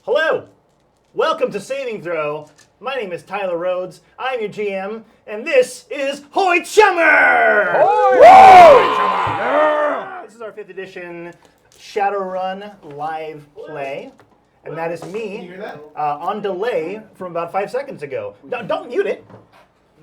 Hello! Welcome to Saving Throw. My name is Tyler Rhodes. I'm your GM, and this is Hoi Chummer! Hoi Chummer! This is our 5th edition Shadowrun live play, and that is me on delay from about 5 seconds ago. Don't mute it.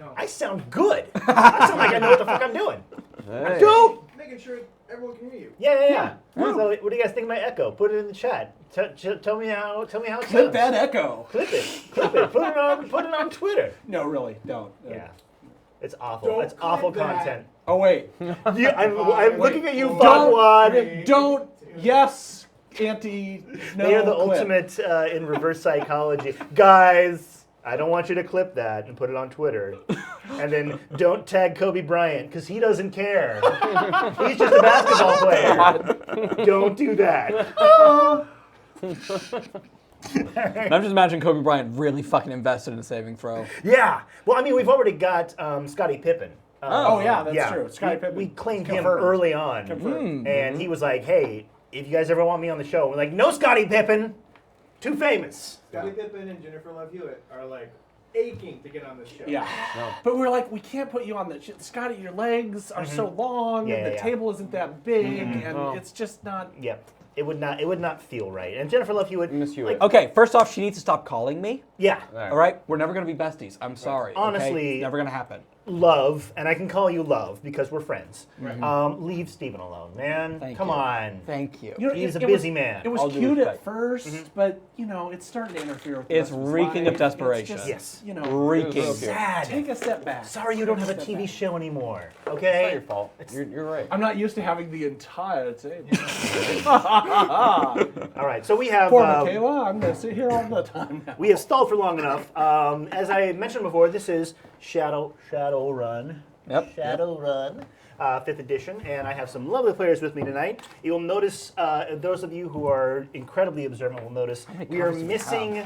No. I sound good. I sound like I know what the fuck I'm doing. Hey. Don't! Making sure everyone can hear you. Yeah. So, what do you guys think of my echo? Put it in the chat. Tell me how it sounds. Clip that echo. Clip it. Put it on Twitter. No, really, don't. Yeah. It's awful. It's awful content. Oh, wait. Yeah, I'm looking at you, Fogwad. Don't. Yes. Anti. No. They are the clip. ultimate in reverse psychology. Guys, I don't want you to clip that and put it on Twitter. And then don't tag Kobe Bryant, because he doesn't care. He's just a basketball player. Don't do that. And I'm just imagining Kobe Bryant really fucking invested in a saving throw. Yeah. Well, I mean, we've already got Scottie Pippen. That's true. Scottie Pippen. We claimed Confirmed. him early on. Confirmed. And he was like, hey, if you guys ever want me on the show, we're like, no Scottie Pippen. Too famous. Scottie Pippen and Jennifer Love Hewitt are like aching to get on this show. Yeah. No. But we're like, we can't put you on the Scotty, your legs are so long, and the table isn't that big, and it's just not. Yep. It would not feel right. And Jennifer Love Hewitt. Miss Hewitt. Okay, first off, she needs to stop calling me. Yeah. All right? We're never going to be besties. I'm sorry. Honestly. Okay? Never going to happen. Love, and I can call you Love because we're friends. Right. Leave Steven alone, man. Come on. Thank you. You know, He's a busy man. It was cute at first, but it's starting to interfere with the It's rest of his reeking life. of desperation. It's just, Yes. Reeking. Sad. Take a step back. Sorry you don't have a TV show anymore. It's Okay? not your fault. You're right. I'm not used to having the entire table. All right, so we have... Poor Michaela, I'm going to sit here all the time now. We have stalled for long enough. As I mentioned before, this is Shadowrun. Yep. Shadowrun, 5th edition, and I have some lovely players with me tonight. You'll notice, those of you who are incredibly observant will notice, we are missing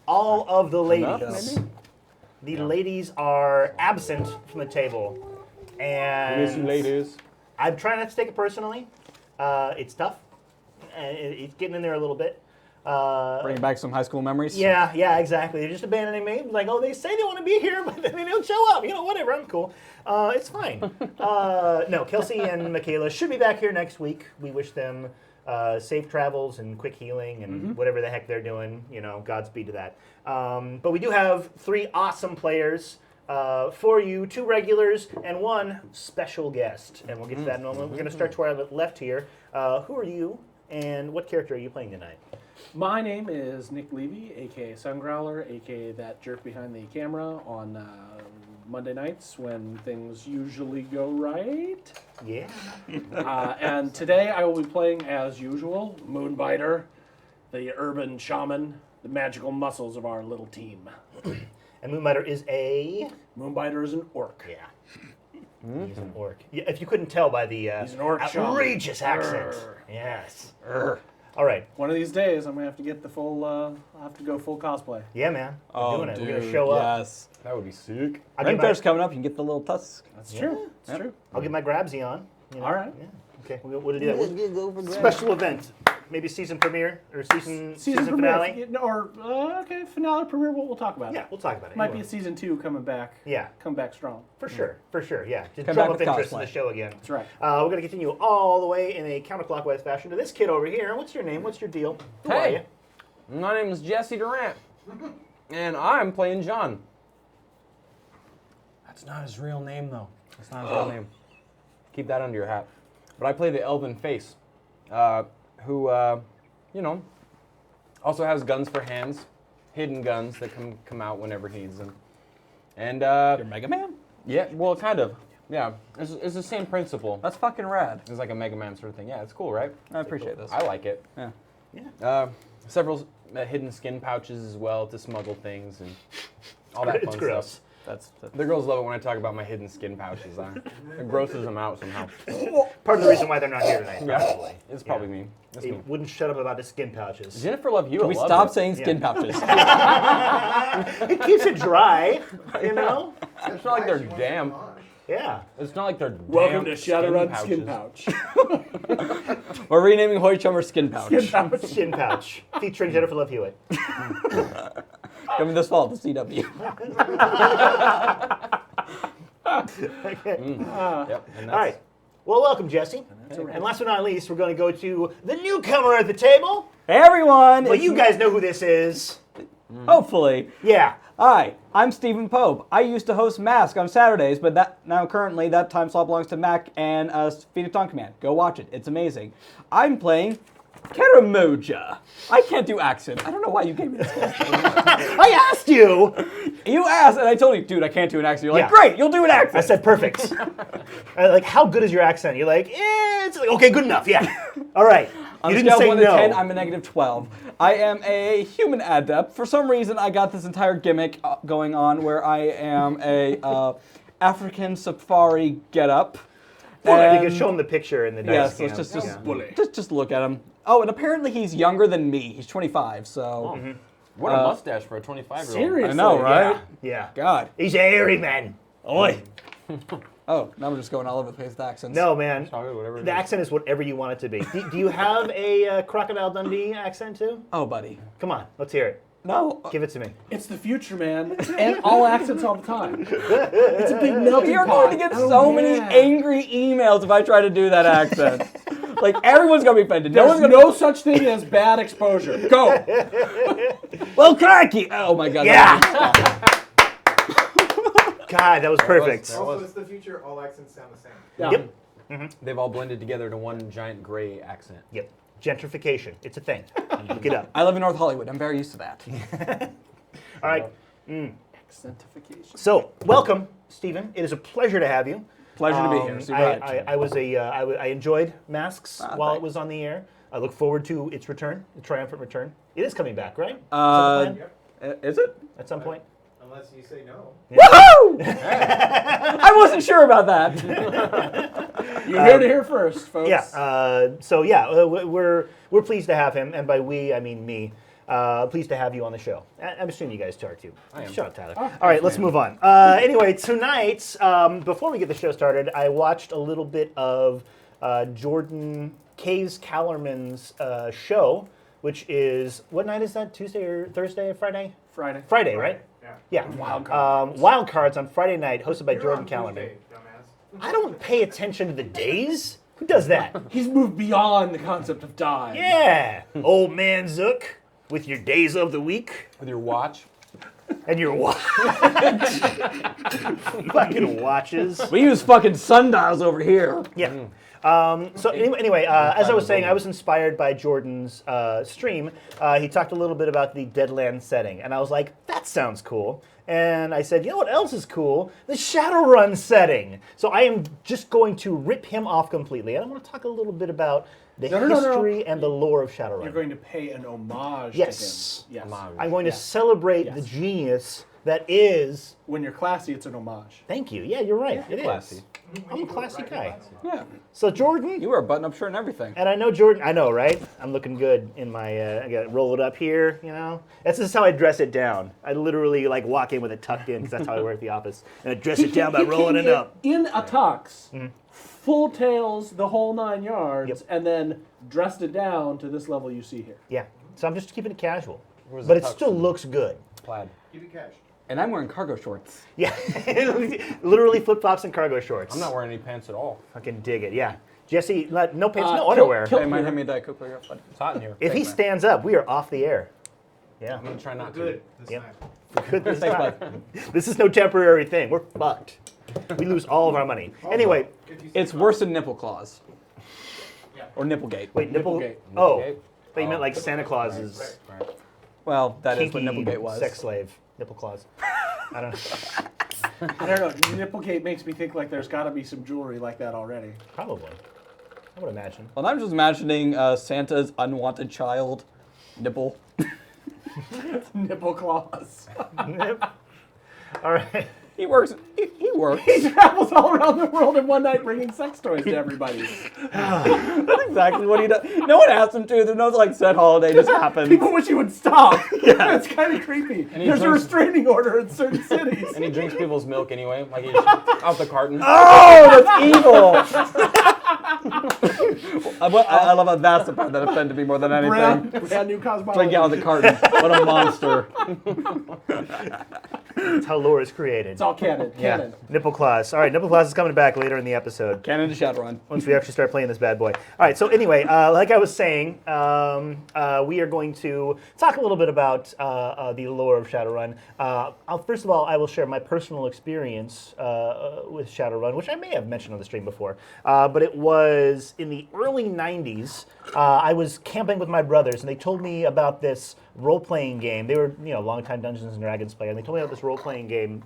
all of the ladies. The ladies are absent from the table. And Miss you, ladies. I'm trying not to take it personally. It's tough. It's getting in there a little bit. Bringing back some high school memories. Yeah, exactly. They're just abandoning me. Like, oh, they say they want to be here, but then they don't show up. Whatever. I'm cool. It's fine. No, Kelsey and Michaela should be back here next week. We wish them safe travels and quick healing and whatever the heck they're doing. Godspeed to that. But we do have 3 awesome players for you, 2 regulars and 1 special guest. And we'll get to that in a moment. We're going to start to our left here. Who are you, and what character are you playing tonight? My name is Nick Levy, a.k.a. Sungrowler, a.k.a. that jerk behind the camera on Monday nights when things usually go right. Yeah. And today I will be playing, as usual, Moonbiter, the urban shaman, the magical muscles of our little team. And Moonbiter is a... Moonbiter is an orc. Yeah. He's an orc. Yeah, if you couldn't tell by the He's an orc outrageous shaman. accent. Urgh. Yes. Urgh. All right. One of these days, I'm gonna have to get the full. I'll have to go full cosplay. Yeah, man. We're doing it. Dude, We're going to show up. Yes. That would be sick. Renfair's coming up. You can get the little tusk. That's true. That's true. I'll get my grabsy on. All right. Yeah. Okay, we'll do that. Special event. Maybe season premiere or season finale. Or finale premiere. We'll talk about it. Yeah, we'll talk about it. Might be a season 2 coming back. Yeah. Come back strong. For sure. Yeah. Just Come drum back up with interest in cosplay. the show again. That's right. We're going to continue all the way in a counterclockwise fashion to this kid over here. What's your name? What's your deal? Who are you? Hey, my name is Jesse Durant, and I'm playing John. That's not his real name, though. That's not his real name. Keep that under your hat. But I play the Elven Face, who, also has guns for hands, hidden guns that come out whenever he needs them. And You're Mega Man? yeah, well, kind of. Yeah, it's the same principle. That's fucking rad. It's like a Mega Man sort of thing. Yeah, it's cool, right? I appreciate this. I like it. Yeah. Several hidden skin pouches as well to smuggle things and all that fun It's gross. stuff. That's The girls love it when I talk about my hidden skin pouches. It grosses them out somehow. Part of the reason why they're not here tonight, probably. It's probably me. That's They me. wouldn't shut up about the skin pouches. Jennifer Love Hewitt Can we loved stop it. saying skin pouches? It keeps it dry, you know? It's not like they're damp. Yeah. It's not like they're Welcome to damp Shadowrun skin Skin pouches. Pouch. We're renaming Hoi Chummer Skin Pouch. Skin Pouch. Shin pouch featuring Jennifer Love Hewitt. Coming this fall to CW. Okay. Yep. And that's, All right. Well, welcome, Jesse. And last but not least, we're going to go to the newcomer at the table. Hey everyone! Well, it's you guys know who this is. Hopefully. Yeah. Hi, I'm Stephen Pope. I used to host Mask on Saturdays, but currently that time slot belongs to Mac and Phoenix on Command. Go watch it. It's amazing. I'm playing Karamoja. I can't do accent. I don't know why you gave me this question. I asked you. You asked, and I told you, dude, I can't do an accent. You're like, Yeah. great, you'll do an accent. I said perfect. Like, how good is your accent? You're like, it's like, okay, good enough. Yeah. All right. On You a didn't scale say of 1 to no. 10, I'm a negative 12. I am a human adept. For some reason, I got this entire gimmick going on where I am a African safari getup. Well, you can show him the picture in the dice Yes, cam. let's Yeah. just look at him. Oh, and apparently he's younger than me. He's 25, so... what a mustache for a 25-year-old. Seriously. I know, right? Yeah. God. He's a hairy man. Oi. Oh, now we're just going all over the place with accents. No, man. Sorry, whatever it The is. accent is whatever you want it to be. Do you have a Crocodile Dundee accent too? Oh, buddy. Come on, let's hear it. No. Give it to me. It's the future, man. And all accents all the time. It's a big melting You're pot. going to get Oh, so many yeah. angry emails if I try to do that accent. Like, everyone's going to be offended. No There's one's going to... no such thing as bad exposure. Go. Well, cranky. Oh, my God. Yeah. God, that was perfect. That Also, was- it's the future. All accents sound the same. Yeah. Yep. They've all blended together to one giant gray accent. Yep. Gentrification. It's a thing. Look it up. I live in North Hollywood. I'm very used to that. All right. Accentification. So, welcome, Stephen. It is a pleasure to have you. Pleasure to be here. Super hyped. I enjoyed Masks while it thanks. was on the air. I look forward to its return, the triumphant return. It is coming back, right? Is that the plan? Is it? At some point? Unless you say no. Woohoo! I wasn't sure about that. You heard it here first, folks. Yeah. We're pleased to have him, and by we I mean me. Pleased to have you on the show. I'm assuming you guys are too. I am. Shut up, Tyler. Oh, All right, let's move on. Anyway, tonight, before we get the show started, I watched a little bit of Jordan Caves Callerman's show, which is, what night is that? Tuesday or Thursday or Friday? Friday. Friday, right? Yeah. Yeah. Wild cards. Wild Cards on Friday night, hosted by You're Jordan on Callerman. Tuesday, dumbass. I don't pay attention to the days. Who does that? He's moved beyond the concept of time. Yeah. Old man Zook with your days of the week With your watch. and your watch. Fucking watches. We use fucking sundials over here. Yeah. So anyway, as I was saying, I was inspired by Jordan's stream. He talked a little bit about the Deadlands setting, and I was like, that sounds cool. And I said, you know what else is cool? The Shadowrun setting. So I am just going to rip him off completely, and I want to talk a little bit about the No. history and the lore of Shadowrun. You're going to pay an homage Yes. to him. Yes. Homage. I'm going to Yeah. celebrate Yes. the genius that is. When you're classy, it's an homage. Thank you. Yeah, you're right. It is. Classy. I'm a classy guy. Yeah. So Jordan, You wear a button-up shirt and everything. and I know Jordan. I know, right? I'm looking good in my. I got it rolled up here. You know, that's just how I dress it down. I literally like walk in with it tucked in because that's how I work at the office, and I dress it down by rolling it up. In a tux, full tails, the whole 9 yards, Yep. and then dressed it down to this level you see here. Yeah. So I'm just keeping it casual, Where's but the it tux? still looks good. Plaid. Keep it cash. And I'm wearing cargo shorts. Yeah. Literally flip flops and cargo shorts. I'm not wearing any pants at all. Fucking dig it. Yeah. Jesse, no pants, no kill- underwear. kill- Hey, mind hand me a Diet Coke while you're up, buddy? It's hot in here. If he Thanks, man. stands up, we are off the air. Yeah. I'm gonna try not to. Good this Yep. time. Good this Thanks, time. bud. This is no temporary thing. We're fucked. We lose all of our money. Anyway, If you say It's worse than nipple claws. Yeah. Or nipplegate. wait, nipple. Nipplegate. Oh, Nipplegate? I thought you meant like Santa Claus's Right. Well, that is what kinky nipplegate was. sex slave. Nipple claws. I don't know. I don't know. Nipplegate makes me think like there's got to be some jewelry like that already. Probably. I would imagine. Well, I'm just imagining Santa's unwanted child nipple. Nipple claws. All right. He works. He works. He travels all around the world in one night bringing sex toys to everybody. That's exactly what he does. No one asked him to. There's no like set holiday. Just happens. People wish he would stop. Yeah. It's kind of creepy. he There's a drinks- restraining order in certain cities. And he drinks people's milk anyway, like he's out the carton. Oh, that's evil. I love how that's the part that offended me more than anything. Brand new cosmology. Drinking out of the carton. What a monster. That's how lore is created. It's all canon. Canon. Nipple Claws. All right, Nipple Claws is coming back later in the episode. Canon to Shadowrun. Once we actually start playing this bad boy. All right, so anyway, like I was saying, we are going to talk a little bit about the lore of Shadowrun. First of all, I will share my personal experience with Shadowrun, which I may have mentioned on the stream before, but it was in the early 90s. I was camping with my brothers, and they told me about this role-playing game. They were, longtime Dungeons and Dragons player, and they told me about this role-playing game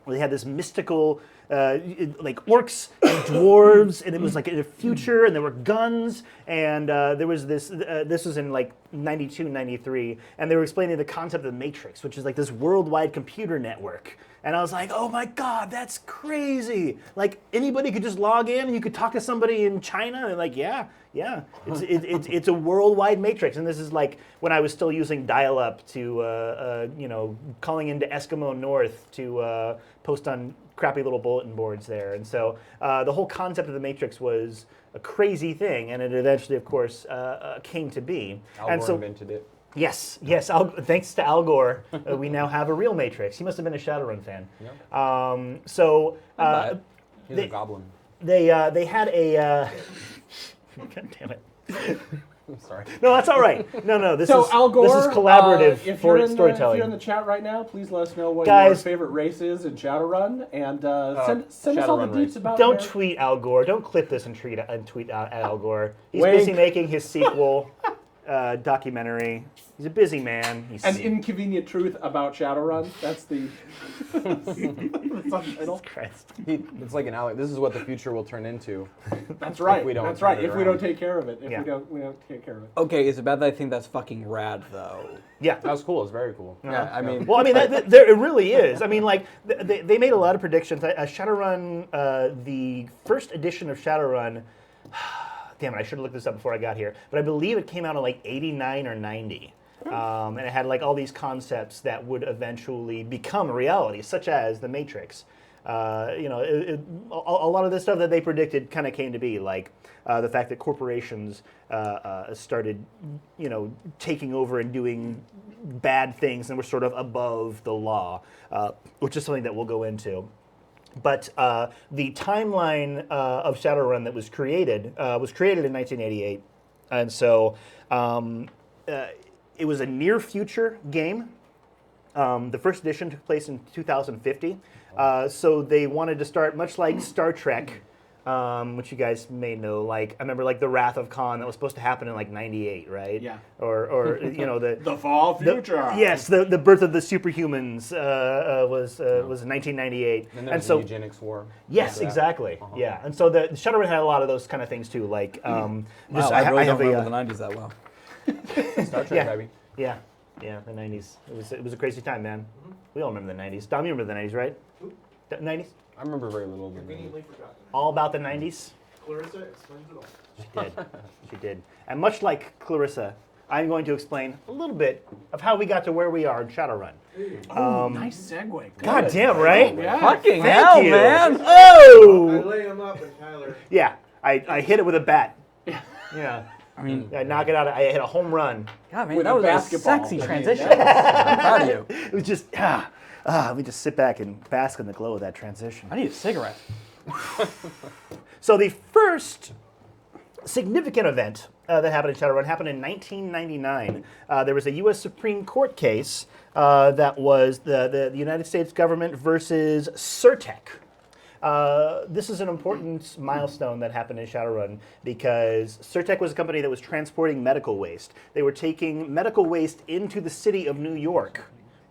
where they had this mystical, like orcs and dwarves, and it was like in the future, and there were guns, and there was this. This was in like 92, 93, and they were explaining the concept of the Matrix, which is like this worldwide computer network. And I was like, oh my God, that's crazy. Like anybody could just log in and you could talk to somebody in China and like, yeah. It's a worldwide matrix. And this is like when I was still using dial-up to, calling into Eskimo North to post on crappy little bulletin boards there. And so the whole concept of the matrix was a crazy thing. And it eventually, of course, came to be. Al and Gore so, invented it. Yes. Thanks to Al Gore, we now have a real Matrix. He must have been a Shadowrun fan. Yep. He's a goblin. They had a. God damn it! I'm sorry. No, that's all right. No. This So is Al Gore, this is collaborative if for you're in storytelling. if you're in the chat right now, please let us know what Guys. your favorite race is in Shadowrun, and send us all the Shadowrun deets race. about. Don't your- tweet Al Gore. Don't clip this and tweet out Al Gore. He's Wink. busy making his sequel documentary. He's a busy man. He's An inconvenient truth about Shadowrun. That's the subtitle. Christ. It's like an Alex. This is what the future will turn into. That's right. we don't That's turn right. it If we don't around. take care of it, if Yeah. we don't take care of it. Okay, is it bad that I think that's fucking rad though? Yeah. That was cool. It's very cool. Yeah, I mean, Well, I mean, it really is. I mean, like, they made a lot of predictions. Shadowrun, the first edition of Shadowrun, damn it, I should have looked this up before I got here, but I believe it came out in like 89 or 90. And it had like all these concepts that would eventually become a reality, such as the Matrix. A lot of the stuff that they predicted kind of came to be, like the fact that corporations started, taking over and doing bad things and were sort of above the law, which is something that we'll go into. But the timeline of Shadowrun that was created in 1988, and so it was a near future game. The first edition took place in 2050, so they wanted to start much like Star Trek, which you guys may know. Like I remember, like the Wrath of Khan that was supposed to happen in like '98, right? Yeah. Or the The fall future. Yes, the birth of the superhumans was 1998, And then and so the eugenics war. yes, After that. exactly, yeah. And so the Shadowrun had a lot of those kind of things too. Like, wow, I really don't remember the '90s that well. Star Trek, Yeah. baby. yeah, the '90s. It was a crazy time, man. We all remember the '90s. Dom, you remember the '90s, right? The '90s. I remember very little of it. Conveniently forgotten. All about the '90s. Clarissa explains it all. She did. She did. And much like Clarissa, I'm going to explain a little bit of how we got to where we are in Shadowrun. Nice segue. God Good. damn, right? Yeah. Fucking Thank hell, you. man! I Oh! lay him up and Tyler. Yeah, I hit it with a bat. Yeah. I mean, I knock it out. I hit a home run. God, man, With that a was a basketball. sexy I mean, transition. yeah. I'm proud of you. It was just let me just sit back and bask in the glow of that transition. I need a cigarette. So the first significant event that happened in Shadowrun happened in 1999. There was a U.S. Supreme Court case that was the United States government versus Surtech. This is an important milestone that happened in Shadowrun because Surtech was a company that was transporting medical waste. They were taking medical waste into the city of New York,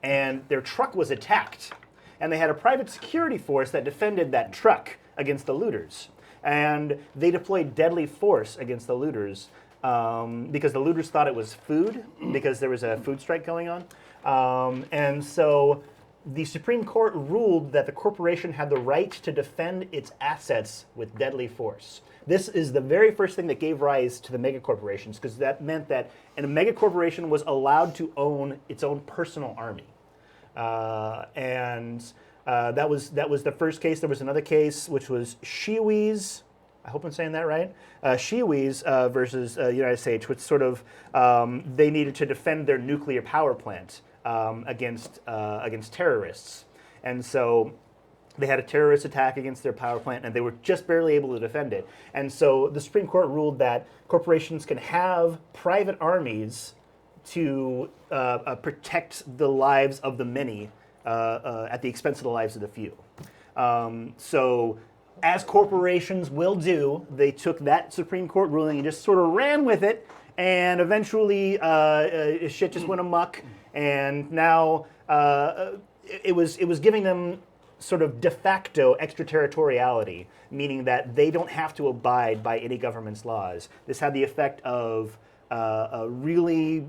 and their truck was attacked. And they had a private security force that defended that truck against the looters. And they deployed deadly force against the looters because the looters thought it was food because there was a food strike going on. And so the Supreme Court ruled that the corporation had the right to defend its assets with deadly force. This is the very first thing that gave rise to the megacorporations, because that meant that a megacorporation was allowed to own its own personal army. That was the first case. There was another case, which was Shiwis. I hope I'm saying that right. Shiwis versus the United States, which sort of they needed to defend their nuclear power plant against terrorists, and so they had a terrorist attack against their power plant, and they were just barely able to defend it. And so the Supreme Court ruled that corporations can have private armies to protect the lives of the many at the expense of the lives of the few. So, as corporations will do, they took that Supreme Court ruling and just sort of ran with it, and eventually shit just went amok, and now it was giving them sort of de facto extraterritoriality, meaning that they don't have to abide by any government's laws. This had the effect of really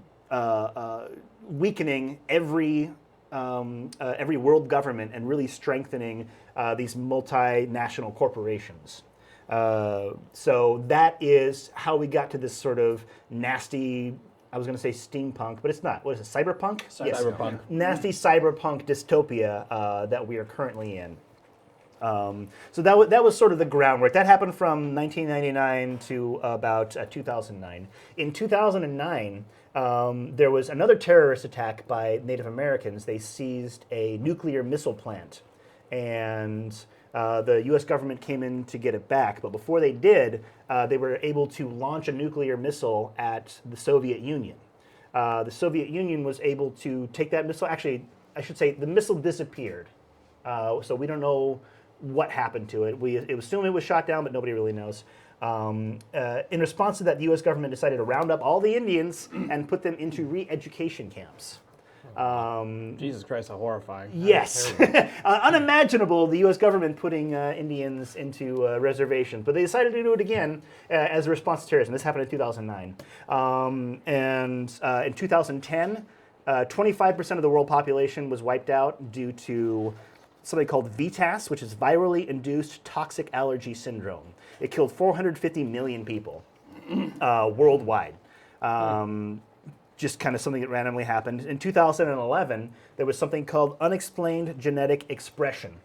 weakening every world government and really strengthening these multinational corporations. So that is how we got to this sort of nasty, I was going to say steampunk, but it's not. What is it, cyberpunk? Yes. Cyberpunk. Nasty cyberpunk dystopia that we are currently in. So that was sort of the groundwork. That happened from 1999 to about 2009. In 2009, there was another terrorist attack by Native Americans. They seized a nuclear missile plant, and the U.S. government came in to get it back. But before they did, they were able to launch a nuclear missile at the Soviet Union. The Soviet Union was able to take that missile. Actually, I should say the missile disappeared. So we don't know what happened to it. We assume it was shot down, but nobody really knows. In response to that, the U.S. government decided to round up all the Indians and put them into re-education camps. Jesus Christ, how horrifying. Yes. Unimaginable, the U.S. government putting Indians into reservations. But they decided to do it again as a response to terrorism. This happened in 2009. In 2010, 25% of the world population was wiped out due to something called VTAS, which is virally induced toxic allergy syndrome. It killed 450 million people worldwide. Just kind of something that randomly happened. In 2011, there was something called unexplained genetic expression.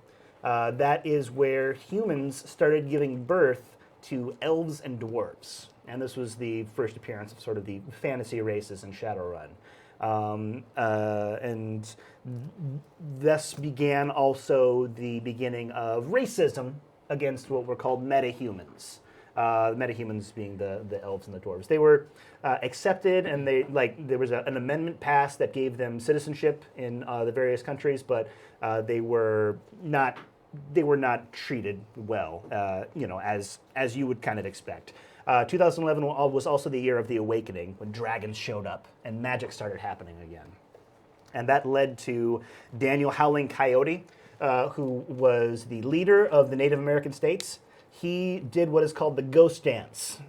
That is where humans started giving birth to elves and dwarves. And this was the first appearance of sort of the fantasy races in Shadowrun. And thus began also the beginning of racism against what were called metahumans. The metahumans being the elves and the dwarves. They were accepted, and there was an amendment passed that gave them citizenship in the various countries, but they were not treated well, as you would kind of expect. 2011 was also the year of the awakening, when dragons showed up and magic started happening again. And that led to Daniel Howling Coyote, who was the leader of the Native American states. He did what is called the ghost dance,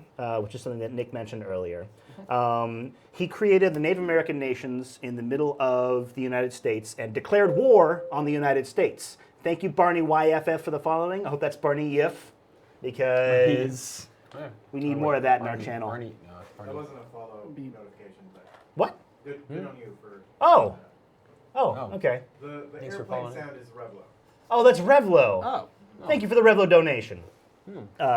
which is something that Nick mentioned earlier. He created the Native American nations in the middle of the United States and declared war on the United States. Thank you, Barney YFF, for the following. I hope that's Barney Yiff, because we need more of that in our channel. That wasn't a follow notification, but What? good on you for. Oh, Oh. okay. The Thanks for airplane following. sound is Revlo. Oh, that's Revlo. Oh. Thank you for the Revlo donation.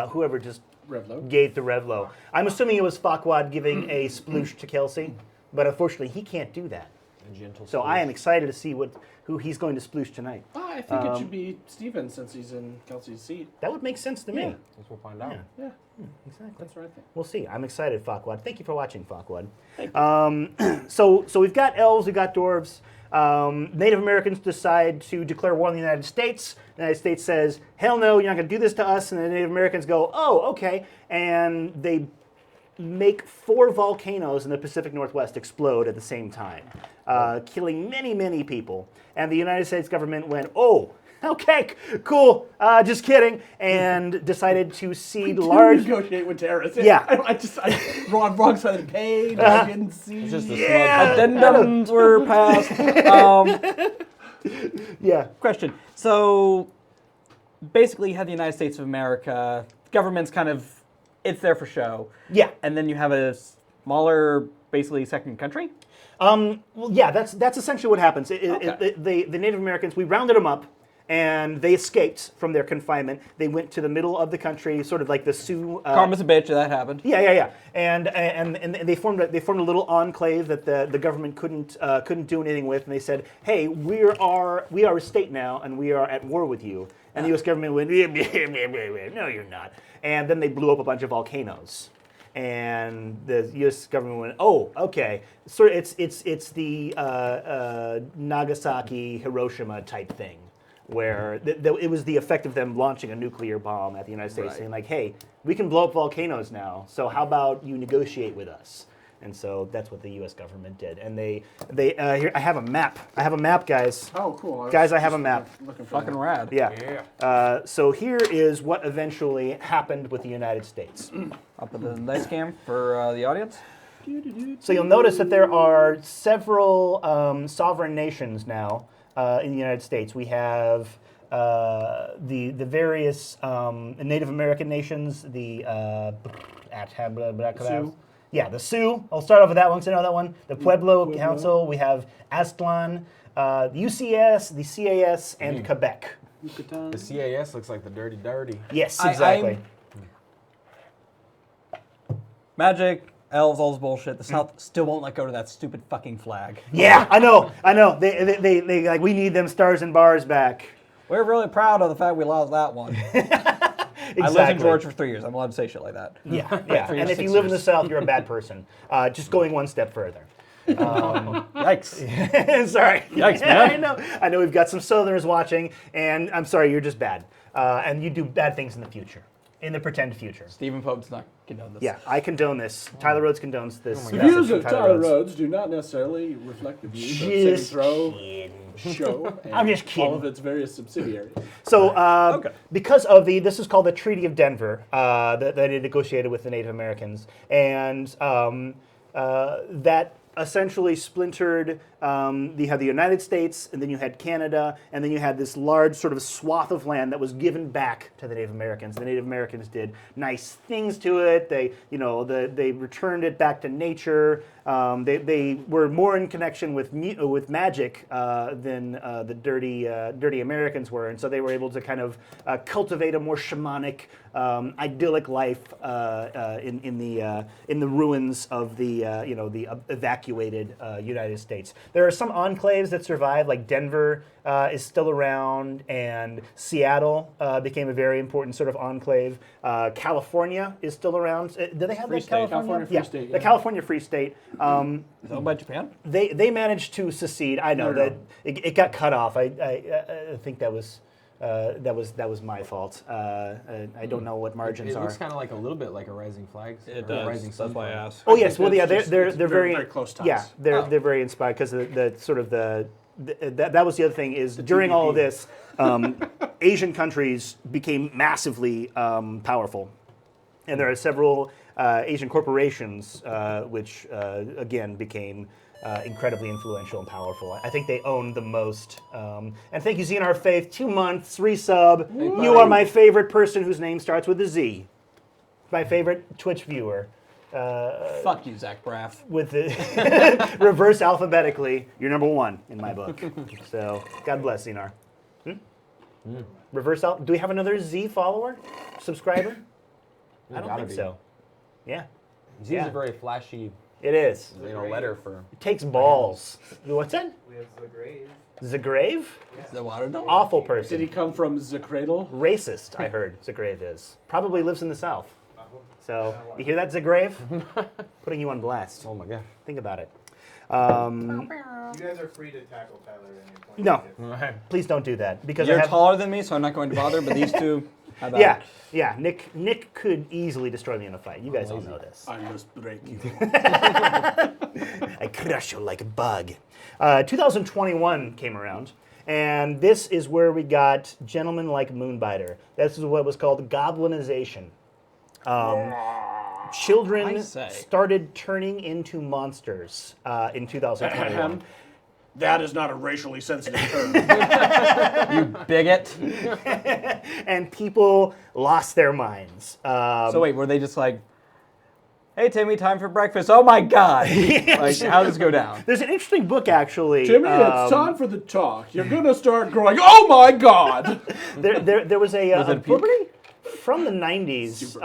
Whoever just Revlo. gave the Revlo. I'm assuming it was Fakwad giving a sploosh to Kelsey, but unfortunately he can't do that. A gentle So I am excited to see who he's going to sploosh tonight. Oh, I think it should be Steven since he's in Kelsey's seat. That would make sense to me. Yeah. Guess we'll find out. Yeah. Yeah, Exactly. that's what I think. We'll see. I'm excited, Fakwad. Thank you for watching, Fakwad. So we've got elves, we've got dwarves. Native Americans decide to declare war on the United States. The United States says, hell no, you're not going to do this to us. And the Native Americans go, oh, okay. And they make 4 volcanoes in the Pacific Northwest explode at the same time, killing many, many people. And the United States government went, oh, okay, cool, just kidding, and decided to cede large... negotiate with terrorists. Yeah. I wrong side of the page. I didn't see. It's just a Yeah. smug. Addendums were passed. Yeah. Question. So basically, you have the United States of America. Government's kind of, it's there for show. Yeah. And then you have a smaller, basically second country. Well, yeah, that's essentially what happens. Okay. The Native Americans, we rounded them up, and they escaped from their confinement. They went to the middle of the country, sort of like the Sioux. Karma's a bitch. That happened. Yeah. And they formed a little enclave that the government couldn't do anything with, and they said, "Hey, we are a state now, and we are at war with you." And the U.S. government went, "No, you're not." And then they blew up a bunch of volcanoes. And the U.S. government went, "Oh, okay." So it's the Nagasaki, Hiroshima type thing, where it was the effect of them launching a nuclear bomb at the United States, Right. saying like, "Hey, we can blow up volcanoes now. So how about you negotiate with us?" And so that's what the U.S. government did. And they here I have a map. I have a map, guys. Oh, cool. Guys, I have a map. Looking for Fucking that. rad. Yeah. So here is what eventually happened with the United States. I'll put the dice cam for the audience. So you'll notice that there are several sovereign nations now in the United States. We have the various Native American nations, the Sioux. Yeah, the Sioux. I'll start off with that one, because I know that one. The Pueblo Council. We have Aztlan, the UCS, the CAS, and Quebec. Yucatan. The CAS looks like the dirty. Yes, I'm- exactly. Magic, elves, all this bullshit. The South still won't let go to that stupid fucking flag. Yeah, I know. They like, we need them stars and bars back. We're really proud of the fact we lost that one. Exactly. I lived in Georgia for 3 years. I'm allowed to say shit like that. Yeah. 3 or And if 6 you live in the years. South, you're a bad person. Just going one step further. Yikes. Sorry. Yikes, man. I know we've got some Southerners watching, and I'm sorry, you're just bad. And you do bad things in the future, in the pretend future. Stephen Pope's not condone this. Yeah, I condone this. Tyler Rhodes condones this. my The God. views message of from Tyler Rhodes do not necessarily reflect the views of Save and Just Throw kidding. Show and I'm just kidding. all of its various subsidiaries. So, Okay. because of this is called the Treaty of Denver that they negotiated with the Native Americans, and that essentially splintered. You had the United States, and then you had Canada, and then you had this large sort of swath of land that was given back to the Native Americans. The Native Americans did nice things to it. They returned it back to nature. They were more in connection with magic than the dirty Americans were, and so they were able to kind of cultivate a more shamanic, idyllic life in the ruins of the evacuated United States. There are some enclaves that survive, like Denver is still around, and Seattle became a very important sort of enclave. California is still around. Do they have Free that state. California? California Free State, The yeah. California Free State. Is that owned by Japan? They managed to secede. I know No. that it got cut off. I think that was my fault. I don't know what margins It are. looks kind of like a little bit like a rising flag. It or a does. Rising That's sun why I flag. asked. Oh yes, well yeah, It's they're just- very very close ties. Yeah, they're Oh. they're very inspired because the sort of that was the other thing is during all of TPP. this, Asian countries became massively powerful, and there are several Asian corporations which again became incredibly influential and powerful. I think they own the most. And thank you, Xenar Faith, 2 months, resub. You are my favorite person whose name starts with a Z. My favorite Twitch viewer. Fuck you, Zach Braff. With the reverse alphabetically, you're number one in my book. So God bless Xenar. Reverse do we have another Z follower, subscriber? I don't Gotta think be. so. Yeah, Z is a very flashy, it is. letter for. It takes balls. What's that? We have the grave. Zagrave? Is that water dog? Awful Did he person. come from the cradle? Racist, I heard Zagrave is. Probably lives in the South. So, you hear that, Zagrave? Putting you on blast. Oh my god. Think about it. You guys are free to tackle Tyler at any point. No. Right. Please don't do that. Because I You're have, taller than me, so I'm not going to bother, but these two, how about Yeah, it? yeah. Nick could easily destroy me in a fight. You guys all know this. I must break you. I crush you like a bug. 2021 came around, and this is where we got Gentlemen Like Moonbiter. This is what was called Goblinization. Children I say. started turning into monsters in 2021. That is not a racially sensitive term. You bigot. And people lost their minds. So wait, were they just like, hey, Timmy, time for breakfast? Oh my God! Like, how does this go down? There's an interesting book, actually. Timmy, it's time for the talk. You're going to start growing. Oh my God! There was a, Was a it book puberty? from the 90s.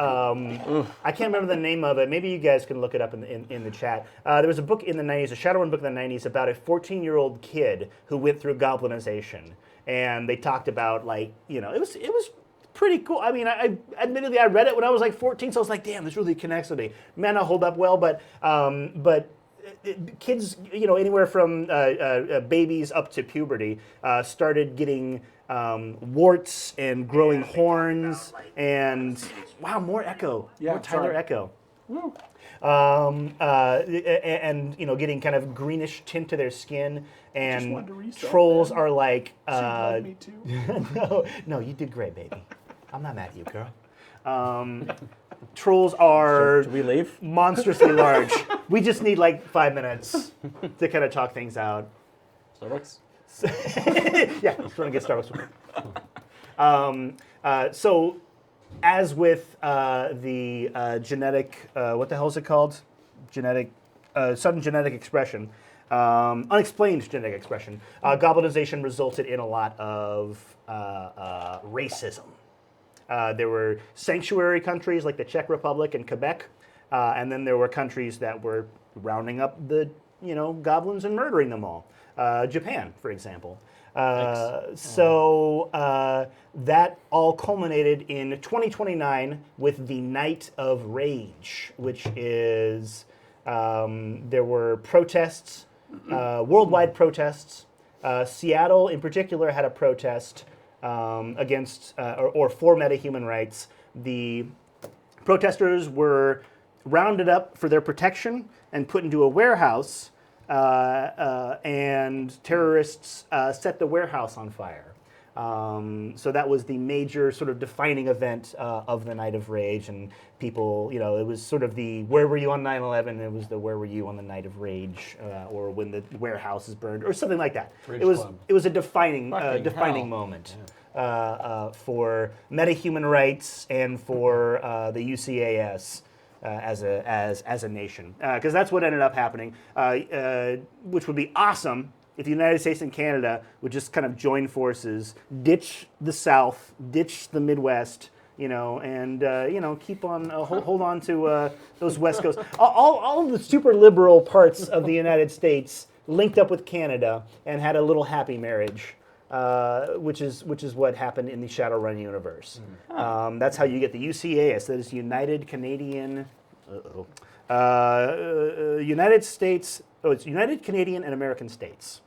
I can't remember the name of it. Maybe you guys can look it up in the chat. There was a book in the 90s, a Shadowrun book in the 90s, about a 14-year-old kid who went through Goblinization. And they talked about, like, you know, it was pretty cool. I mean, I admittedly I read it when I was like 14, so I was like, damn, this really connects with me. May not hold up well, but kids, you know, anywhere from babies up to puberty, started getting warts and growing horns, and wow, more echo, more Tyler sorry. echo. And you know, getting kind of greenish tint to their skin, and wanted to restart trolls that. are like, Me too. no, you did great, baby. I'm not mad at you, girl. Trolls are Should we leave? monstrously large. We just need like 5 minutes to kind of talk things out. Starbucks? Yeah, just want to get Starbucks. So, as with the genetic, what the hell is it called? Sudden genetic expression, unexplained genetic expression. Goblinization resulted in a lot of racism. There were sanctuary countries like the Czech Republic and Quebec, and then there were countries that were rounding up the goblins and murdering them all. Japan, for example. So that all culminated in 2029 with the Night of Rage, which is there were protests, worldwide protests. Seattle, in particular, had a protest against or for meta-human rights. The protesters were rounded up for their protection and put into a warehouse, and terrorists set the warehouse on fire. So that was the major sort of defining event of the Night of Rage, and people, it was sort of the where were you on 9/11? It was the where were you on the Night of Rage, or when the warehouse is burned, or something like that. Rage it was Club. it was a defining Fucking hell. moment for meta-human rights and for the UCAS. As a nation, because that's what ended up happening, which would be awesome if the United States and Canada would just kind of join forces, ditch the South, ditch the Midwest, and keep on hold on to those West Coast. All of the super liberal parts of the United States linked up with Canada and had a little happy marriage. Which is what happened in the Shadowrun universe. That's how you get the UCAS. That is United Canadian. United States. Oh, it's United Canadian and American States.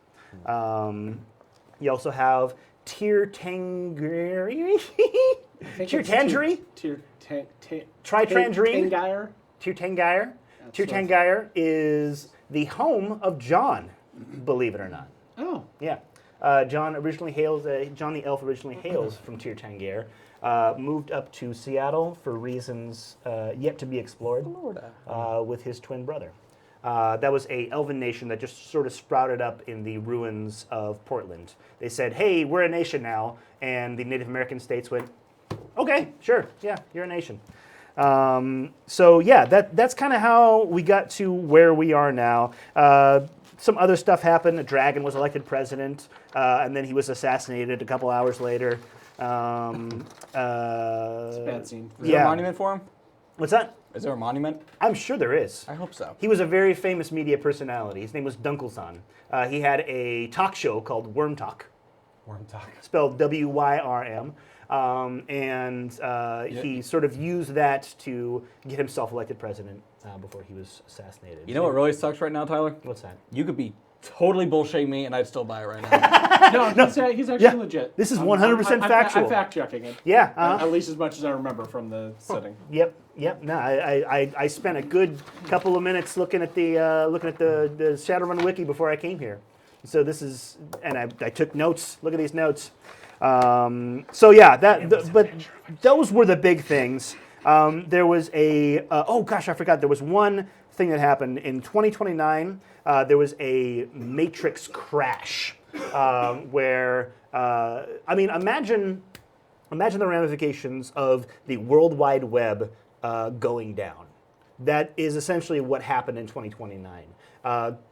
You also have Tirtangri. Tirtangri. Tritandrine. Tangire. Tirtangire. Tirtangire is the home of John. Believe it or not. Oh. Yeah. John the Elf originally hails from Tirtangire, moved up to Seattle for reasons yet to be explored, with his twin brother. That was a elven nation that just sort of sprouted up in the ruins of Portland. They said, hey, we're a nation now, and the Native American states went, okay, sure, yeah, you're a nation. So yeah, that's kind of how we got to where we are now. Some other stuff happened. A dragon was elected president, and then he was assassinated a couple hours later. It's a bad scene. Is there a monument for him? What's that? Is there a monument? I'm sure there is. I hope so. He was a very famous media personality. His name was Dunkelzahn. He had a talk show called Worm Talk, Worm talk. spelled WYRM. He sort of used that to get himself elected president before he was assassinated. You know what really sucks right now, Tyler? What's that? You could be totally bullshitting me, and I'd still buy it right now. No, he's actually legit. This is I'm 100% factual. I'm fact checking it. Yeah. At least as much as I remember from the setting. Yep. No, I spent a good couple of minutes looking at the Shadowrun wiki before I came here. So this is, and I took notes. Look at these notes. So yeah, but those were the big things. There was oh gosh, I forgot. There was one thing that happened in 2029. There was a matrix crash where imagine the ramifications of the World Wide Web going down. That is essentially what happened in 2029.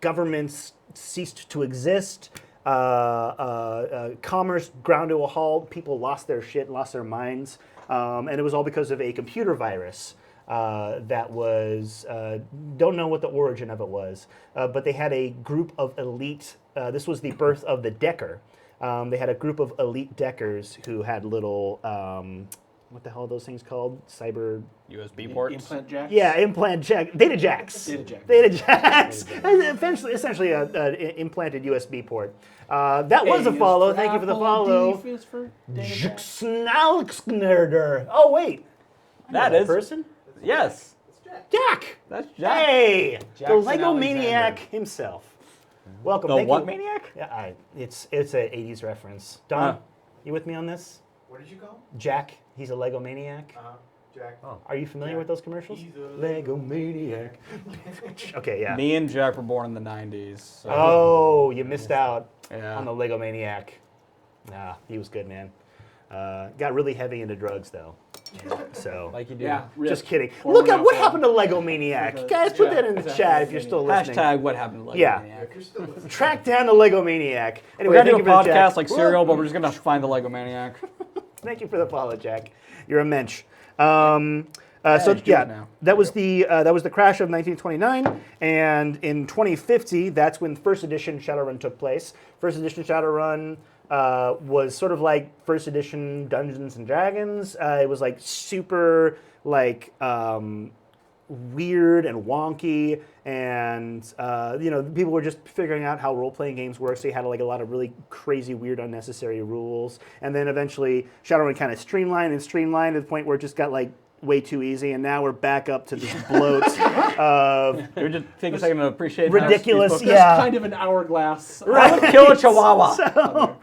Governments ceased to exist. Commerce ground to a halt. People lost their shit, lost their minds. And it was all because of a computer virus that was, don't know what the origin of it was, but they had a group of elite, this was the birth of the Decker. They had a group of elite Deckers who had little, what the hell are those things called? Cyber... USB ports? Implant jacks? Yeah, implant jack, data jacks. Data jacks. Essentially an implanted USB port. That was a follow. Thank you for the follow. D is for data jack. Jxnalxnerder. Oh, wait. That That is. person? Yes. Jack. That's Jack. Hey, the Jackson Lego maniac Alexander. himself. Welcome. The Thank what you. maniac? Yeah, it's an 80s reference. Don, you with me on this? What did you call him? Jack, he's a Lego maniac. Jack. Oh. Are you familiar Jack. with those commercials? He's a Lego maniac. Okay, yeah. Me and Jack were born in the 90s. So, Oh, you missed out yeah. on the Lego maniac. Nah, he was good, man. Got really heavy into drugs, though. So, Like you do. Yeah, just kidding. Former Look up what alcohol. happened to Lego Maniac. Guys, put that in the chat if you're still listening. Hashtag what happened to Lego Yeah. Maniac. If you're still listening. Track down the Lego Maniac. We're Anyway, gonna thank do you a for the Jack. podcast like Serial, but we're just gonna find the Lego Maniac. Thank you for the follow, Jack. You're a mensch. he's Jewish now. That was the crash of 1929, and in 2050, that's when First Edition Shadowrun took place. First Edition Shadowrun was sort of like First Edition Dungeons and Dragons. It was like super like weird and wonky, and people were just figuring out how role-playing games work. So you had like a lot of really crazy, weird, unnecessary rules, and then eventually Shadowrun kind of streamlined to the point where it just got like way too easy, and now we're back up to this bloat of Can we just take a second to appreciate ridiculous. these books? Just Yeah. kind of an hourglass. I would kill a chihuahua.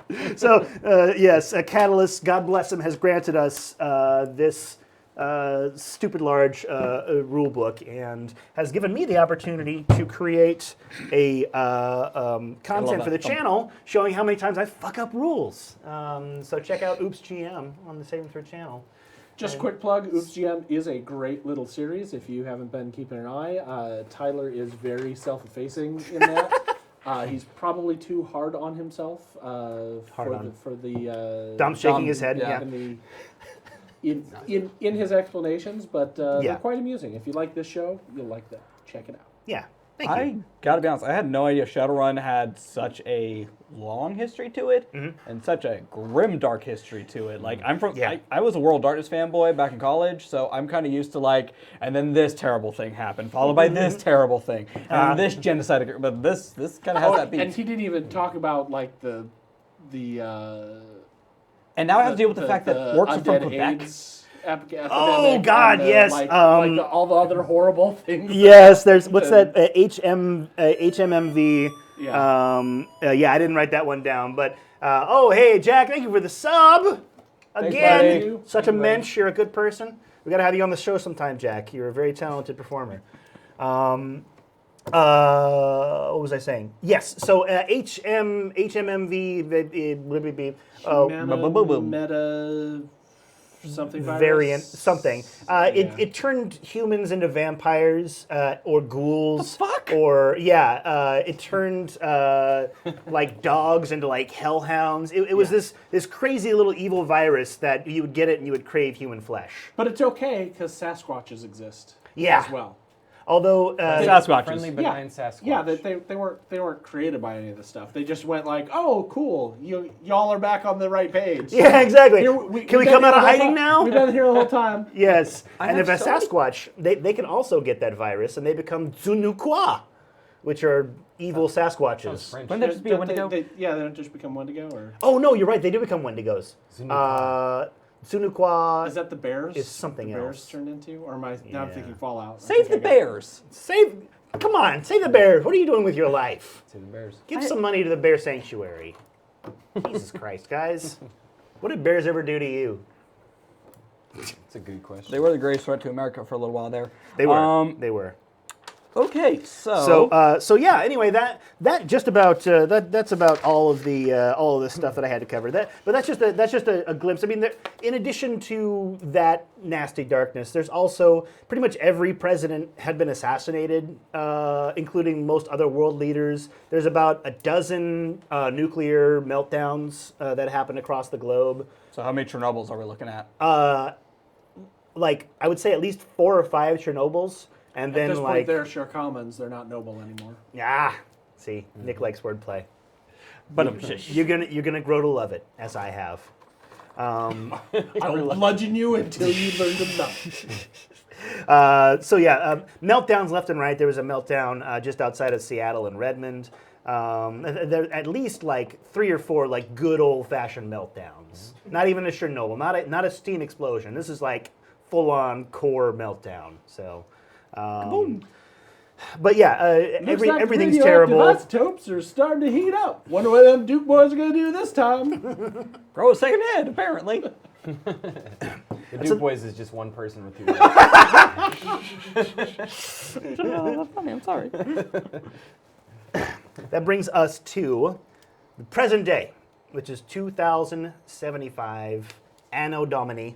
Yes, Catalyst, God bless him, has granted us this stupid large rule book and has given me the opportunity to create a content for the channel showing how many times I fuck up rules. So check out Oops GM on the Saving Throw channel. Just quick plug, Oops GM is a great little series if you haven't been keeping an eye. Tyler is very self-effacing in that. He's probably too hard on himself for the Dom's shaking his head, yeah. in his explanations, but Yeah. they're quite amusing. If you like this show, you'll like that. Check it out. Yeah, thank I you. gotta be honest, I had no idea Shadowrun had such a long history to it and such a grim, dark history to it. Like, I was a World of Darkness fanboy back in college, so I'm kind of used to like, and then this terrible thing happened, followed by this terrible thing, and this genocide. But this kind of has that beat. And he didn't even talk about like the And now I have to deal with the fact that orcs are from undead Quebec. AIDS epidemic Oh, and God, the, yes, all the other horrible things. Yes, there's what's that HMMV. Yeah. Yeah, I didn't write that one down, but hey, Jack, thank you for the sub again. buddy. Such a mensch. You're a good person. We got to have you on the show sometime, Jack. You're a very talented performer. What was I saying? Yes. So HMMV Meta something virus? variant something. Yeah. It turned humans into vampires or ghouls. The fuck? Or it turned like dogs into like hellhounds. It was this crazy little evil virus that you would get it and you would crave human flesh. But it's okay because Sasquatches exist Yeah. as well. Although Sasquatches. Friendly benign Sasquatch. Yeah, they weren't created by any of this stuff. They just went like, oh, cool, y'all are back on the right page. yeah, exactly. Here, Can we we've come been out here of the whole hiding time. now? We've been here the whole time. Yes. I And if a have so many- Sasquatch, they can also get that virus and they become Zunukwa, which are evil Sasquatches. French. Wouldn't that just be a Don't Wendigo? they don't just become Wendigo, or Oh no, you're right. They do become Wendigos. Zunukwa. Zunukwa. is that the bears? It's something the bears else. turned into, or am I now I'm Yeah. thinking Fallout? I Save think the I got- bears. Come on, save the bears. What are you doing with your life? To the Bears. Give some money to the bear sanctuary. Jesus Christ, guys. What did bears ever do to you? It's a good question. They were the greatest threat to America for a little while there. They were. They were. Okay, so So yeah. Anyway, that just about that's about all of the stuff that I had to cover. But that's just a glimpse. I mean, in addition to that nasty darkness, there's also pretty much every president had been assassinated, including most other world leaders. There's about a dozen nuclear meltdowns that happened across the globe. So how many Chernobyls are we looking at? Like I would say at least 4 or 5 Chernobyls. And then At this like point, they're sure commons. They're not noble anymore. See, Nick likes wordplay. But You're gonna grow to love it, as I have. I'll bludgeon you until you learn enough. Meltdowns left and right. There was a meltdown just outside of Seattle and Redmond. There at least like 3 or 4 like good old-fashioned meltdowns. Not even a Chernobyl, not a steam explosion. This is like full-on core meltdown. So. But yeah, everything's terrible. Isotopes are starting to heat up. Wonder what them Duke boys are going to do this time. grow a second head, apparently. The Duke Boys is just one person with 2 legs. That's funny. I'm sorry. That brings us to the present day, which is 2075 Anno Domini.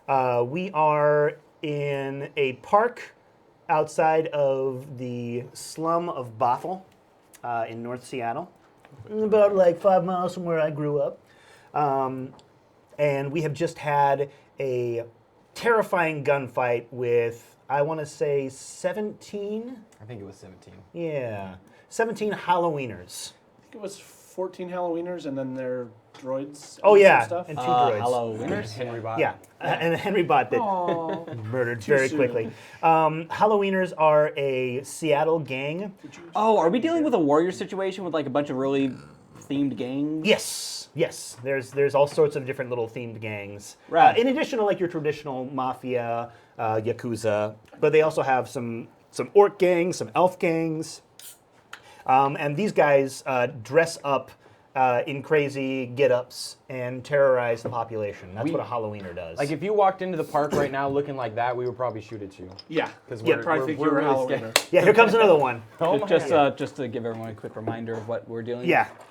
We are in a park outside of the slum of Bothell in North Seattle, about like 5 miles from where I grew up. And we have just had a terrifying gunfight with, I want to say, 17? I think it was 17. Yeah, 17 Halloweeners. I think it was 14 Halloweeners and then their droids. Oh, and yeah, some stuff. and 2 droids. Hello, winners. Henry Bot. Yeah, and a Henry Bot that Aw. murdered Too very soon. quickly. Halloweeners are a Seattle gang. Oh, are we dealing with a warrior situation with like a bunch of really themed gangs? Yes. There's all sorts of different little themed gangs. Right. In addition to like your traditional mafia, yakuza, but they also have some orc gangs, some elf gangs, and these guys dress up in crazy get-ups and terrorize the population. That's what a Halloweener does. Like if you walked into the park right now looking like that, we would probably shoot at you. Yeah. Because Yeah, probably think you were a really Halloweener. yeah, here comes another one. Oh my Just God. just to give everyone a quick reminder of what we're dealing Yeah. with.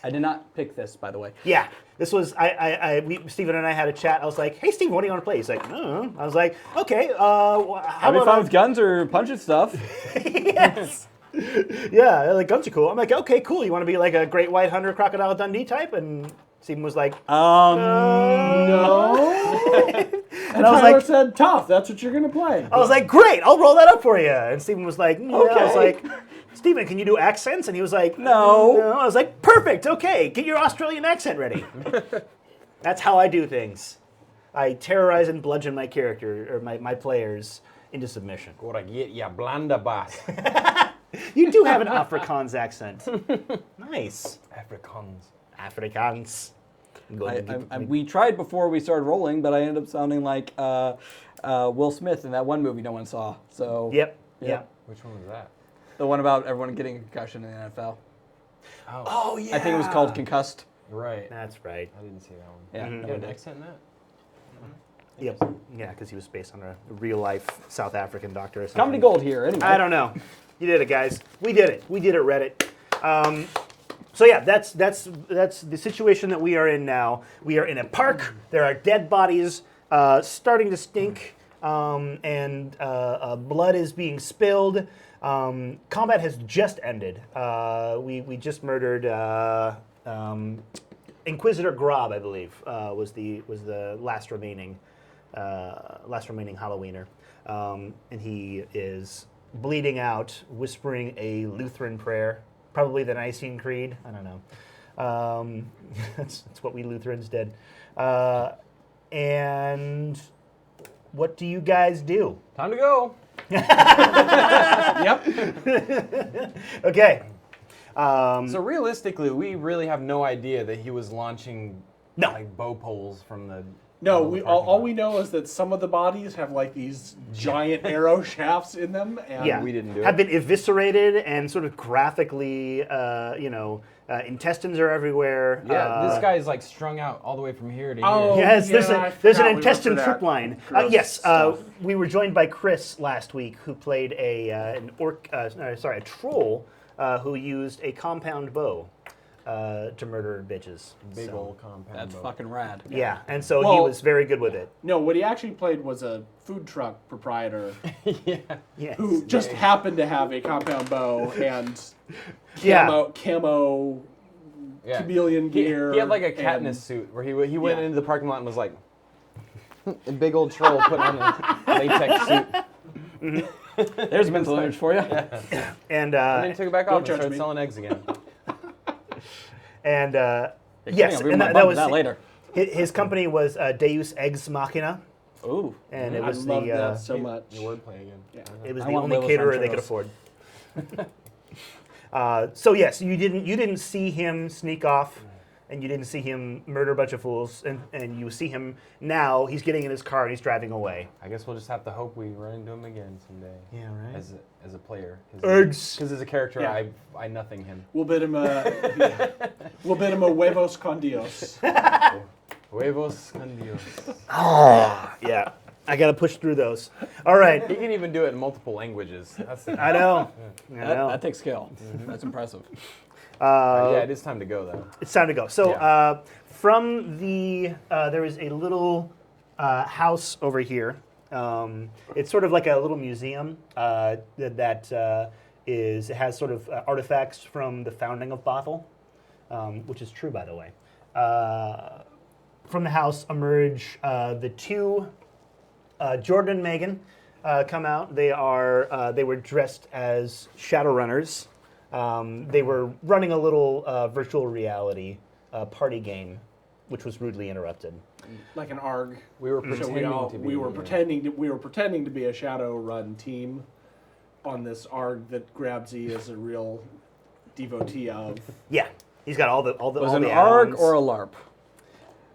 I did not pick this, by the way. Yeah, this was Stephen and I had a chat. I was like, "Hey, Steve, what do you want to play?" He's like, "I don't know." I was like, "Okay, how Have you about fun with guns or punching stuff? yes, yeah, like guns are cool." I'm like, "Okay, cool. You want to be like a Great White Hunter, Crocodile Dundee type?" And Stephen was like, No. and I was Tyler like, said, tough, that's what you're going to play. "I was like, great, I'll roll that up for you." And Stephen was like, "Yeah." I was Okay. like, "Stephen, can you do accents?" And he was like, No. I was like, "Perfect. Okay, get your Australian accent ready." That's how I do things. I terrorize and bludgeon my character or my players into submission. Gotta get ya blunderbuss. You do have an Afrikaans accent. Nice. Afrikaans. Afrikaans. We tried before we started rolling, but I ended up sounding like Will Smith in that one movie no one saw. So Yep. Yeah. Yep. Which one was that? the one about everyone getting a concussion in the NFL. Oh yeah. I think it was called Concussed. Right. That's right. I didn't see that one. Yeah, Mhm. no You had one an did. accent in that? Yep. Yeah, because he was based on a real life South African doctor or something. Comedy gold here, anyway. I don't know. You did it, guys. We did it. We did it, Reddit. So yeah, that's the situation that we are in now. We are in a park. There are dead bodies starting to stink, and blood is being spilled. Combat has just ended. We just murdered Inquisitor Grob, I believe, was the last remaining Halloweener, and he is bleeding out, whispering a Lutheran prayer, probably the Nicene Creed. I don't know. That's what we Lutherans did. And what do you guys do? Time to go. Yep. Okay. So realistically, we really have no idea that he was launching No. like bow poles from the No, all we know is that some of the bodies have like these giant arrow shafts in them, and Yeah, we didn't do have it. been eviscerated and sort of graphically, intestines are everywhere. Yeah, this guy is like strung out all the way from here to here. Oh, Yes, yeah, I there's forgot an we intestine went through trip that line. gross Yes, stuff. we were joined by Chris last week, who played a troll who used a compound bow to murder bitches. Big So, old compound. That's boat. fucking rad. yeah, and so he Well- was very good with it. No, what he actually played was a food truck proprietor Yeah. Yes. who just happened to have a compound bow and Yeah. camo Yeah. chameleon gear. He had like a and- Katniss suit where he went Yeah. into the parking lot and was like, a big old troll putting on a latex suit. There's a mental image for you. And And then he took it back Don't off and judge started me. selling eggs again. and Yes, yes, and and that was that later. his company was Deus Ex Machina, Ooh. and it I was love the that so much. Your wordplay again. Yeah. it was I the want only Lilith caterer they could Venturos. afford. So yes, you didn't see him sneak off, and you didn't see him murder a bunch of fools, and you see him now. He's getting in his car and he's driving away. I guess we'll just have to hope we run into him again someday. Yeah, right. As a player. Eggs. Because as a character, Yeah. I nothing him. We'll bid him a huevos con Dios. Huevos con Dios. Yeah, I gotta push through those. All right, He can even do it in multiple languages. That's the, I know. I That, know. that takes skill. That's impressive. yeah, it is time to go though. It's time to go. So Yeah. from the there is a little house over here. It's sort of like a little museum that has sort of artifacts from the founding of Bothell, which is true, by the way. From the house emerge the two Jordan and Megan come out. They were dressed as Shadowrunners. They were running a little virtual reality party game, which was rudely interrupted. Like an ARG. We were So pretending to be. we were pretending to be a Shadowrun team on this ARG that Grabsy is a real devotee of. Yeah, he's got all the Was all it an the ARG add-ons. or a LARP?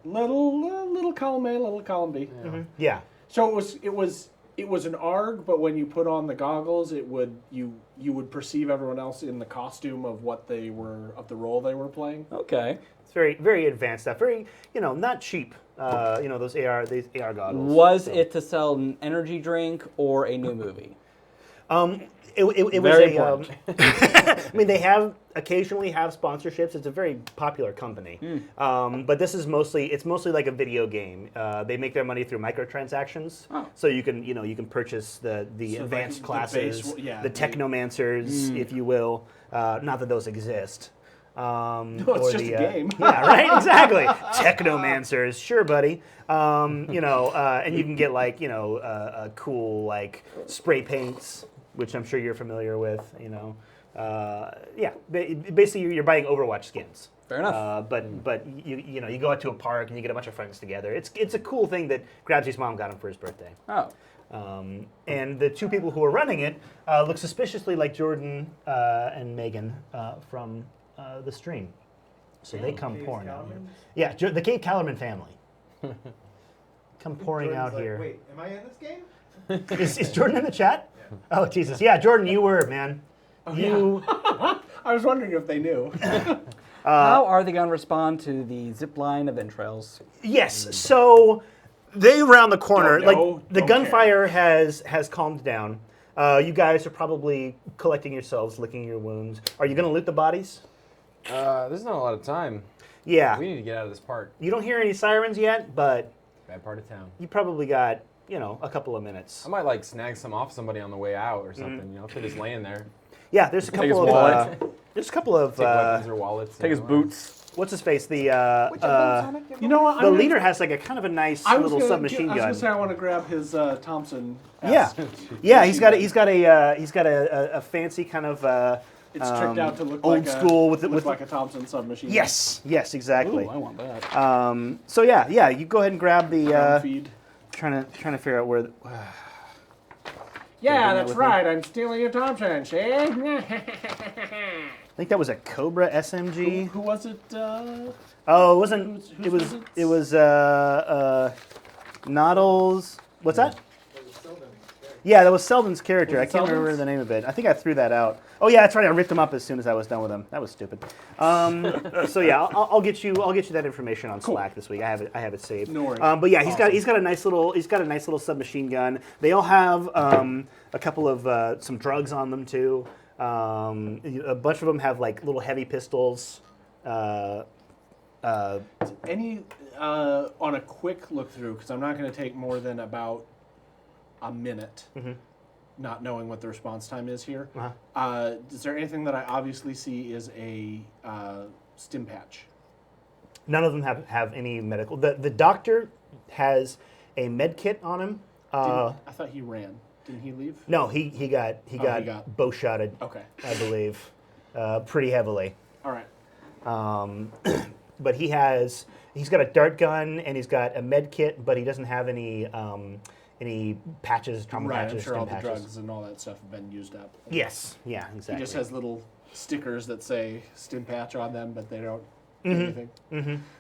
Little column A, little column B. Yeah. So it was an ARG, but when you put on the goggles, you would perceive everyone else in the costume of the role they were playing. Okay. It's very, very advanced stuff. Very, not cheap. These AR goggles. Was So, it to sell an energy drink or a new movie? It was Very a. important. I mean, they occasionally have sponsorships. It's a very popular company. But this is mostly like a video game. They make their money through microtransactions. Oh. So you can purchase the So advanced the classes, base- yeah, the the- technomancers, if you will. Not that those exist. No, it's just a game. Yeah, right. Exactly. Technomancers, sure, buddy. And you can get cool spray paints, which I'm sure you're familiar with. Basically you're buying Overwatch skins. Fair enough. But you go out to a park and you get a bunch of friends together. It's a cool thing that Grabsy's mom got him for his birthday. Oh. And the two people who are running it look suspiciously like Jordan and Megan from the stream. So they come Cave pouring out here. Calvin? Yeah, the Cave Callerman family. Come pouring Jordan's out like, here. Wait, am I in this game? Is Jordan in the chat? Oh, Jesus. Yeah, Jordan, you were, man. You. I was wondering if they knew. How are they going to respond to the zip line of entrails? Yes, so they round the corner. Don't know, The don't gunfire has calmed down. You guys are probably collecting yourselves, licking your wounds. Are you going to loot the bodies? There's not a lot of time. Yeah. We need to get out of this part. You don't hear any sirens yet, but Bad part of town. you probably got, a couple of minutes. I might snag some off somebody on the way out or something. If they're just laying there. Yeah, there's a Take his couple of wallet. there's a couple of Take weapons or wallets. Take his boots. what's his face? The You know what? the leader has a kind of a nice little submachine I was gun. gonna say I want to grab his Thompson. Yeah, yeah. He's got a fancy kind of It's tricked out to look old like school look with like a Thompson submachine. yes, exactly. Ooh, I want that. So yeah. You go ahead and grab the. Feed. Trying to figure out where. Yeah, bring that that's with right. I'm stealing your Thompson. See? think that was a Cobra SMG. Who was it? Oh, it wasn't. Whose It was. was it? It was Noddles. What's that? Yeah, that was Selden's character. I Was it can't remember Selden's? the name of it. I think I threw that out. Oh yeah, that's right. I ripped him up as soon as I was done with him. That was stupid. So yeah, I'll get you that information on Slack this week. I have it saved. No worries. But yeah, he's got a nice little submachine gun. They all have a couple of some drugs on them too. A bunch of them have like little heavy pistols. Any on a quick look through, because I'm not going to take more than about a minute, not knowing what the response time is here. Is there anything that I obviously see is a stim patch? None of them have any medical. The doctor has a med kit on him. I thought he ran. Didn't he leave? No, he got bow shotted. Okay. I believe, pretty heavily. All right. But he's got a dart gun and he's got a med kit, but he doesn't have any patches, trauma Right, I'm patches, sure stim all the patches. drugs and all that stuff have been used up. Yes, yeah, exactly. He just has little stickers that say stim patch on them, but they don't do anything.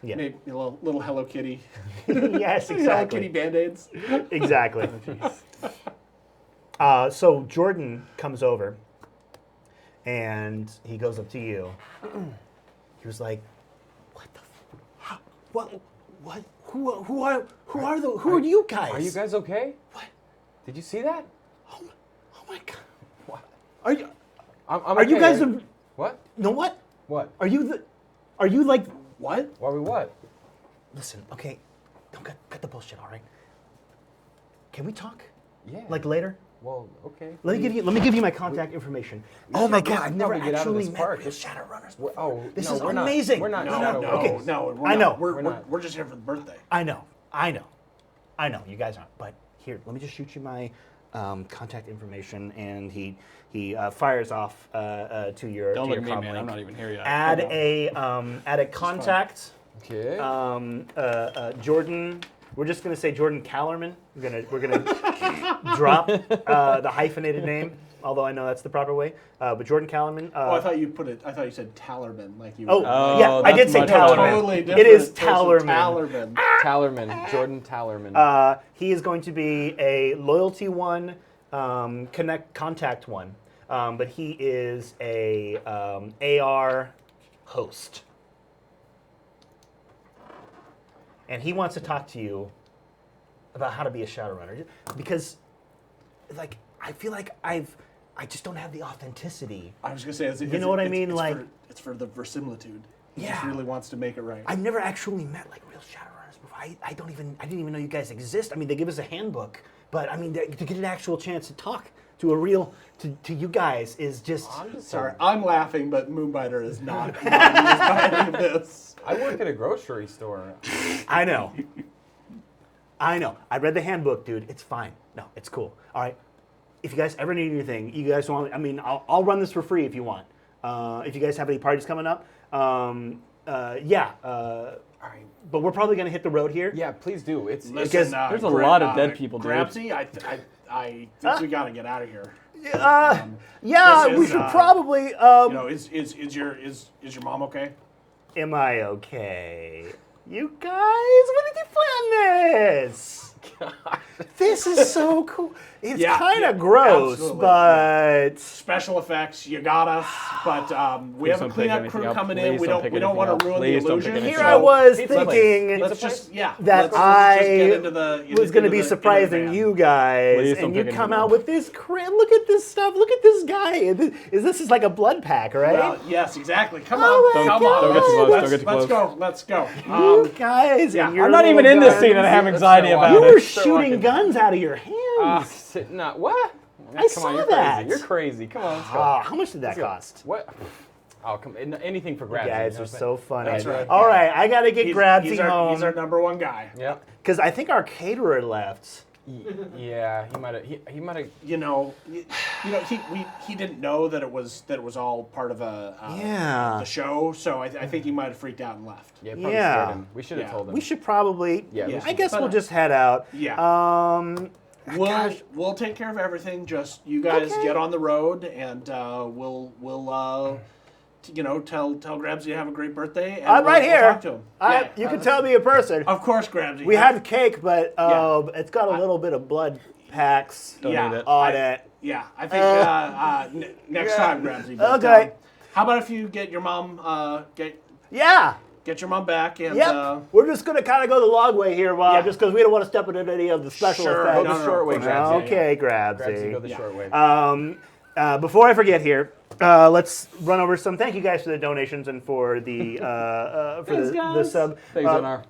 Yeah. Maybe a little Hello Kitty. Yes, Hello exactly. Kitty Band-Aids. Exactly. So Jordan comes over, and he goes up to you. He was like, "What the? What? Who are you guys? Are you guys okay? What? Did you see that? Oh my god! What? Are you? I'm Are you okay. guys? What? No, what? What? Are you like what? Why we what? Listen, okay, don't cut the bullshit. All right. Can we talk? Yeah. Like later? Well, okay. Let me give you my contact information. Oh my god, I've never probably get out of actually this met park. real Shadowrunners We're- before. oh, This no, is we're not. amazing. We're not. No, No, no, okay. no. We're I not. know. We're not. just here for the birthday. I know. You guys aren't. But here, let me just shoot you my contact information, and he fires off to your Don't to look your at me, comm man. link. I'm not even here yet. Add a contact. Okay. Jordan. We're just gonna say Jordan Callerman. We're gonna drop the hyphenated name, although I know that's the proper way. But Jordan Callerman. I thought you said Tallerman, like you. Oh, like, yeah, I did that's say much Tallerman. better. Totally different. It is person, Tallerman. Tallerman. Jordan Tallerman. He is going to be a loyalty one, contact one, but he is a AR host, and he wants to talk to you about how to be a Shadowrunner, because, like, I feel like I just don't have the authenticity. I was gonna say, You know what I mean? Like- it's for the verisimilitude. He Yeah. just really wants to make it right. I've never actually met like real Shadowrunners before. I didn't even know you guys exist. I mean, they give us a handbook, but I mean, to get an actual chance to talk to to you guys is just. I'm just Sorry, I'm laughing, but Moonbiter is not amused by any of this. I work at a grocery store. I know. I read the handbook, dude. It's fine. No, it's cool. All right. If you guys ever need anything, you guys want. I mean, I'll run this for free if you want. If you guys have any parties coming up, yeah. All right. But we're probably gonna hit the road here. Yeah, please do. It's Because there's a lot of dead people, dude. Grabsy, I think we gotta get out of here. Yeah, This we is, should probably. You know, is your mom okay? Am I okay? You guys, when did you plan this? This is so cool. It's Yeah, kind of yeah, gross, absolutely, but Special effects, you got us, but we have a don't pick cleanup anything crew up. coming in. Please We don't pick don't want anything to up. ruin Please the don't pick illusion. anything here up. I was Pizza place. thinking Let's just that let's just I get into the was going to be into the surprising van. you guys, Please don't and you pick come anything out up. with this Look at this stuff. Look at this guy. This is like a blood pack, right? Well, yes, exactly. Come Oh on, my come God. on. Don't get too close, don't get too close. Let's go. You guys, yeah, and your I'm not even little in this guns. scene and I have Let's anxiety start about You walking. it. were Start shooting walking. guns out of your hands. Not what? I Come saw on, you're that. crazy. You're crazy. Come on, let's go. How much did that Let's go. cost? What? Oh, come anything for grabs. You guys are so funny. That's right. All right, I gotta get Grabsy He's home our number one guy. Yep. because I think our caterer left. Yeah, he might have. He might have. You know, he didn't know that it was all part of Yeah. the show. So I think he might have freaked out and left. Yeah, probably Yeah. scared him. We should have Yeah. told him. We should probably. Yeah, we I should. guess But, we'll just head out. Yeah. We'll Gosh. we'll take care of everything. Just you guys Okay. get on the road, and we'll tell Grabsy to have a great birthday. And I'm right we'll here. talk to him. You can tell me in person. Of course, Grabsy. We had cake, but Yeah. it's got a little bit of blood packs Don't Yeah. eat it. on it. Yeah, I think next time, Grabsy. But, Okay. how about if you get your mom Yeah. get your mom back and Yep. We're just going to kind of go the long way here, Yeah. just because we don't want to step into any of the special Sure. effects. Go the short way, Grabsy. Okay, Grabsy, Grabsy. go the short way. Before I forget here, let's run over some. Thank you guys for the donations and for the the sub. Thanks, Zonar.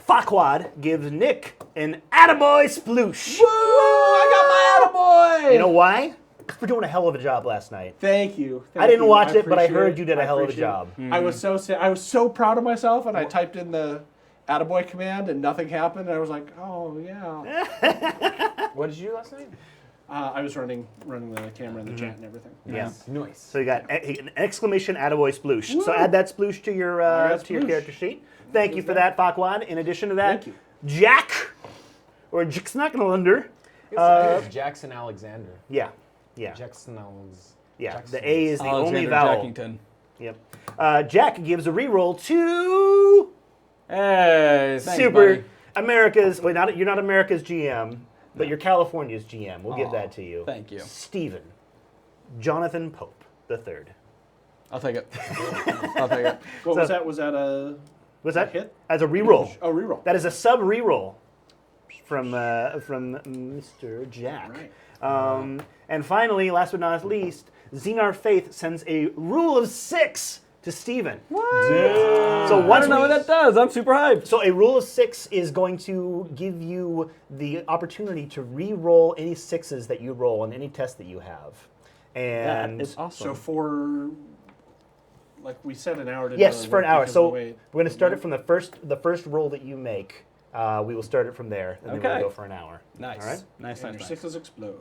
Farquad gives Nick an attaboy sploosh. Woo! I got my attaboy! You know why? Because we're doing a hell of a job last night. Thank you. I didn't watch I it, but I appreciate heard it. you did a I hell of a appreciate job. it. I was so proud of myself, and I typed in the attaboy command, and nothing happened. And I was like, oh yeah. What did you do last night? I was running the camera and the chat and everything. Yes. Nice. So you got an exclamation attaboy sploosh. So add that sploosh to your Alright, to your sploosh. character sheet. Thank you for that, Farquad. In addition to that, Thank you. Jack or Jixnacknalunder. I think it's Jackson Alexander. Yeah. Jackson Alex. Yeah. Jackson. The A is the only Alexander vowel. Jackington. Yep. Jack gives a reroll to Hey, thanks, Super buddy. America's. Wait, you're not America's GM, but you're California's GM. We'll give Aw, that to you. Thank you. Stephen Jonathan Pope III. I'll take it. I'll take it. What So- was that? Was that a Was that hit? as a reroll? Oh, reroll. That is a sub reroll from Mr. Jack. Right. And finally, last but not least, Xenar Faith sends a rule of 6 to Steven. What? So I once don't know what that does. I'm super hyped. So a rule of 6 is going to give you the opportunity to re-roll any 6s that you roll on any test that you have. And That is awesome. So for, like we said, an hour to yes, do for an it hour. because So of the way- we're going to start it from the first roll that you make. We will start it from there, and then Okay. we'll go for an hour. Nice. All right. Nice, and nice, your nice. sixes explode.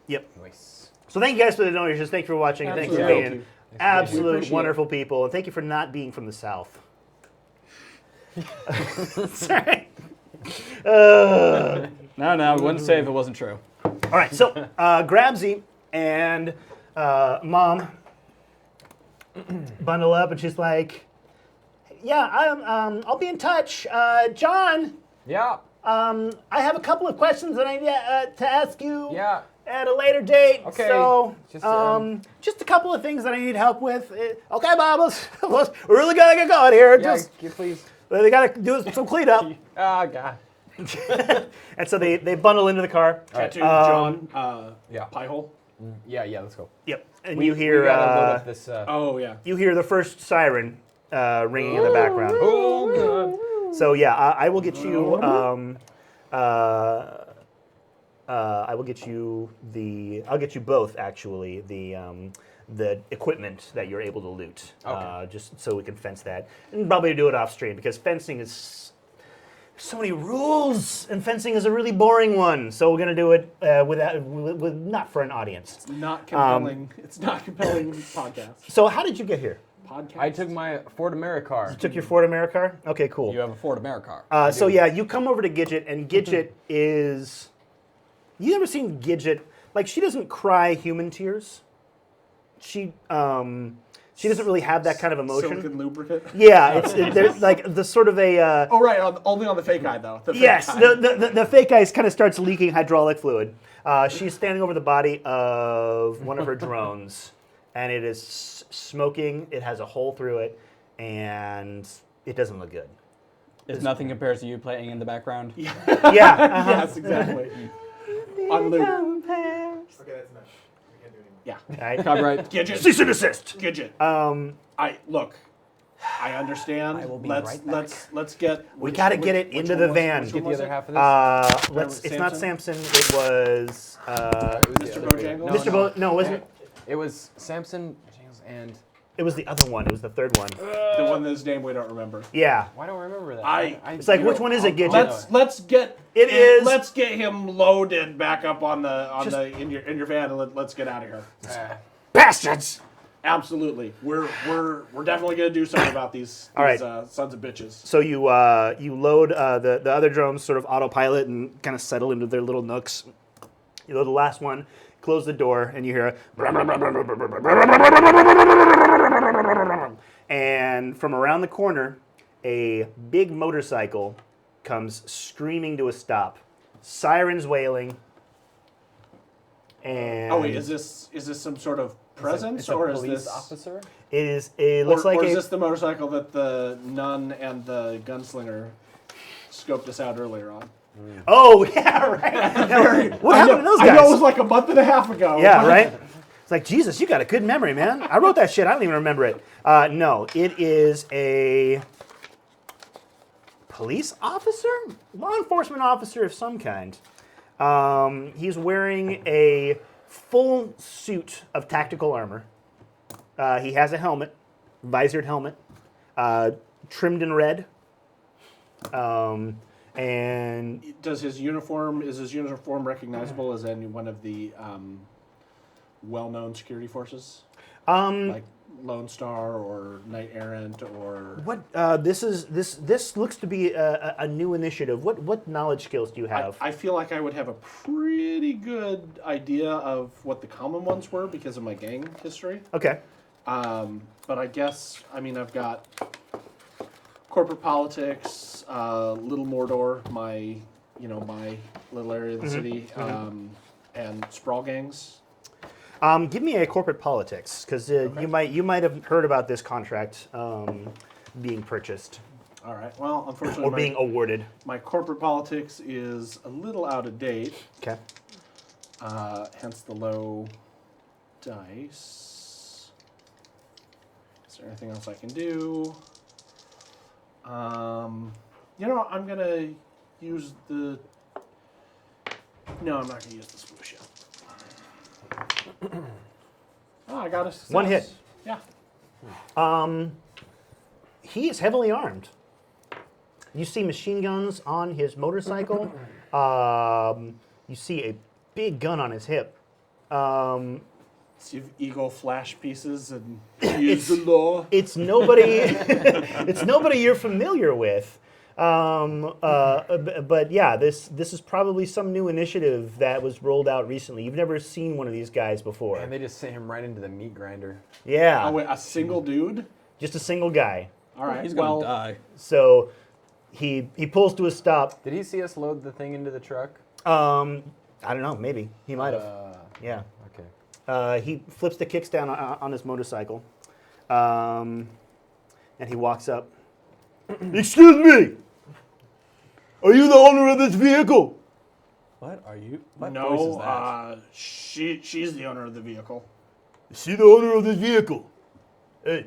Yep. Nice. So thank you guys for the donations. Thank you for watching. And thank you for Absolutely. being Thank you. We absolute appreciate wonderful people. And thank you for not being from the South. Sorry. No, we wouldn't say if it wasn't true. All right, so Grabsy and Mom bundle up, and she's like, "Yeah, I'll be in touch, John. Yeah. I have a couple of questions that I need to ask you Yeah. at a later date. Okay, So, just a couple of things that I need help with. Okay, Bob, we're really gonna get going here. Yeah. Just Please. they gotta do some cleanup." Oh God. And so they bundle into the car. Tattoo John. Yeah. Pie hole. Yeah. Let's go. Yep, and We you hear gotta load up this. Oh yeah. you hear the first siren ringing in the background. Oh God. So yeah, I will get you. I will get you the. I'll get you both actually the equipment that you're able to loot. Okay. Just so we can fence that, and probably do it off stream because fencing is so many rules, and fencing is a really boring one. So we're gonna do it with not for an audience. Not compelling. It's not compelling podcast. So how did you get here? Podcast. I took my Ford Americar. You took your Ford Americar? Okay, cool. You have a Ford Americar. So yeah, you come over to Gidget, and Gidget is. You ever seen Gidget? Like, she doesn't cry human tears. She doesn't really have that kind of emotion. Silicon lubricant. Yeah, there's like the sort of a. Oh right, only on the fake eye though. The fake Yes, eye. the fake ice kind of starts leaking hydraulic fluid. She's standing over the body of one of her drones, and it is smoking. It has a hole through it, and it doesn't look good. If nothing compares to you playing in the background. Yeah. uh-huh. Yes, exactly. On loop. Okay, that's enough. We can't do it anymore. Yeah. All right. Copyright. Gidget. Cease and desist. Gidget. I understand. I will be let's right back. let's get. We gotta get it into the van. Get the other half of this. It's not Samson. It was It was Mr. the other Bojangles? guy. Mr. Bo. No, it wasn't. It was Samson and. It was the other one. It was the third one. The one whose name we don't remember. Yeah. Why don't I remember that? I- It's like, which one is it, Gidget? Let's get It is- Let's get him loaded back up on in your van and let's get out of here. Bastards! Absolutely, we're definitely gonna do something about these All right. sons of bitches. So you load the other drones sort of autopilot and kind of settle into their little nooks. You load the last one. close the door, and you hear and from around the corner, a big motorcycle comes screaming to a stop. Sirens wailing. And Oh wait, is this some sort of presence, It's a or is police this officer? it is? It looks like or is a. this the motorcycle that the nun and the gunslinger scoped us out earlier on? Oh yeah, right. What happened to those guys? I know it was like a month and a half ago. Yeah, right? It's like, Jesus, you got a good memory, man. I wrote that shit. I don't even remember it. No, it is a police officer? Law enforcement officer of some kind. He's wearing a full suit of tactical armor. He has a helmet, visored helmet, trimmed in red. And Is his uniform recognizable as any one of the well-known security forces? Like Lone Star or Knight Errant or what? This looks to be a new initiative. What knowledge skills do you have? I feel like I would have a pretty good idea of what the common ones were because of my gang history. Okay. But I guess I've got corporate politics, Little Mordor, my little area of the city, and sprawl gangs. Give me a corporate politics, because you might have heard about this contract being purchased All right. Well, unfortunately, or being awarded. my corporate politics is a little out of date. Okay. Hence the low dice. Is there anything else I can do? I'm gonna use the. No, I'm not gonna use the swoosh yet. Oh, I got a success. One hit. Yeah. He is heavily armed. You see machine guns on his motorcycle. You see a big gun on his hip. So you have eagle flash pieces and use the law. It's nobody. It's nobody you're familiar with. But yeah, this is probably some new initiative that was rolled out recently. You've never seen one of these guys before. And they just sent him right into the meat grinder. Yeah, Oh wait, a single dude? just a single guy. All right. He's gonna well, die. So he pulls to a stop. Did he see us load the thing into the truck? I don't know. Maybe he might have. Yeah. Okay. He flips the kickstand on his motorcycle, and he walks up. Excuse me. Are you the owner of this vehicle? What are you? What voice is no, that? she's the owner of the vehicle. Is she the owner of this vehicle? Hey.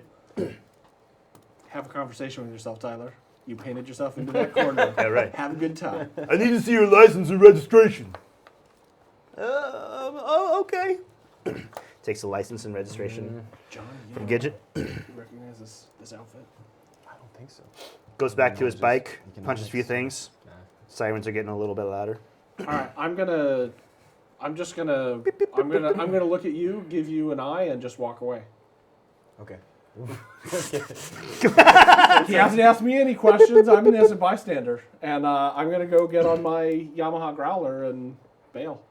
Have a conversation with yourself, Tyler. You painted yourself into that corner. Yeah, right. Have a good time. I need to see your license and registration. Okay. Takes the license and registration John, from Gidget. you recognize this outfit? I don't think so. Goes back to his Just bike, economics. punches a few things. Nah. Sirens are getting a little bit louder. All right, I'm gonna look at you, give you an eye, and just walk away. Okay. He hasn't asked me any questions. I'm an innocent bystander, and I'm gonna go get on my Yamaha Growler and bail.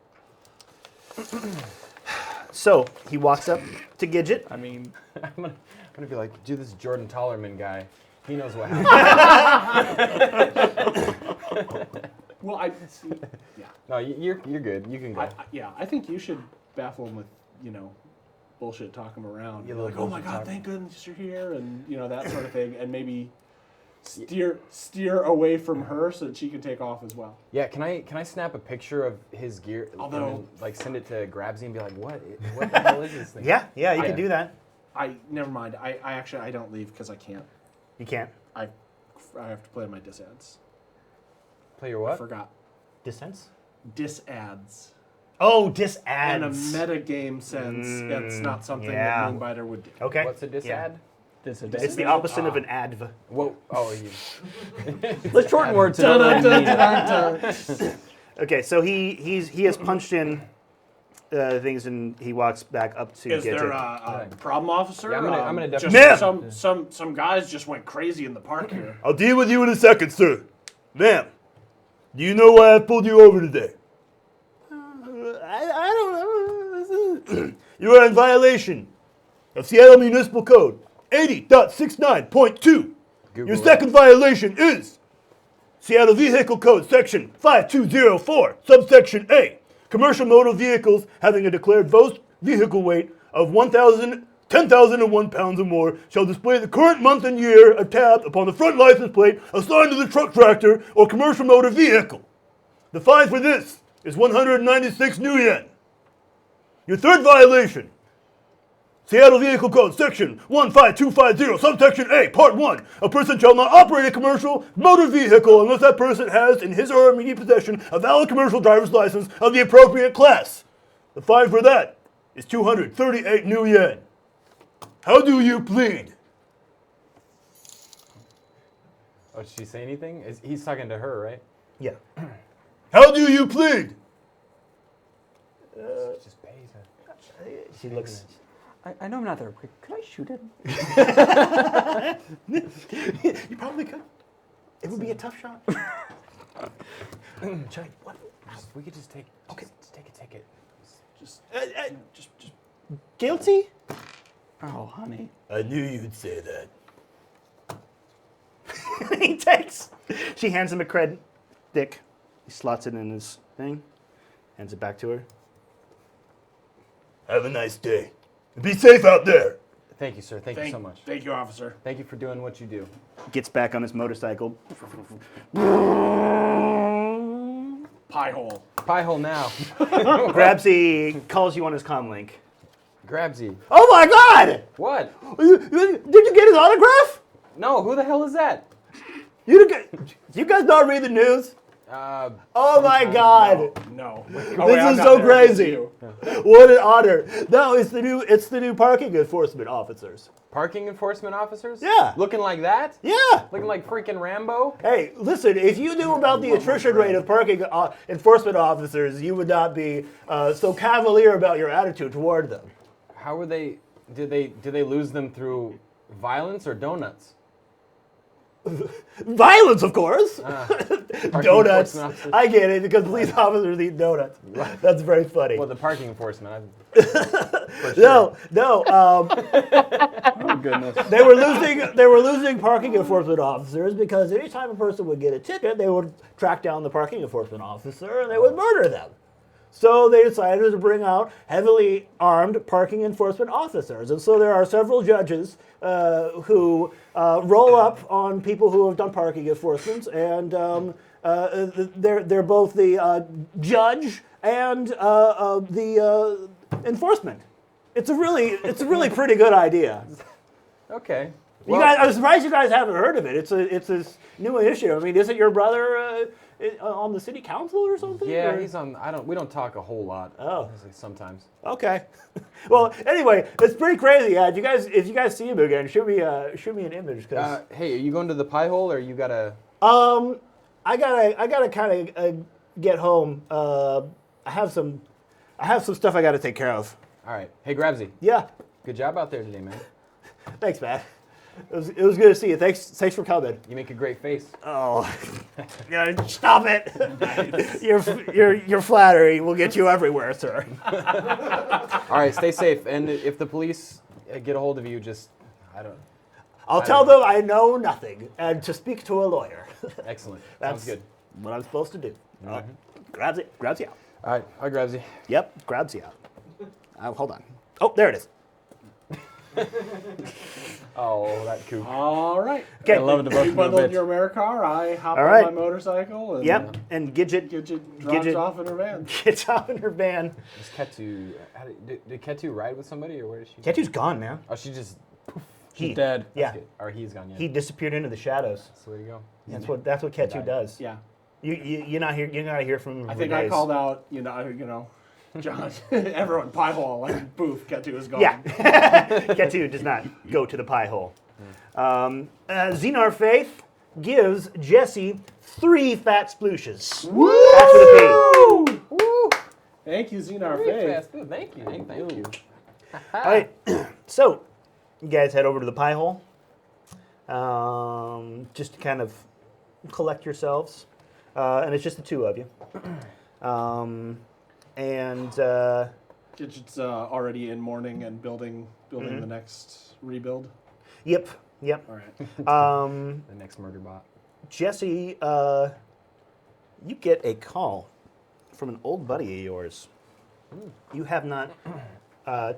So he walks up to Gidget. I mean, I'm gonna be like, dude, this is Jordan Tollerman guy. He knows what happened. Well, I see. Yeah, No, you're good. You can go. I think you should baffle him with bullshit, talk him around. Yeah, You're like, little oh my bullshit god, talk. thank goodness you're here, and that sort of thing, and maybe steer away from her so that she can take off as well. Yeah, can I snap a picture of his gear Although- and then, send it to Grabsy and be like, what the hell is this thing? Yeah, you I- can do that. Never mind. I actually don't leave because I can't. You can't. I have to play my disads. Play your I what? forgot. Dissents? Disads. Oh, In a disads. metagame sense, it's not something yeah. that Moonbiter would do. Okay. What's a disad? Yeah. this is It's the opposite of an adv. Whoa! Oh, you. Let's shorten words. Dun, dun, dun, to dun, dun. Okay, so he has punched in things and he walks back up to Is Gidget. there a problem officer? Yeah, I'm gonna just definitely- Ma'am! some guys just went crazy in the park here. I'll deal with you in a second, sir. Ma'am, do you know why I pulled you over today? I don't know. You are in violation of Seattle Municipal Code 80.69.2. Your second violation is Seattle Vehicle Code Section 5204, subsection A. Commercial motor vehicles having a declared gross vehicle weight of 10,001 pounds or more shall display the current month and year of tab upon the front license plate assigned to the truck tractor or commercial motor vehicle. The fine for this is 196 new yen. Your third violation, Seattle Vehicle Code Section 15250, subsection A, Part 1. A person shall not operate a commercial motor vehicle unless that person has in his or her immediate possession a valid commercial driver's license of the appropriate class. The fine for that is 238 new yen. How do you plead? Oh, did she say anything? He's talking to her, right? Yeah. How do you plead? Just pays her. She looks... I know I'm not there. Could I shoot him? You probably could. It would be a tough shot. Chai, what? We could just take. Okay. Just take a ticket. Just Guilty? Oh, honey. I knew you'd say that. He takes. She hands him a credit stick. He slots it in his thing. Hands it back to her. Have a nice day. Be safe out there. Thank you, sir. Thank you so much. Thank you, officer. Thank you for doing what you do. Gets back on his motorcycle. Pie hole. Pie hole now. Grabsy calls you on his comm link. Grabsy. Oh my God! What? Did you get his autograph? No, who the hell is that? You guys not read the news? Oh my God! No. This is so crazy. What an honor! No, it's the new parking enforcement officers. Parking enforcement officers? Yeah. Looking like that? Yeah. Looking like freaking Rambo? Hey, listen, if you knew about the attrition rate of parking enforcement officers, you would not be so cavalier about your attitude toward them. How were they? Did they lose them through violence or donuts? Violence, of course. Parking Donuts. enforcement officers? I get it because police officers eat donuts. That's very funny. Well, the parking enforcement. No. Oh, goodness. They were losing parking enforcement officers because anytime a person would get a ticket, they would track down the parking enforcement officer and they would murder them. So they decided to bring out heavily armed parking enforcement officers. And so there are several judges who roll up on people who have done parking enforcement, and they're both the judge and the enforcement. It's a really pretty good idea. Okay. You guys, I'm surprised you guys haven't heard of it. It's this new initiative. I mean, isn't your brother on the city council or something? Yeah, or? he's on. We don't talk a whole lot. Oh. Sometimes. Okay. Well, anyway, it's pretty crazy. Yeah, if you guys see him again, shoot me an image. Hey, are you going to the pie hole, or you gotta? I gotta kind of get home. I have some stuff I gotta take care of. All right. Hey, Grabsy. Yeah. Good job out there today, man. Thanks, Matt. It was good to see you. Thanks for coming. You make a great face. Oh, yeah, stop it! Your flattery will get you everywhere, sir. All right, stay safe. And if the police get a hold of you, I'll tell them I know nothing and to speak to a lawyer. Excellent. That's Sounds good. what I'm supposed to do. Mhm. Grabs you out. All right. Hi, Grabsy. Yep, grabs you out. Hold on. Oh, there it is. Oh, that coup. All right. Okay. I love it. You bundled your Americar. I hop All on right. my motorcycle. And Yep, and Gidget drives off in her van. gets off in her van. Is Ketu? Did Ketu ride with somebody, or where is she? Ketu's gone, man. Oh, she just. He's dead. Yeah, Or he's gone. Yeah. he disappeared into the shadows. That's the way to go. That's what Ketu died. does. Yeah. You're not hear from him. I for think days. I called out, John, everyone, pie hole, and poof, Ketu is gone. Yeah, Ketu does not go to the pie hole. Xenar Faith gives Jesse 3 fat splooshes. Woo! That's with a P. Woo! Thank you, Xenar Very Faith. fast. Ooh, thank you. Thank you. All right, so you guys head over to the pie hole, just to kind of collect yourselves, and it's just the 2 of you. Give Gidget's already in mourning and building the next rebuild. Yep. All right. The next murder bot. Jesse, you get a call from an old buddy of yours. You have not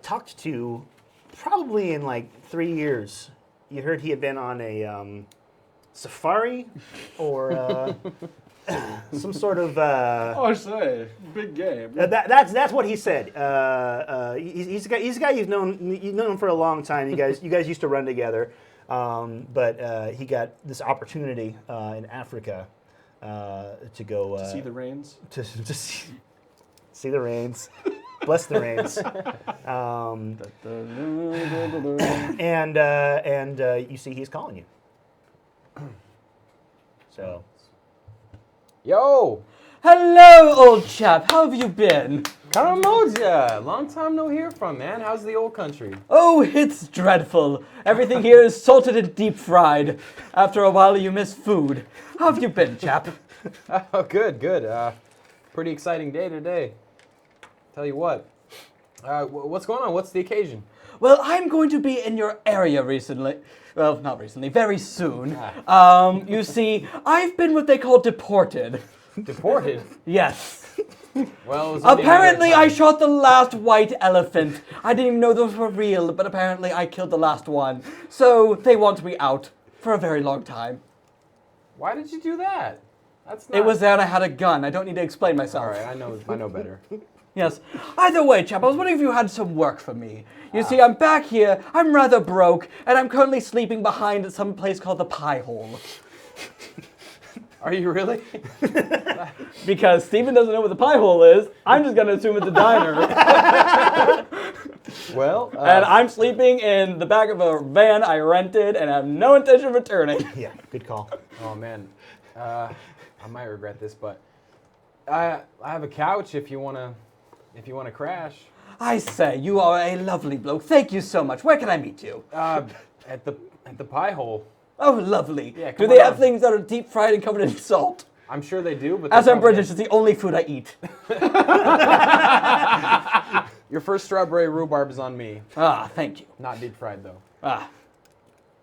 talked to probably in like 3 years. You heard he had been on a safari or some sort of. I say, big game. That's what he said. He's a guy you've known him for a long time. You guys used to run together, but he got this opportunity in Africa to go To see the rains. to see the rains. Bless the rains. And you see he's calling you. So. Yo! Hello, old chap. How have you been? Karamoja! Long time no hear from, man. How's the old country? Oh, it's dreadful. Everything here is salted and deep fried. After a while, you miss food. How have you been, chap? Oh, good. Pretty exciting day today. Tell you what. What's going on? What's the occasion? Well, I'm going to be in your area recently. Well, not recently, very soon. You see, I've been what they call deported. Deported? Yes. Well, it was only a matter of Apparently, I time. shot the last white elephant. I didn't even know those were real, but apparently I killed the last one. So they want me out for a very long time. Why did you do that? That's not... It was there and I had a gun. I don't need to explain myself. All right, I know better. Yes. Either way, chap, I was wondering if you had some work for me. You see, I'm back here, I'm rather broke, and I'm currently sleeping behind some place called the Pie Hole. Are you really? Because Steven doesn't know what the Pie Hole is, I'm just going to assume it's a diner. Well, And I'm sleeping in the back of a van I rented and have no intention of returning. Yeah, good call. oh man, I might regret this, but I have a couch if you wanna crash. I say, you are a lovely bloke. Thank you so much. Where can I meet you? At the Pie Hole. Oh, lovely. Yeah, Do come they on have down. things that are deep fried and covered in salt? I'm sure they do, but As they're I'm probably- British, it's the only food I eat. Your first strawberry rhubarb is on me. Ah, thank you. Not deep fried though. Ah,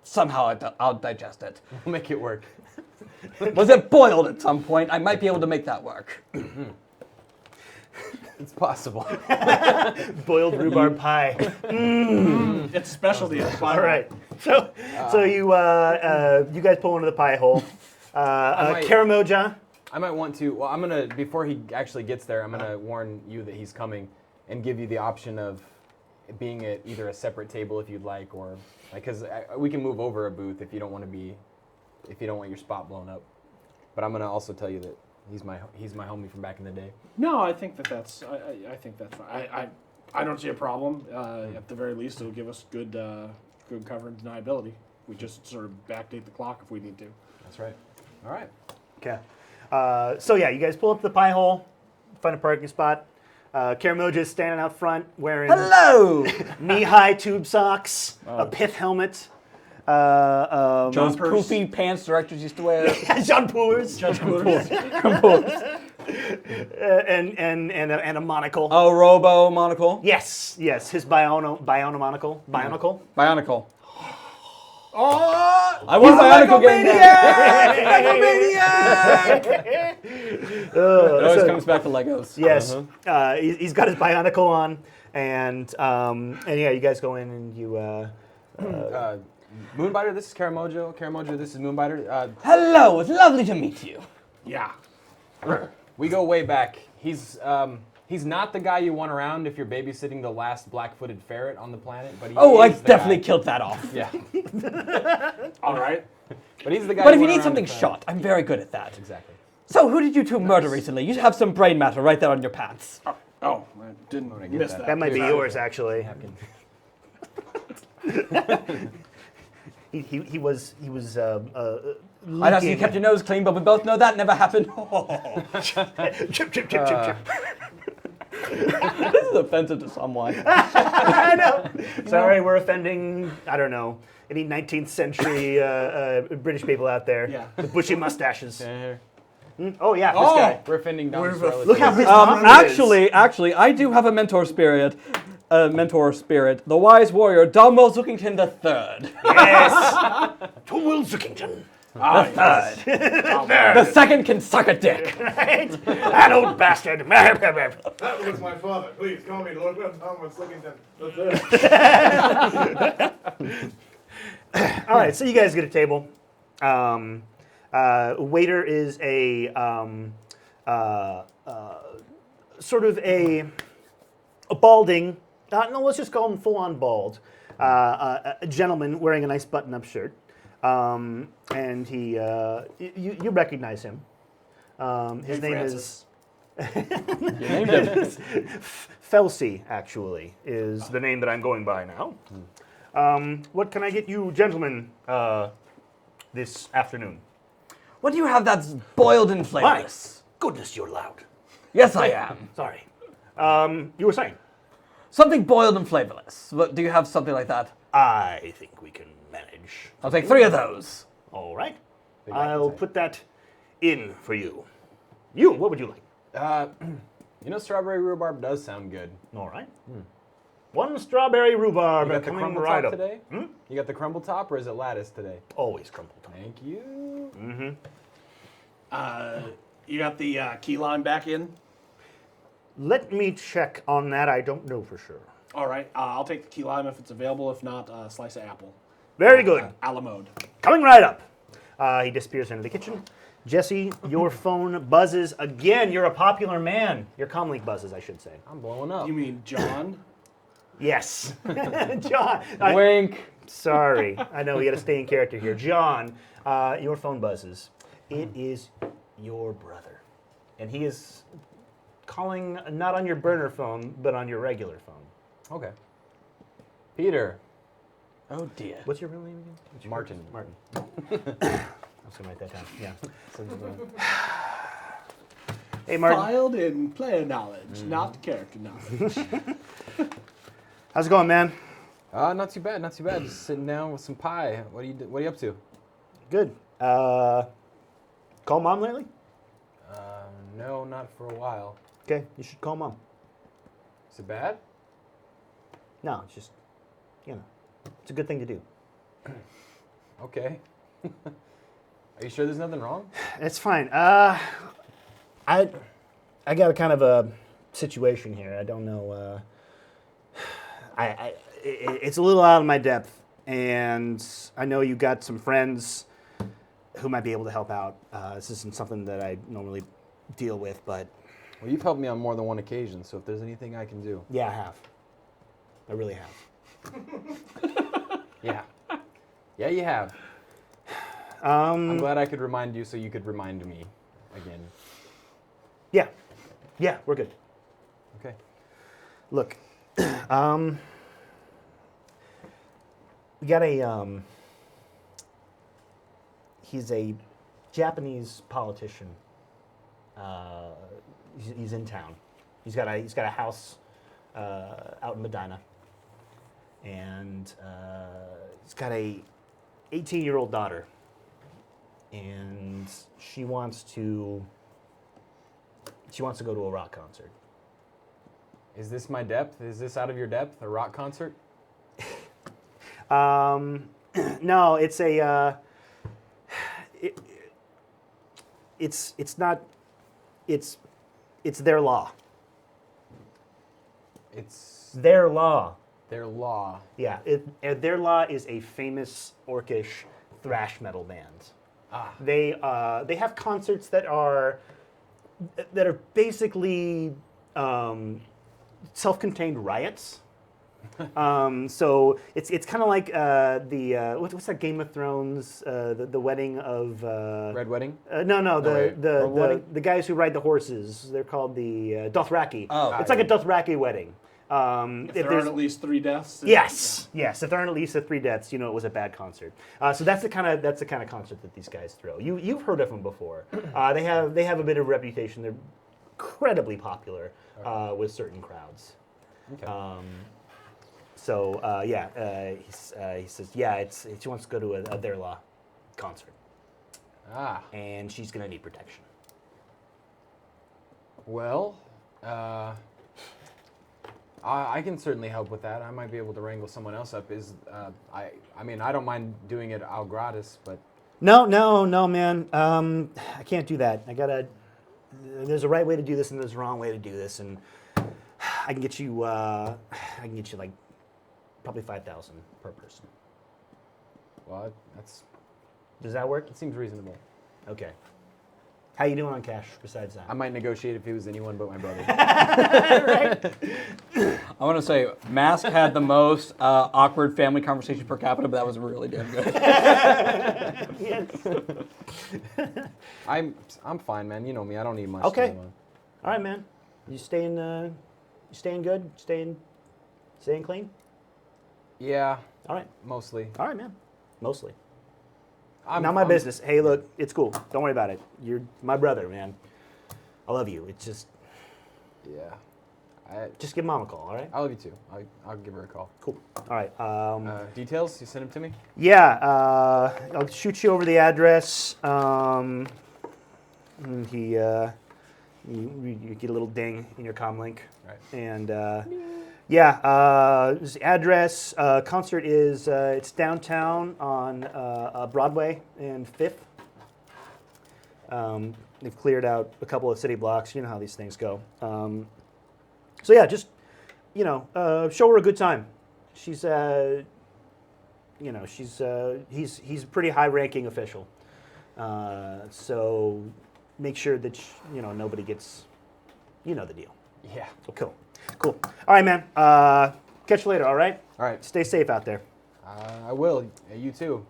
somehow I'll digest it. We'll make it work. Was it boiled at some point? I might be able to make that work. It's possible. Boiled rhubarb pie. It's specialty. All right. So you guys pull into the pie hole. might- Karamoja. I might want to. Well, I'm gonna before he actually gets there. I'm gonna warn you that he's coming and give you the option of being at either a separate table if you'd like, or because we can move over a booth if you don't want your spot blown up. But I'm gonna also tell you that he's my homie from back in the day. No, I think that's fine. I don't see a problem. At the very least, it'll give us good cover and deniability. We just sort of backdate the clock if we need to. That's right. All right. Okay. So yeah, you guys pull up to the pie hole, find a parking spot. Karamoja is standing out front wearing Hello! knee-high tube socks, a pith helmet. Those poofy pants directors used to wear. Jean Pours. and a monocle. Oh, Robo monocle. Yes, his monocle. Bionicle. Oh! I want Bionicle game now. It always comes back to Legos. Yes, he's got his bionicle on, and yeah, you guys go in and you. Moonbiter, this is Karamojo. Karamojo, this is Moonbiter. Hello, it's lovely to meet you. Yeah. We go way back. He's not the guy you want around if you're babysitting the last black-footed ferret on the planet, but he Oh, I is the definitely guy. killed that off. Yeah, All right. but he's the guy. But if you want need around something if, shot, I'm very good at that. Exactly. So, who did you two murder recently? You have some brain matter right there on your pants. Oh, I didn't get miss that. that. That might be Here. yours, actually. Napkin. He was I know, so you leaking. kept your nose clean, but we both know that never happened. Chip, chip, chip, chip. This is offensive to someone. I know. Sorry, we're offending, I don't know, any 19th century British people out there Yeah. with bushy mustaches. Oh yeah, this Oh, guy. we're fending down this We're- relative. Look how pissed off he is. Actually, I do have a mentor spirit. The wise warrior, Domwell Zookington III. Yes. Tomwell Zookington. The second can suck a dick. Right? That old bastard. That was my father. Please call me Lord Thomas Lickington. All right, so you guys get a table. Waiter is a sort of a balding, no, let's just call him full-on bald, a gentleman wearing a nice button-up shirt. And he, you recognize him. His name Francis. is Felsi, actually, is the name that I'm going by now. What can I get you, gentlemen, this afternoon? What do you have that's boiled and flavorless? Goodness, you're loud. Yes, I am. Sorry. You were saying? Something boiled and flavorless. Do you have something like that? I think we can manage. I'll take 3 of those. All right. Big I'll appetite. put that in for you. You, what would you like? Strawberry rhubarb does sound good. All right. 1 strawberry rhubarb You got the coming crumble right top up. today? You got the crumble top, or is it lattice today? Always crumble top. Thank you. You got the key lime back in? Let me check on that. I don't know for sure. All right, I'll take the key lime if it's available. If not, slice of apple. Very good. A la mode. Coming right up. He disappears into the kitchen. Jesse, your phone buzzes again. You're a popular man. Your comlink buzzes, I should say. I'm blowing up. You mean John? Yes. John. Wink. Sorry. I know, we got to stay in character here. John, your phone buzzes. It is your brother. And he is calling not on your burner phone, but on your regular phone. Okay. Peter. Oh dear. What's your real name again? What's your Martin. Martin. I was going to write that down. Yeah. Hey, Martin. Filed in player knowledge, not character knowledge. How's it going, man? Not too bad, not too bad. Just sitting down with some pie. What are you up to? Good. Call mom lately? No, not for a while. Okay, you should call mom. Is it bad? No, it's just, it's a good thing to do. Okay. Are you sure there's nothing wrong? It's fine. I got a kind of a situation here. I don't know. It's a little out of my depth, and I know you got some friends who might be able to help out. This isn't something that I normally deal with, but Well, you've helped me on more than one occasion, so if there's anything I can do. yeah, I have. I really have. Yeah. Yeah, you have. I'm glad I could remind you so you could remind me again. Yeah, we're good. Okay. Look, we got a, he's a Japanese politician. He's in town. He's got a house out in Medina, and he's got a 18-year-old daughter, and she wants to go to a rock concert. Is this my depth? Is this out of your depth? A rock concert? No, it's a. It's not. It's their law. It's Their law. their law. Yeah, their law is a famous orcish thrash metal band. Ah. They have concerts that are basically self-contained riots. So it's kind of like what's that Game of Thrones the wedding of Red Wedding? no wait. the guys who ride the horses, they're called the Dothraki. Oh. It's like a Dothraki wedding. If there aren't at least 3 deaths. Yes. If there aren't at least 3 deaths, it was a bad concert. So that's the kind of concert that these guys throw. You've heard of them before. They have a bit of reputation. They're incredibly popular with certain crowds. Okay. He says, she wants to go to a their law concert, Ah. and she's gonna need protection. Well, I can certainly help with that. I might be able to wrangle someone else up. I mean, I don't mind doing it al gratis, but No, man. I can't do that. There's a right way to do this and there's a wrong way to do this, and I can get you like probably 5,000 per person. well, Does that work? it seems reasonable. Okay. How you doing on cash besides that? I might negotiate if he was anyone but my brother. I want to say Mask had the most awkward family conversation per capita, but that was really damn good. Yes. I'm fine, man. You know me. I don't need much. Okay. to live on. All right, man. You staying good? Staying clean? Yeah, All right. mostly. All right, man. Mostly. I'm, Not my I'm- business. Hey, look, it's cool. Don't worry about it. You're my brother, man. I love you. It's Yeah. just give mom a call, all right? I love you too. I'll give her a call. Cool. All right. Details? You send them to me? Yeah, I'll shoot you over the address. And you get a little ding in your comm link. Right. And this address. Concert is it's downtown on Broadway and 5th. They've cleared out a couple of city blocks. You know how these things go. So yeah, just show her a good time. She's he's a pretty high-ranking official. So make sure that nobody gets the deal. Yeah. Cool. All right, man. Catch you later. All right. All right. Stay safe out there. I will. You too.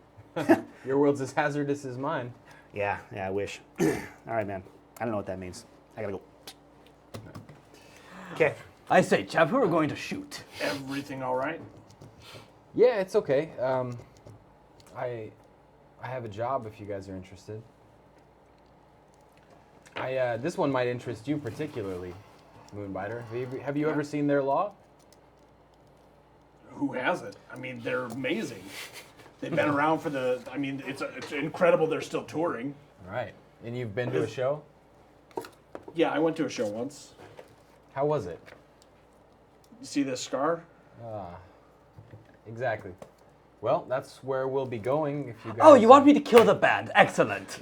Your world's as hazardous as mine. Yeah, I wish. All right, man. I don't know what that means. I gotta go. Okay. I say, chap, who are going to shoot? Everything all right? Yeah, it's okay. I have a job if you guys are interested. This one might interest you particularly, Moonbiter. Have you ever seen their law? Who hasn't? I mean, they're amazing. They've been around for it's incredible they're still touring. All right. And you've been to a show? Yeah, I went to a show once. How was it? You see this scar? Exactly. Well, that's where we'll be going if you guys... Oh, you want me to kill the band? Excellent.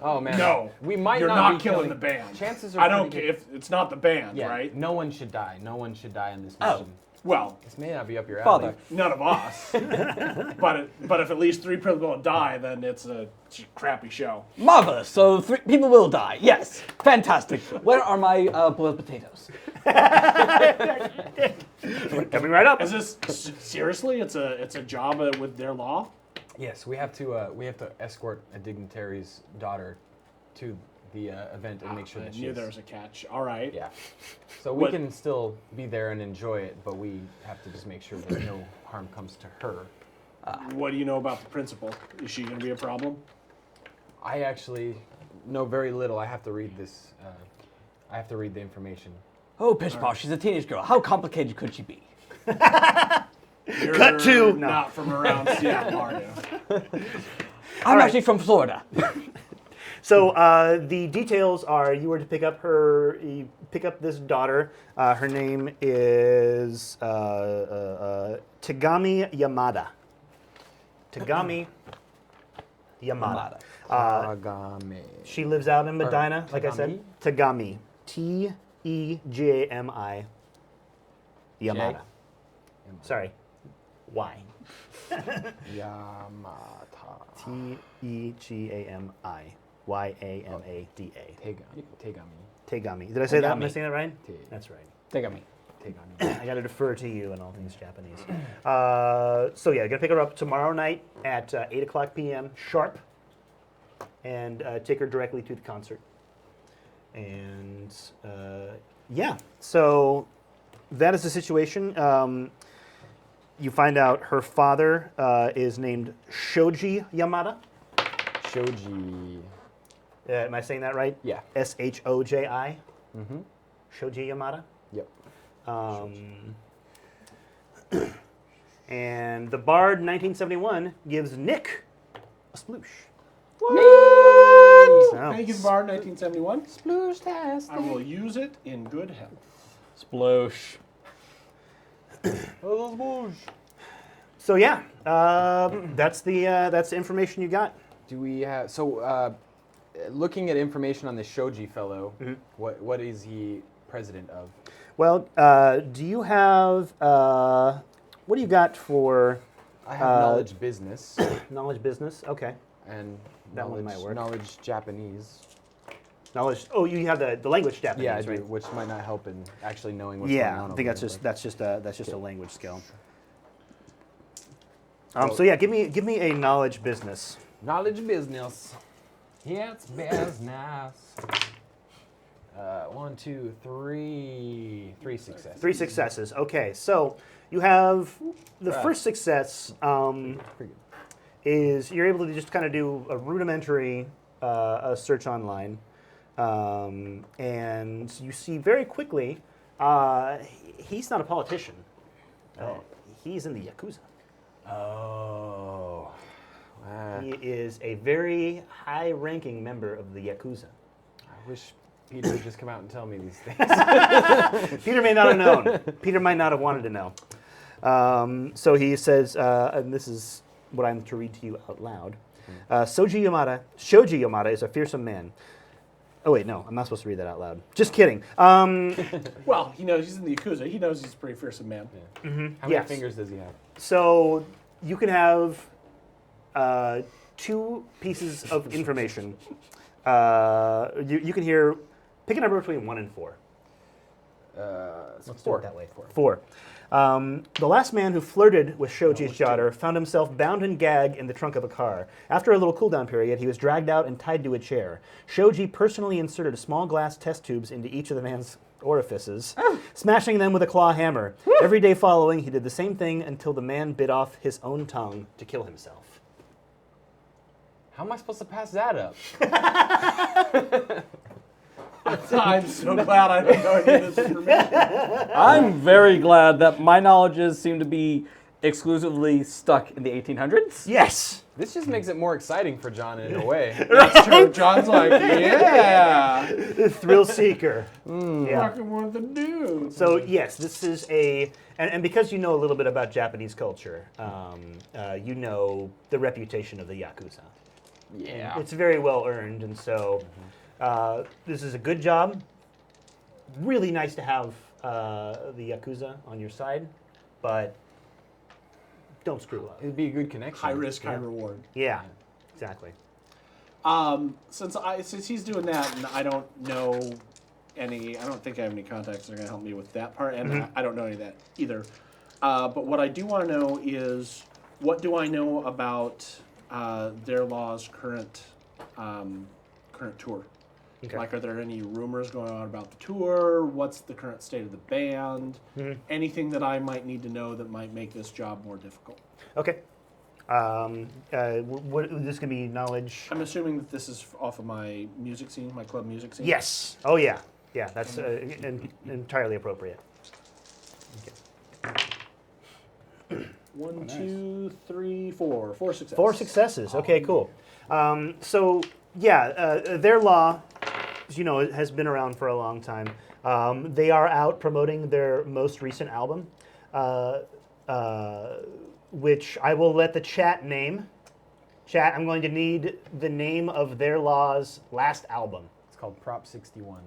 Oh, man. No. We might You're not not be killing the band. Chances are I don't pretty care good. if it's not the band, Yeah, right? no one should die. No one should die in this Oh. mission. Well, This may not be up your alley. Father. none of us. but if at least 3 people die, then it's a crappy show. Marvelous. So 3 people will die. Yes. Fantastic. Where are my boiled potatoes? Coming right up. Is this seriously? It's a job with their law. Yes, we have to escort a dignitary's daughter to the event and make sure I that knew she's... there was a catch. All right. Yeah. So we What- can still be there and enjoy it, but we have to just make sure that no harm comes to her. What do you know about the principal? Is she going to be a problem? I actually know very little. I have to read this. I have to read the information. Oh, Pish Posh, she's a teenage girl. How complicated could she be? You're Cut to- no. not from around Seattle, are you? I'm right. actually from Florida. So the details are: you were to pick up this daughter. Her name is Tagami Yamada. Tagami Yamada. Agame. She lives out in Medina, like I said. Tagami. Tegami. Yamada. Sorry. Y. Yamata. Tegami. Yamada. Tegami. Tegami. Did I say that? Am I Tegami. saying that right? Te- That's right. Take on me. Tegami. I got to defer to you and all things Japanese. So yeah, gonna pick her up tomorrow night at 8:00 p.m. sharp, and take her directly to the concert. And yeah, so that is the situation. You find out her father is named Shoji Yamada. Shoji. Am I saying that right? Yeah. Shoji. Mm-hmm. Shoji Yamada. Yep. And the Bard 1971 gives Nick a sploosh. Woo! So, Thank you, Bard, 1971. Sploosh-tastic. I will use it in good health. Sploosh. so yeah, that's the information you got. Do we have looking at information on the Shoji fellow? What is he president of? Well, do you have what do you got for I have knowledge business knowledge business? Okay, and That one knowledge, might work. knowledge Japanese. knowledge. Oh, you have the language Japanese, Yeah, I do, right? which might not help in actually knowing what's going Yeah, on. I think over that's there, just a language skill. So yeah, give me a knowledge business. but knowledge business. Yeah, it's business. 1, 2, 3. 3 successes. 3 successes. Okay, so you have the first success Pretty good. is you're able to just kind of do a rudimentary search online, and you see very quickly he's not a politician. He's in the Yakuza. Oh. He is a very high-ranking member of the Yakuza. I wish Peter would just come out and tell me these things. Peter may not have known. Peter might not have wanted to know. So he says, and this is what I'm to read to you out loud. Shoji Yamada is a fearsome man. Oh wait, no, I'm not supposed to read that out loud. Just kidding. Well, he knows he's in the Yakuza. He knows he's a pretty fearsome man. How many Yes. fingers does he have? So you can have 2 pieces of information. You can hear, pick a number between 1 and 4. Let's Do it that way. 4. The last man who flirted with Shoji's daughter found himself bound and gagged in the trunk of a car. After a little cooldown period, he was dragged out and tied to a chair. Shoji personally inserted small glass test tubes into each of the man's orifices, smashing them with a claw hammer. Every day following, he did the same thing until the man bit off his own tongue to kill himself. How am I supposed to pass that up? I'm so glad I don't know any of this information. I'm very glad that my knowledges seem to be exclusively stuck in the 1800s. Yes! This just makes it more exciting for John in a way. That's true. John's like, yeah, Thrill seeker. Yeah. fucking one of the dudes. So yes, this is and because you know a little bit about Japanese culture, you know the reputation of the Yakuza. Yeah. It's very well earned, and so this is a good job. Really nice to have the Yakuza on your side, but don't screw up. It'd be a good connection. High risk, high reward. Yeah, exactly. Since he's doing that, and I don't know any, I don't think I have any contacts that are going to help me with that part, and I don't know any of that either. But what I do want to know is, what do I know about their law's current tour? Okay. Like, are there any rumors going on about the tour? What's the current state of the band? Anything that I might need to know that might make this job more difficult? Okay. What is this gonna be knowledge? I'm assuming that this is off of my music scene, my club music scene. Yes. Oh yeah. Yeah, that's entirely appropriate. Okay. 1, 2, 3, 4. 4 successes. 4 successes. Okay, cool. So yeah, their law, as you know, it has been around for a long time. They are out promoting their most recent album, which I will let the chat name. Chat, I'm going to need the name of their law's last album. It's called Prop 61.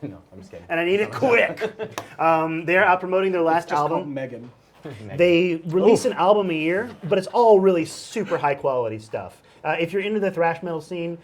No, I'm just kidding. And I need it quick. They're out promoting their last Just called album. Megan. They release an album a year, but it's all really super high quality stuff. If you're into the thrash metal scene,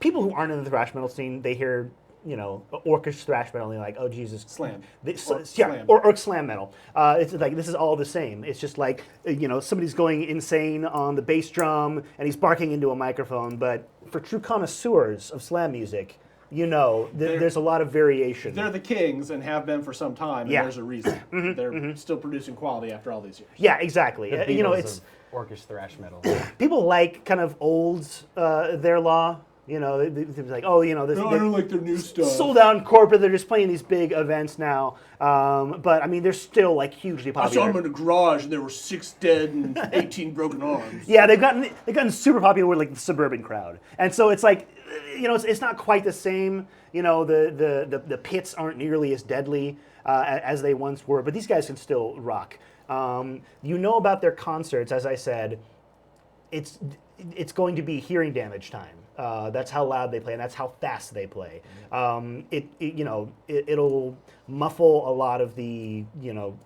people who aren't in the thrash metal scene, they hear, you know, orcish thrash metal and they're like, oh Jesus. Slam. Slam. Or slam metal. It's like, this is all the same. It's just like, you know, somebody's going insane on the bass drum and he's barking into a microphone. But for true connoisseurs of slam music, you know, there's a lot of variation. They're the kings and have been for some time, and Yeah. there's a reason. They're still producing quality after all these years. Yeah, exactly. The You know, Beatles it's of orcish thrash metal. people like kind of old their law You know, it's like, oh, you know, this No, I don't like their new stuff. sold out in corporate. They're just playing these big events now. But I mean, they're still like hugely I popular. saw them in a garage and there were 6 dead and 18 broken arms. Yeah, they've gotten super popular with like the suburban crowd, and so it's like, you know, it's not quite the same. You know, the pits aren't nearly as deadly as they once were, but these guys can still rock. You know about their concerts, as I said. It's going to be hearing damage time. That's how loud they play, and that's how fast they play. It'll muffle a lot of the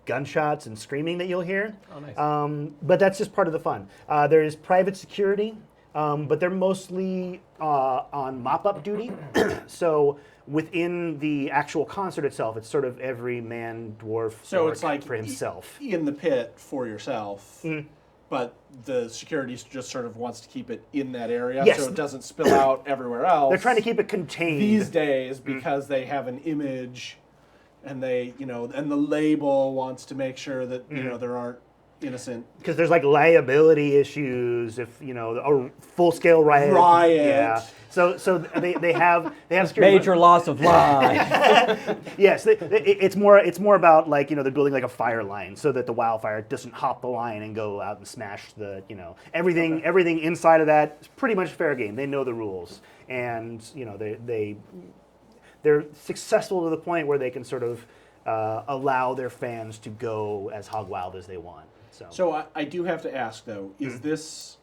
gunshots and screaming that you'll hear. Oh, nice. But that's just part of the fun. There is private security, but they're mostly on mop-up duty. So within the actual concert itself, it's sort of every man, dwarf, So orc it's like for himself. in the pit for yourself, but the security just sort of wants to keep it in that area Yes. so it doesn't spill out everywhere else. They're trying to keep it contained. these days because they have an image, and they and the label wants to make sure that there aren't innocent Because there's like liability issues if a full scale riot. Riot. Yeah. So they have security. Major loss of life. Yes, it's more about like they're building like a fire line so that the wildfire doesn't hop the line and go out and smash the everything inside of that is pretty much fair game. They know the rules, and they're successful to the point where they can sort of allow their fans to go as hog wild as they want. So I do have to ask though, is this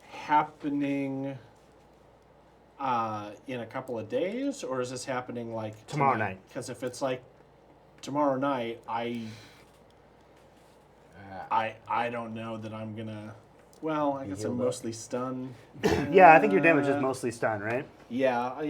happening in a couple of days, or is this happening like Tomorrow night? Because if it's like tomorrow night, I don't know that I'm gonna. Well, I guess I'm mostly stunned. Yeah, I think your damage is mostly stun, right? Yeah. You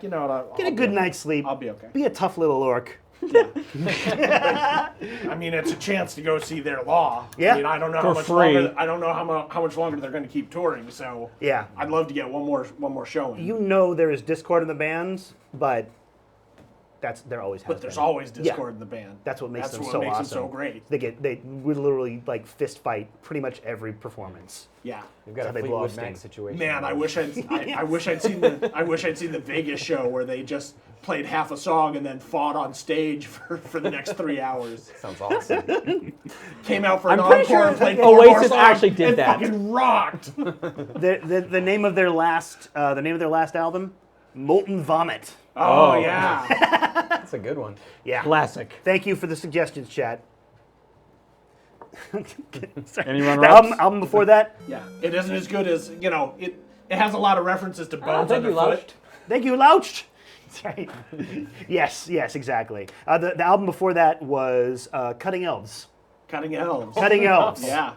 know what? I'll Get a be good okay. night's sleep. I'll be okay. Be a tough little orc. I mean, it's a chance to go see their law. Yeah. I mean, I don't know For how much free. longer. I don't know how much longer they're going to keep touring. So Yeah. I'd love to get one more showing. You know there is discord in the bands, but there always has but there's been. always discord in the band. That's what makes That's them what so makes awesome. them so great. They would literally like fist fight pretty much every performance. Yeah. You've got How a they blow Fleetwood off Mac steam. situation. Man, I wish I'd seen the Vegas show where they just played half a song and then fought on stage for the next 3 hours. Sounds awesome. Came out for an I'm pretty encore sure and played 4 more Oasis songs actually did and that. fucking rocked. The name of their last album, Molten Vomit. Oh yeah. That's a good one. Yeah. Classic. Thank you for the suggestions, chat. Sorry. Anyone The else? album before that. Yeah, it isn't as good as it. It has a lot of references to bones Thank you, underfoot. Louched. Thank you, Louched. Sorry. Yes, exactly. The album before that was Cutting Elves. Cutting elves. Cutting Elves. Yeah.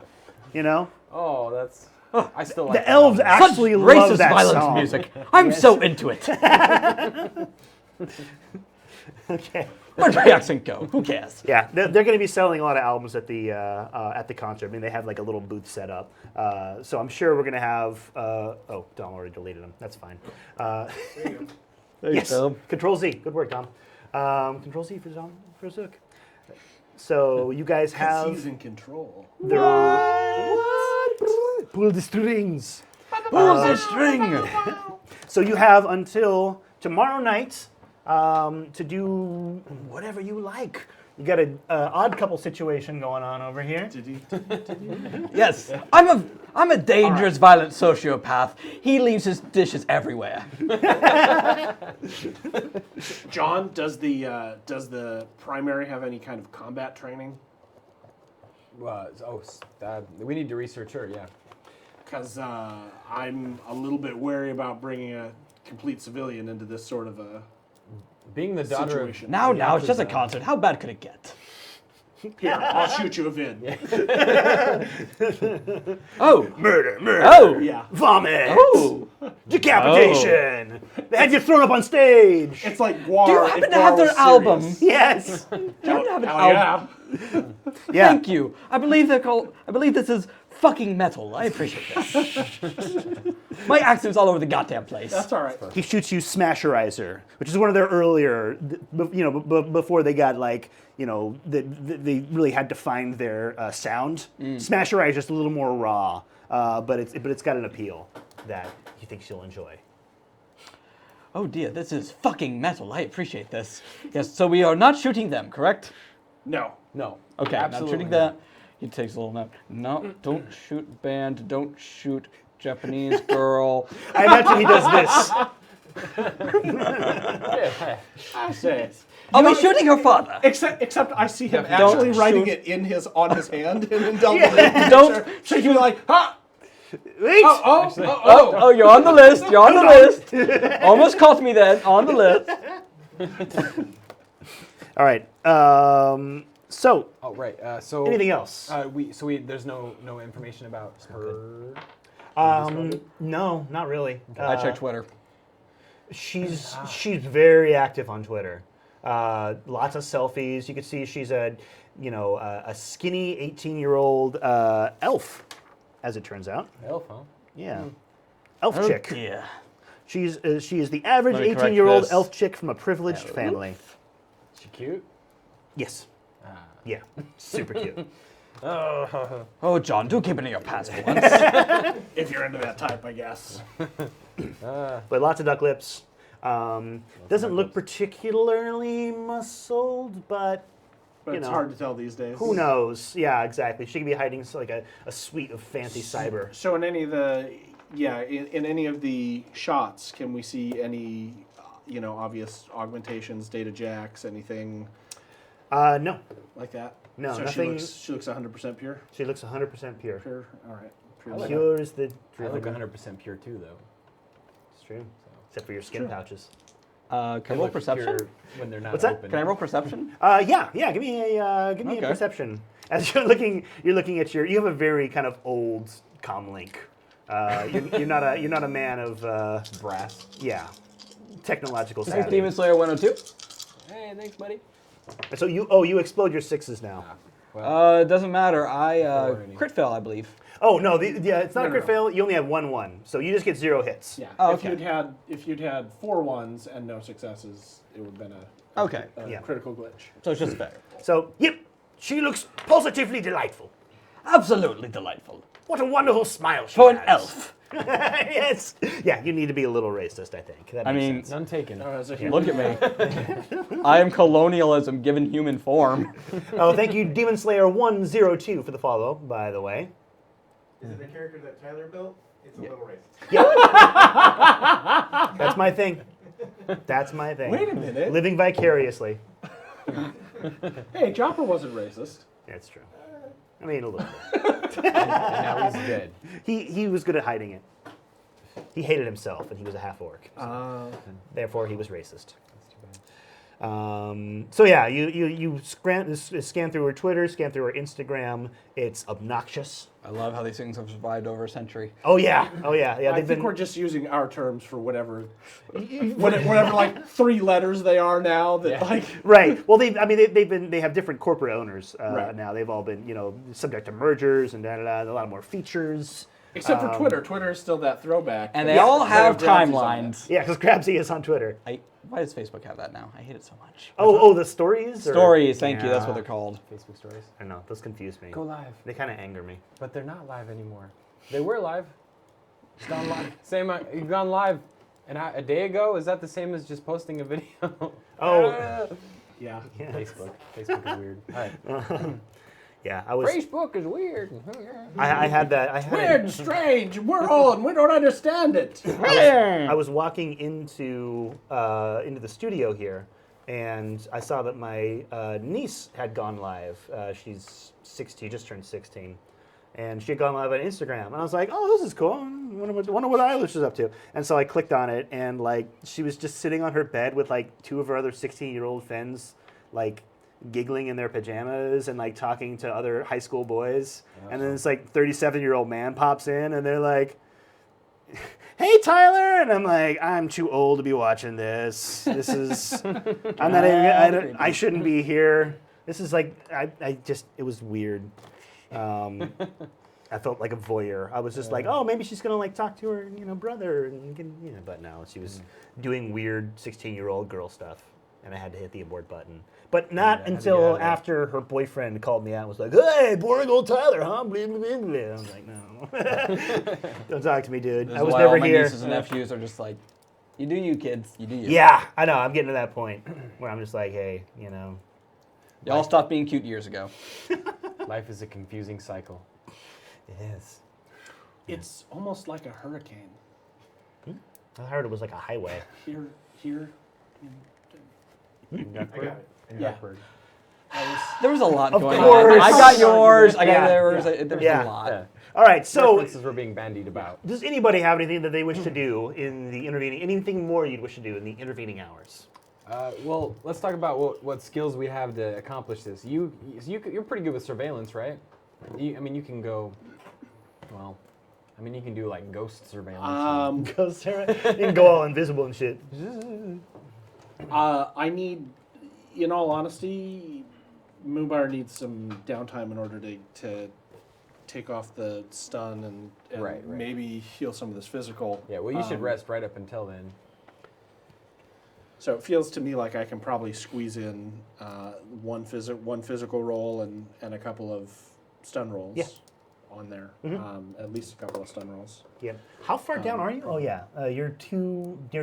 You know? Oh, that's. I still like The that elves album. actually Such love racist that violence song. music. I'm so into it. Okay. Where'd my accent go? Who cares? Yeah, they're going to be selling a lot of albums at the concert. I mean, they have like a little booth set up, so I'm sure we're going to have. Oh, Dom already deleted them. That's fine. Yes. Control Z. Good work, Dom. Control Z for Dom for Zook. So you guys have. He's in control. Pull the strings. Pull the string. So you have until tomorrow night to do whatever you like. You got an odd couple situation going on over here. Yes, I'm a dangerous, violent sociopath. He leaves his dishes everywhere. John, does the primary have any kind of combat training? We need to research her. Yeah. Because I'm a little bit wary about bringing a complete civilian into this sort of a Being the daughter situation. Now, it's just a concert. How bad could it get? Here, I'll shoot you a vid. Oh, Murder. oh, Yeah. Vomit. oh. Decapitation. They had you thrown up on stage. It's like Guar. Do you if happen to Guar have their was album? serious. Yes. Do you happen to have an Hell album? yeah. Yeah. Thank you. I believe this is fucking metal. I appreciate this. My accent's all over the goddamn place. That's all right. He shoots you Smasherizer, which is one of their earlier, before they got like, they really had to find their sound. Smasherizer is just a little more raw, but it's got an appeal. that you think she'll enjoy. Oh dear, this is fucking metal. I appreciate this. Yes, so we are not shooting them, correct? No. No. Okay, not Absolutely shooting that. He takes a little note. No, don't shoot band. Don't shoot Japanese girl. I imagine he does this. I say. I'll be shooting her father. Except I see him Don't actually writing shoot. it on his hand and indulging Don't So you're like, ha! Wait! Oh, you're on the list. You're on the list. Almost caught me then. On the list. All right. So, Oh right. So anything else? there's no information about her. No, not really. I checked Twitter. She's very active on Twitter. Lots of selfies. You can see she's a skinny 18-year-old elf, as it turns out. Elf, huh? Yeah, elf Oh chick. dear. She is the average Let me correct 18-year-old this. elf chick from a privileged family. She cute. Yes. Yeah. Super cute. Oh, John, do keep it in your pants for once. If you're into that type, I guess. But lots of duck lips. Doesn't look particularly muscled, but But it's know, hard to tell these days. who knows? Yeah, exactly. She could be hiding like a suite of fancy cyber. So in any of the, in any of the shots, can we see any, obvious augmentations, data jacks, anything No. like that? No, so nothing. She looks 100% pure. She looks 100% pure. Pure. All right. Pure. like Pure is the I look driven. 100% pure too, though. It's true. Except for your skin pouches. Can I They roll look perception? pure when they're not What's that? open. Can I roll perception? Yeah. Give me a Okay. perception. As you're looking at you have a very kind of old comlink. You're not a man of brass? technological Thanks, savvy. Demon Slayer 102. Hey, thanks, buddy. So you explode your sixes now. Well, It doesn't matter. I Alrighty. crit fail, I believe. Oh no, it's not a No, crit no. fail. You only have 1-1, so you just get 0 hits. Yeah. Oh, if okay. you'd had 4 ones and no successes, it would have been a Okay. Yeah. critical glitch. So it's just fair. So yep, she looks positively delightful. Absolutely delightful. What a wonderful smile she For an has. elf. Yes. Yeah, you need to be a little racist, I think. That I makes mean, sense. none taken. look at me. I am colonialism given human form. Oh, thank you, Demon Slayer 102 for the follow, by the way. Is it the character that Tyler built? It's a little racist. That's my thing. That's my thing. Wait a minute. Living vicariously. Hey, Chopper wasn't racist. That's true. I mean, a little bit. And now he's dead. He was good at hiding it. He hated himself, and he was a half-orc. Therefore, he was racist. So yeah, you scan through her Twitter, scan through her Instagram. It's obnoxious. I love how these things have survived over a century. Oh yeah. I They've think we're just using our terms for whatever like 3 letters they are now. That like right. Well, they have different corporate owners Right. now. They've all been subject to mergers and a lot more features. except for Twitter. Twitter is still that throwback. And they all have Grabsy's on timelines. Yeah, because Grabsy is on Twitter. Why does Facebook have that now? I hate it so much. Oh, the stories. Or- Stories, thank you. That's Yeah. what they're called. Facebook stories. I know those confuse me. Go live. They kind of anger me. But they're not live anymore. They were live. It's gone live. Same. You've gone live a day ago. Is that the same as just posting a video? Oh, Yeah. yeah. Facebook. Facebook is weird. All right. Yeah, I was. Facebook is weird. I had that. I had. Weird and strange. We're old. We don't understand it. I was walking into the studio here, and I saw that my niece had gone live. She's 16, just turned 16, and she had gone live on Instagram. And I was like, "Oh, this is cool. Wonder what Eilish is up to." And so I clicked on it, and like she was just sitting on her bed with like 2 of her other 16-year-old friends, like giggling in their pajamas and like talking to other high school boys. And then this like 37-year-old man pops in, and they're like, "Hey, Tyler," and I'm like, "I'm too old to be watching this. This is, I'm not even, I shouldn't be here. This is like, it was weird. I felt like a voyeur. I was just like, oh, maybe she's gonna like talk to her, brother, but no, she was doing weird 16-year-old girl stuff, and I had to hit the abort button. But not Yeah, until yeah, yeah. after her boyfriend called me out and was like, hey, boring old Tyler, huh? Blah, blah, blah, blah. I was like, no. Don't talk to me, dude. This I is was why never all my here. nieces and nephews are just like, you do you, kids. You do you. Yeah, I know. I'm getting to that point where I'm just like, hey, you know. Y'all stopped being cute years ago. Life is a confusing cycle. It is. It's almost like a hurricane. I heard it was like a highway. Here. I got it. Yeah. There was a lot Of going course. on. I got yours. I got Yeah. theirs. There's Yeah. a lot. Yeah. All right, so References were being bandied about. does anybody have anything that they wish to do in the intervening, anything more you'd wish to do in the intervening hours? Well, let's talk about what skills we have to accomplish this. You're pretty good with surveillance, right? You can go. Well, you can do like ghost surveillance. Because Sarah, you can go all invisible and shit. I need, in all honesty, Moonbar needs some downtime in order to take off the stun and Right. maybe heal some of this physical. Yeah. Well, you should rest right up until then. So it feels to me like I can probably squeeze in one physical roll and a couple of stun rolls on there. At least a couple of stun rolls. Yeah. How far down are you? Oh yeah, you're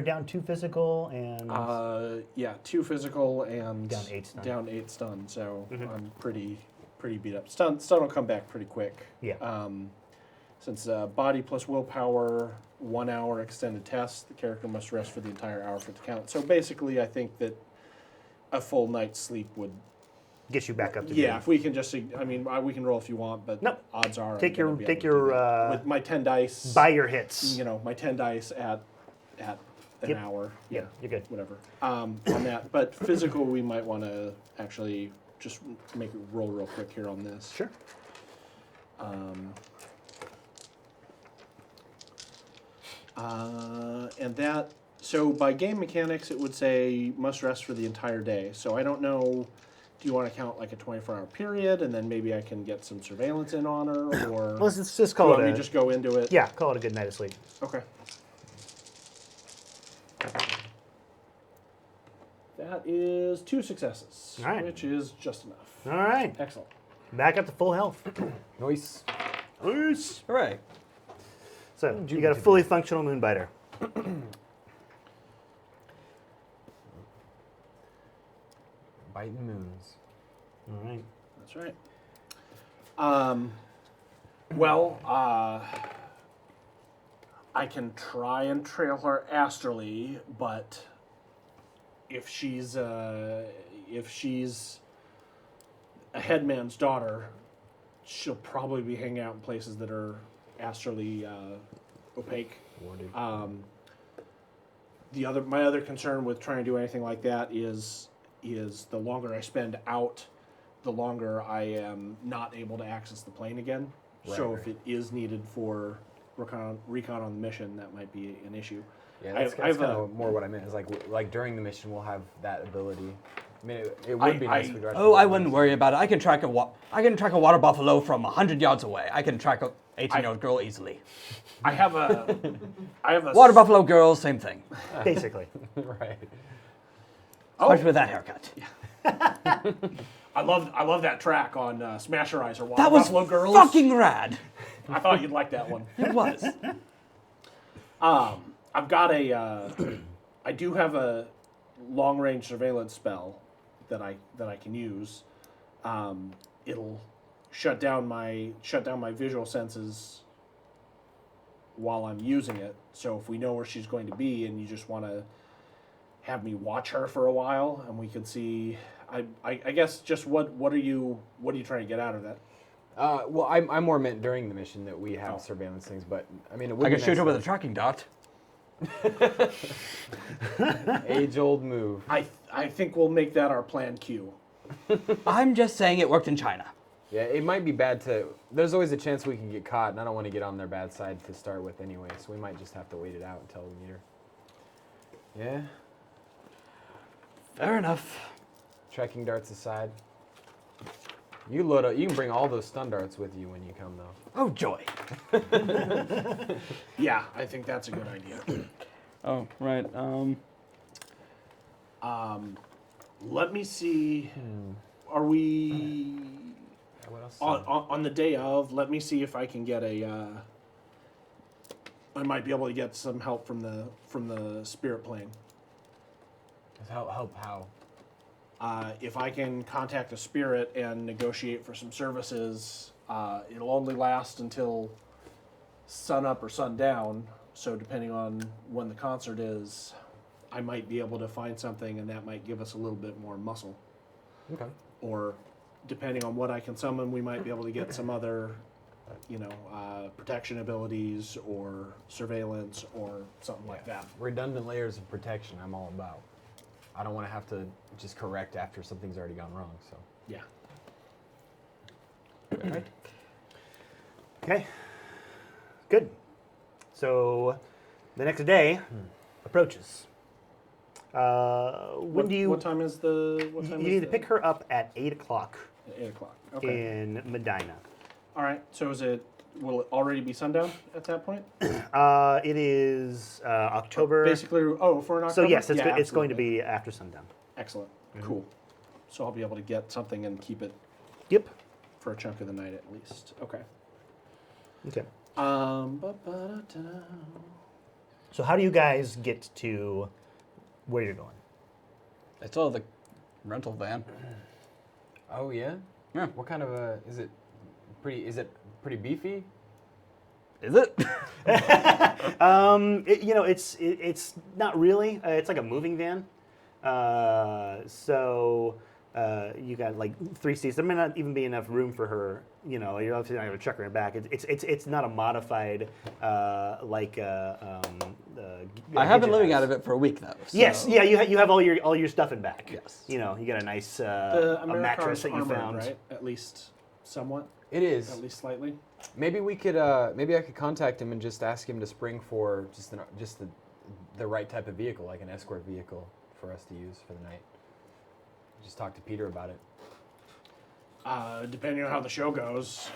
down 2 physical and 2 physical and Down 8 stun. Down 8 stun. So I'm pretty beat up. Stun will come back pretty quick. Yeah. Since body plus willpower, 1 hour extended test, the character must rest for the entire hour for it to count. So basically, I think that a full night's sleep would. Get you back up to Yeah, if we can just, we can roll if you want, but Nope. odds are I'm Take gonna your be able to do your that. With my 10 dice. buy your hits. My 10 dice at an Yep. hour. Yeah, you're good. Whatever. On that, but physical, we might want to actually just make it roll real quick here on this. Sure. And that, so by game mechanics, it would say must rest for the entire day. So I don't know, do you want to count like a 24-hour period, and then maybe I can get some surveillance in on her, or Let's just do call you want it me a to just go into it? yeah. Call it a good night of sleep. Okay. That is 2 successes, All right. which is just enough. All right. Excellent. Back up to full health. Nice. Peace. Hooray. So you got a fully functional moonbiter. Biting moons. All right. That's right. Well, I can try and trail her astrally, but if she's a headman's daughter, she'll probably be hanging out in places that are astrally opaque. Warded. My other concern with trying to do anything like that is the longer I spend out, the longer I am not able to access the plane again. Right, So right. if it is needed for recon on the mission, that might be an issue. Yeah, that's I have kind a- of more what I meant. Is like during the mission we'll have that ability. It would be nice if we could Oh, I actually- wouldn't worry about it. I can track a water buffalo from 100 yards away. I can track a 18-year-old girl easily. I have a Water buffalo girls, same thing. Basically. Right. Especially with that haircut. I love that track on Smasherizer. Water That was Buffalo Girls. fucking rad. I thought you'd like that one. It was. I've got I do have a long range surveillance spell that I can use. It'll shut down my visual senses while I'm using it. So if we know where she's going to be, and you just want to have me watch her for a while, and we can see. I guess just what are you trying to get out of that? Well, I more meant during the mission that we have surveillance things, but it would I be can shoot her with a nice tracking dot. to- age-old move. I think we'll make that our plan Q. I'm just saying it worked in China. Yeah, it might be bad to. There's always a chance we can get caught, and I don't want to get on their bad side to start with anyway. So we might just have to wait it out until we meet her. Yeah. Fair enough. Tracking darts aside. You load up. You can bring all those stun darts with you when you come, though. Oh, joy. Yeah, I think that's a good idea. Oh, right. Let me see. Are we What else? on the day of? Let me see if I can get a. I might be able to get some help from the spirit plane. Help how? If I can contact a spirit and negotiate for some services, it'll only last until sun up or sundown. So depending on when the concert is, I might be able to find something, and that might give us a little bit more muscle. Okay. Or depending on what I can summon, we might be able to get some other, protection abilities or surveillance or something like that. Redundant layers of protection I'm all about. I don't want to have to just correct after something's already gone wrong, so. Yeah. Right. Okay. Good. So the next day approaches. What time is the? What time You is need the, to pick her up at 8 o'clock at 8 o'clock. Okay. in Medina. All right. So will it already be sundown at that point? It is October. Basically, for an October. So yes, it's going to absolutely. be after sundown. Excellent. Cool. So I'll be able to get something and keep it Yep. for a chunk of the night at least. Okay. Okay. Ba-ba-da-da. So how do you guys get to where you're going? I still have the rental van. Oh yeah? Yeah. What kind of is it pretty beefy? Is it? It's not really. It's like a moving van. You got like 3 seats. There may not even be enough room for her. You're obviously not going to chuck her in back. It's not a modified I have been living out of it for a week though. So. Yes, yeah, you have all your stuff in back. Yes. You got a nice The a mattress Americar's that you armored, found. right? At least somewhat. It is. At least slightly. Maybe we could. Maybe I could contact him and just ask him to spring for just the right type of vehicle, like an escort vehicle, for us to use for the night. Just talk to Peter about it. Depending on how the show goes,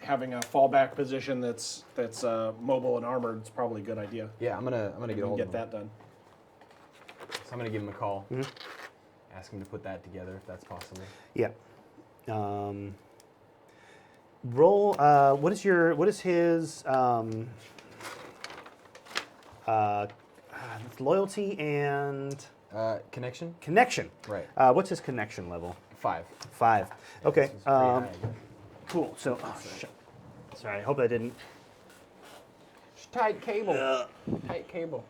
having a fallback position that's mobile and armored is probably a good idea. Yeah, I'm gonna We get can hold get of him. that done. So I'm gonna give him a call. Mhm. Ask him to put that together if that's possible. Yeah. Roll. What is his loyalty and Connection? connection? Right. What's his connection level? 5. 5. Okay. This is pretty high, I guess. Cool. So, sorry. I hope I didn't. Tight cable. Tight cable.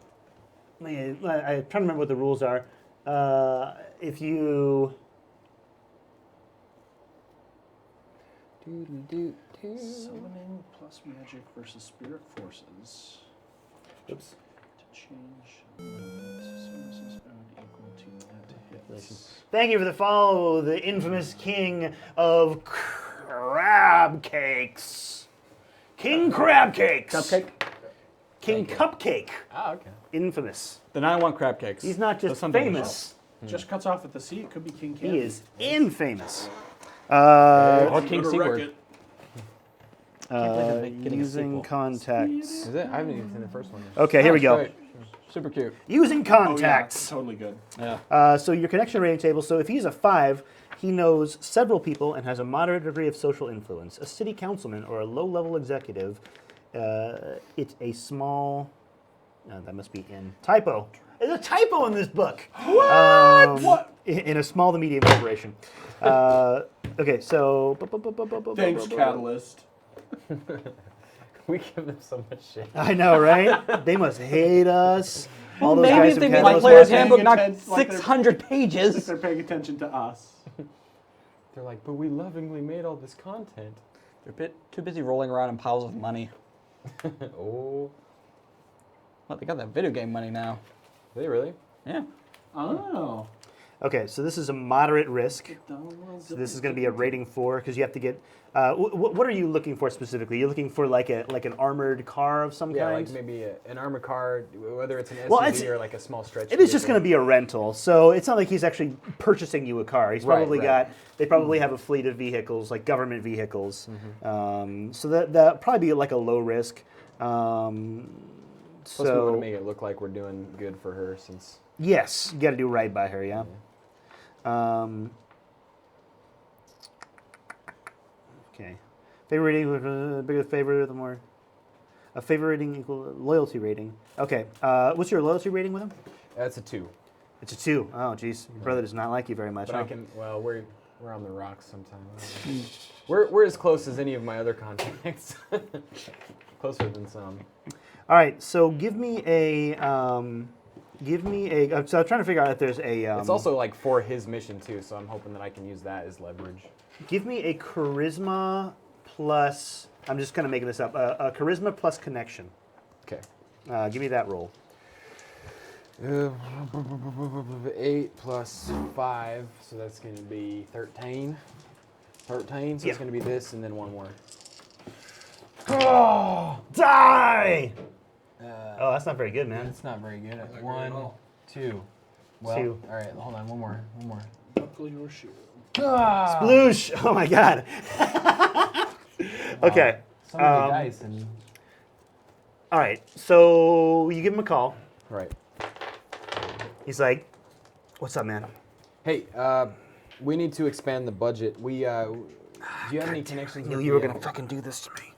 I'm trying to remember what the rules are. If you Summoning plus magic versus spirit forces. oops. To change services earned equal to net hits. Thank you for the follow, the infamous king of crab cakes. King Crab Cakes. Cupcake? King Cupcake. Oh, okay. Infamous. Then I want crab cakes. He's not That's just something famous. Just cuts off at the C. It could be King Candy. He is infamous. Or King Go to Seaward. Wreck-It. getting a Using sequel. contacts. Is it? I haven't even seen the first one. Okay, here we go. Great. Super cute. Using Oh, yeah, contacts. totally good. Yeah. So your connection rating table. So if he's a 5, he knows several people and has a moderate degree of social influence. A city councilman or a low-level executive. It's a small. That must be in typo. There's a typo in this book. What? In a small to medium corporation. Okay, so. Thanks, Catalyst. We give them so much shit. I know, right? They must hate us. All those Maybe guys if from they made my Catalyst player's Marketing. handbook not Intense, like they're- 600 If pages. they're paying attention to us. They're like, but we lovingly made all this content. They're a bit too busy rolling around in piles of money. Oh, Well, they got that video game money now. they really? Yeah. Oh. Okay, so this is a moderate risk. So this is going to be a rating 4 because you have to get. What are you looking for specifically? You're looking for like an armored car of some Yeah, kind. like maybe an armored car, whether it's an SUV Well, it's- or like a small stretch. It is just going to be a rental, so it's not like he's actually purchasing you a car. He's Right, probably right. got. They probably have a fleet of vehicles, like government vehicles. So that probably be like a low risk. Plus, we want to make it look like we're doing good for her, since Yes, you got to do right by her, yeah. Okay. Favor rating, the bigger the favor, the more. A favor rating equal loyalty rating. Okay. What's your loyalty rating with him? That's a 2. It's a 2. Oh, jeez. Your brother does not like you very much. But huh? I can. Well, we're on the rocks sometimes. we're as close as any of my other contacts. Closer than some. All right. So give me a. So I'm trying to figure out if there's a. It's also like for his mission too, so I'm hoping that I can use that as leverage. Give me a charisma plus. I'm just kind of making this up. A charisma plus connection. Okay. Give me that roll. 8 plus 5, so that's going to be 13. 13, so Yeah. it's going to be this and then one more. Oh, die! Oh, that's not very good, man. It's not very good. Not great at 1, all. 2. Well, 2. all right, hold on, one more. Buckle your shoe. Sploosh! Oh my god. Okay. So many dice and. All right. So you give him a call. Right. He's like, "What's up, man?" Hey, we need to expand the budget. We do you have any connections? I knew with you were the, gonna fucking do this to me.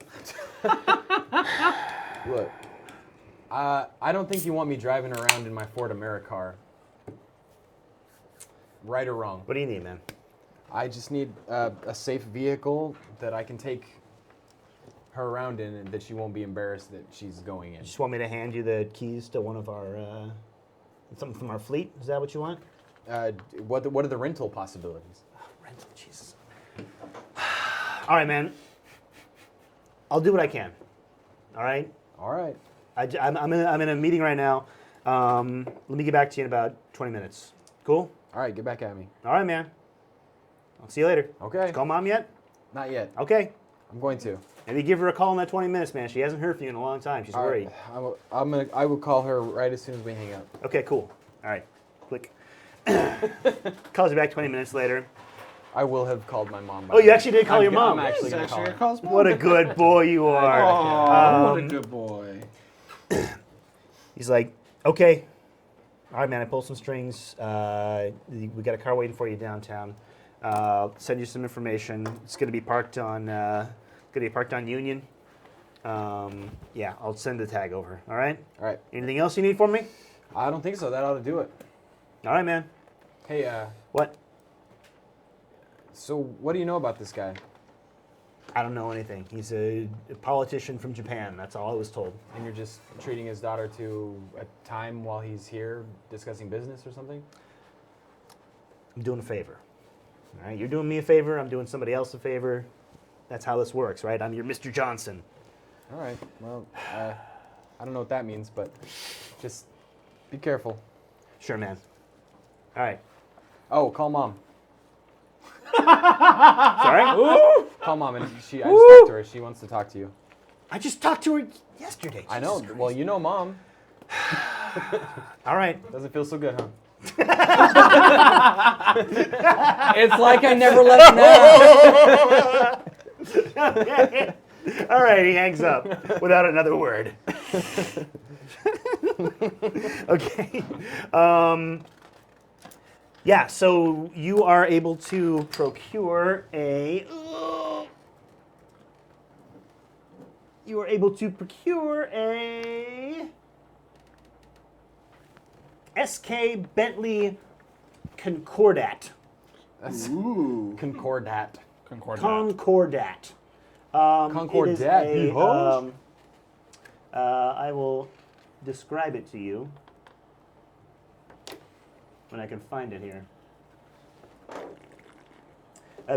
Look, I don't think you want me driving around in my Ford Americar. Right or wrong? What do you need, man? I just need a safe vehicle that I can take her around in and that she won't be embarrassed that she's going in. You just want me to hand you the keys to one of our something from our fleet? Is that what you want? What are the rental possibilities? Rental, Jesus. All right, man. I'll do what I can. All right. All right. I'm in a meeting right now. Let me get back to you in about 20 minutes. Cool? All right, get back at me. All right, man. I'll see you later. Okay. Did you call Mom yet? Not yet. Okay. I'm going to. Maybe give her a call in that 20 minutes, man. She hasn't heard from you in a long time. She's All worried. right. I will call her right as soon as we hang up. Okay, cool. All right. Click. Calls you back 20 minutes later. I will have called my mom. Oh, you actually did call your mom. I'm actually going to call her. What a good boy you are. Oh, what a good boy. He's like, okay. All right, man, I pulled some strings. We got a car waiting for you downtown. Send you some information. It's going to be parked on Union. Yeah, I'll send the tag over. All right? All right. Anything else you need from me? I don't think so. That ought to do it. All right, man. Hey, What? so what do you know about this guy? I don't know anything. He's a politician from Japan. That's all I was told. And you're just treating his daughter to a time while he's here discussing business or something? I'm doing a favor. All right? You're doing me a favor. I'm doing somebody else a favor. That's how this works, right? I'm your Mr. Johnson. All right. Well, I don't know what that means, but just be careful. Sure, man. All right. Oh, call mom. Sorry? Call mom, and I just talked to her. She wants to talk to you. I just talked to her yesterday. I know. Well, you know mom. All right. Doesn't feel so good, huh? It's like I never let you know. All right, he hangs up without another word. Okay. Yeah, so you are able to procure a... You are able to procure a... SK Bentley Concordat. That's Ooh. Concordat. Concordat. Concordat, It is a, behold. I will describe it to you when I can find it here.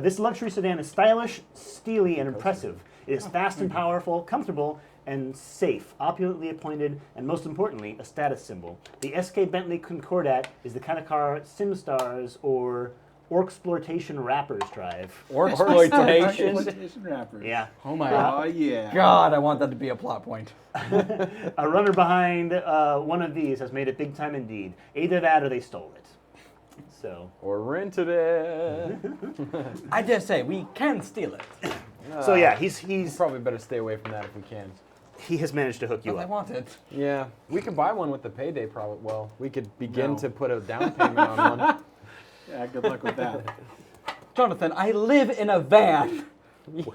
This luxury sedan is stylish, steely, and impressive. It is fast and powerful, comfortable, and safe, opulently appointed, and most importantly, a status symbol. The SK Bentley Concordat is the kind of car sim stars or Orksploitation rappers drive. Exploitation. Exploitation rappers. Yeah. Oh my Oh, yeah. God, I want that to be a plot point. A runner behind one of these has made it big time indeed. Either that or they stole it. So, Or rented it. I dare say we can steal it. so yeah, We he's probably better stay away from that if we can. he has managed to hook you But I up. want it. Yeah, we could buy one with the payday. Probably. Well, we could begin No. to put a down payment on one. Yeah, good luck with that. Jonathan, I live in a van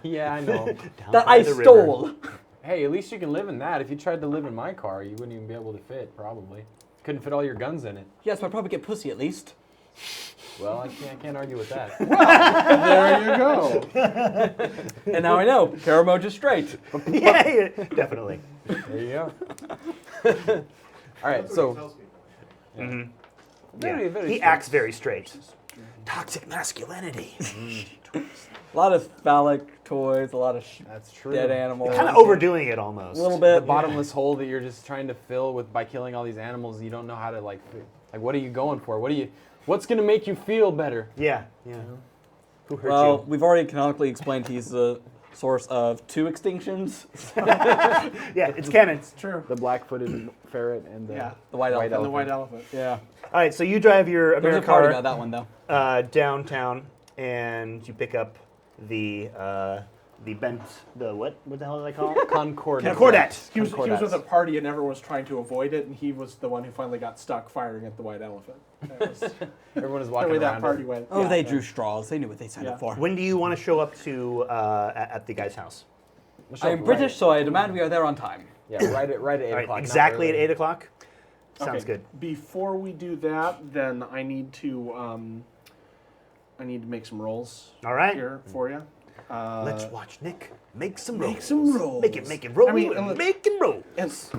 Yeah, I know. that by I the river. stole. Hey, at least you can live in that. If you tried to live in my car, you wouldn't even be able to fit, probably. Couldn't fit all your guns in it. Yes, but I'd probably get pussy at least. Well, I can't argue with that. There you go. And now I know, Karamoja's straight. Yeah, definitely. There you go. All right, That's what he so tells people. very, very He straight. acts very straight. Toxic masculinity. A lot of phallic toys, a lot of That's true. dead animals. Kind of overdoing it almost. A little The bit. bottomless hole that you're just trying to fill with by killing all these animals. You don't know how to like what are you going for? What's gonna make you feel better? Yeah. Who hurt Well, you? we've already canonically explained he's the source of 2 extinctions. Yeah, it's canon. It's true. The black-footed ferret and the Yeah. The white elephant. And the white elephant. Yeah. All right, so you drive your There's a American party car about that one, though. downtown, and you pick up the what the hell do they call it? Concordat. Concordate. He was with a party and everyone was trying to avoid it, and he was the one who finally got stuck firing at the white elephant. That was Everyone is the walking way around. that party went. Oh, Yeah. they drew straws. They knew what they signed Yeah. up for. When do you want to show up to at the guy's house? I am British, so I demand we are there on time. Yeah, right at 8 All right, o'clock. not exactly at early. 8 o'clock. Sounds Okay, good. Before we do that, then I need to make some rolls All right. here for you. Let's watch Nick make some rolls. Make some rolls. Make it roll. I mean, make it roll. Unless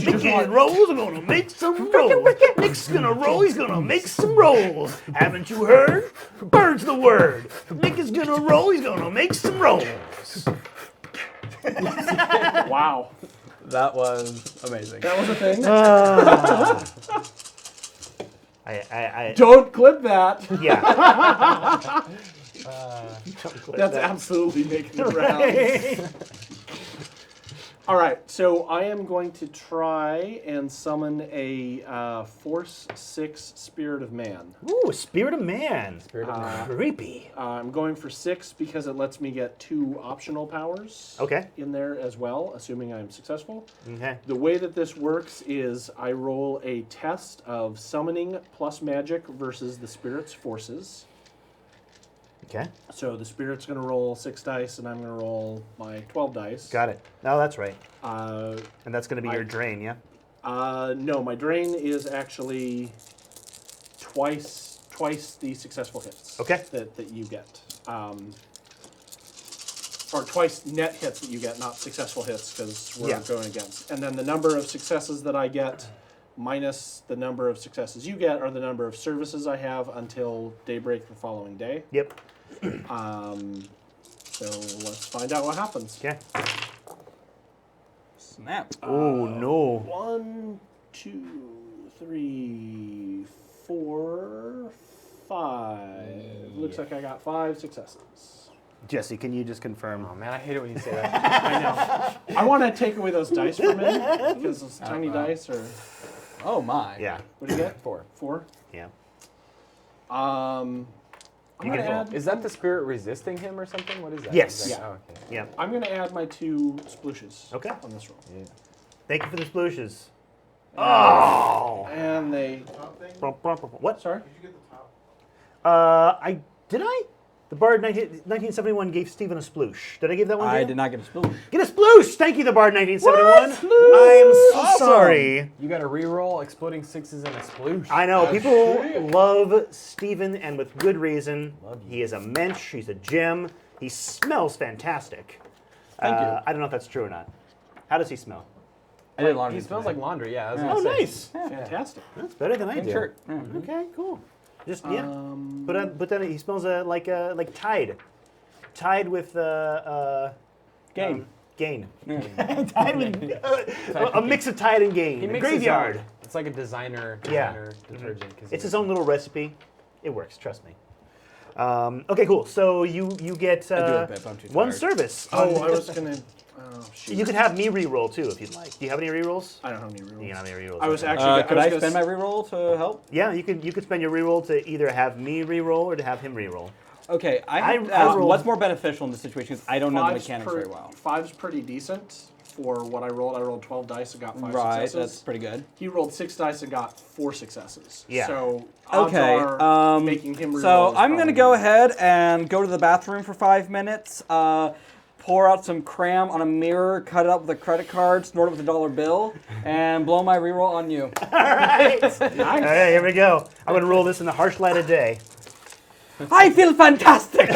you just Making want rolls, I'm gonna make some rolls. Nick's gonna roll, he's gonna make some rolls. Haven't you heard? Bird's the word. Nick is gonna roll, he's gonna make some rolls. wow, That was amazing. that was a thing. I Don't clip that. yeah. That's absolutely making the rounds. All right, so I am going to try and summon a Force 6 Spirit of Man. Ooh, Spirit of Man. Spirit of Man. Creepy. I'm going for 6 because it lets me get 2 optional powers Okay. in there as well, assuming I'm successful. Okay. The way that this works is I roll a test of summoning plus magic versus the spirit's forces. Okay. So the spirit's going to roll 6 dice, and I'm going to roll my 12 dice. Got it. No, that's right. Uh, And that's gonna be your drain, yeah? no, my drain is actually twice the successful hits. Okay. That you get. Or twice net hits that you get, not successful hits, because we're Yeah. going against. And then the number of successes that I get minus the number of successes you get are the number of services I have until daybreak the following day. Yep. So let's find out what happens. Okay. Snap. Oh no. 1, 2, 3, 4, 5. Looks like I got 5 successes. Jesse, can you just confirm? Oh man, I hate it when you say that. I know. I want to take away those dice from him because those tiny dice are. Oh my. Yeah. What do you get? 4. 4. Yeah. I'm You gonna can roll. add. Is that the spirit resisting him or something? What is that? Yes. Is that- Yeah. Oh, okay. Yeah. I'm gonna add my 2 splooshes. Okay. On this roll. Yeah. Thank you for the splooshes. Oh. And they. Top thing? What? Sorry. Did you get the top? Did I? The Bard 1971 gave Stephen a sploosh. Did I give that one to I you? did not get a sploosh. Get a sploosh! Thank you, the Bard 1971. What? I am so Awesome. sorry. You got to re-roll exploding 6s and a sploosh. I know, people love Stephen, and with good reason. Love you. He is a mensch, he's a gem, he smells fantastic. Thank you. I don't know if that's true or not. How does he smell? I did laundry. He smells today. like laundry. Yeah. I was Yeah. gonna Oh, say. nice. Fantastic. That's better than I Pink do. shirt. Yeah. Okay, cool. Just, yeah. Um, But then he smells like Tide. Tide with Gain. Gain. Tide with a mix of Tide and Gain. He The makes his graveyard. own. It's like a designer Yeah. detergent. 'Cause It's his own little recipe. It works, trust me. Okay, cool. So you get I do a bit, but I'm too one tired. service. Oh, I was gonna. Oh, shoot. You can have me re-roll too if you'd like. Do you have any re-rolls? I don't have any rerolls. You can have any re-rolls. I was okay. actually. Could was I gonna spend my s- reroll to help? Yeah, you could spend your re-roll to either have me re-roll or to have him re-roll. Okay, I have to I ask rolled- what's more beneficial in this situation because I don't know the Five's mechanics per- very well. 5's pretty decent. for what I rolled. I rolled 12 dice and got 5 Right, successes. that's pretty good. He rolled 6 dice and got 4 successes. Yeah. So odds Okay, are making him reroll so is I'm going to probably go good. ahead and go to the bathroom for 5 minutes, pour out some cram on a mirror, cut it up with a credit card, snort it with a $1 bill, and blow my reroll on you. All right. All right, here we go. I'm going to roll this in the harsh light of day. I feel fantastic!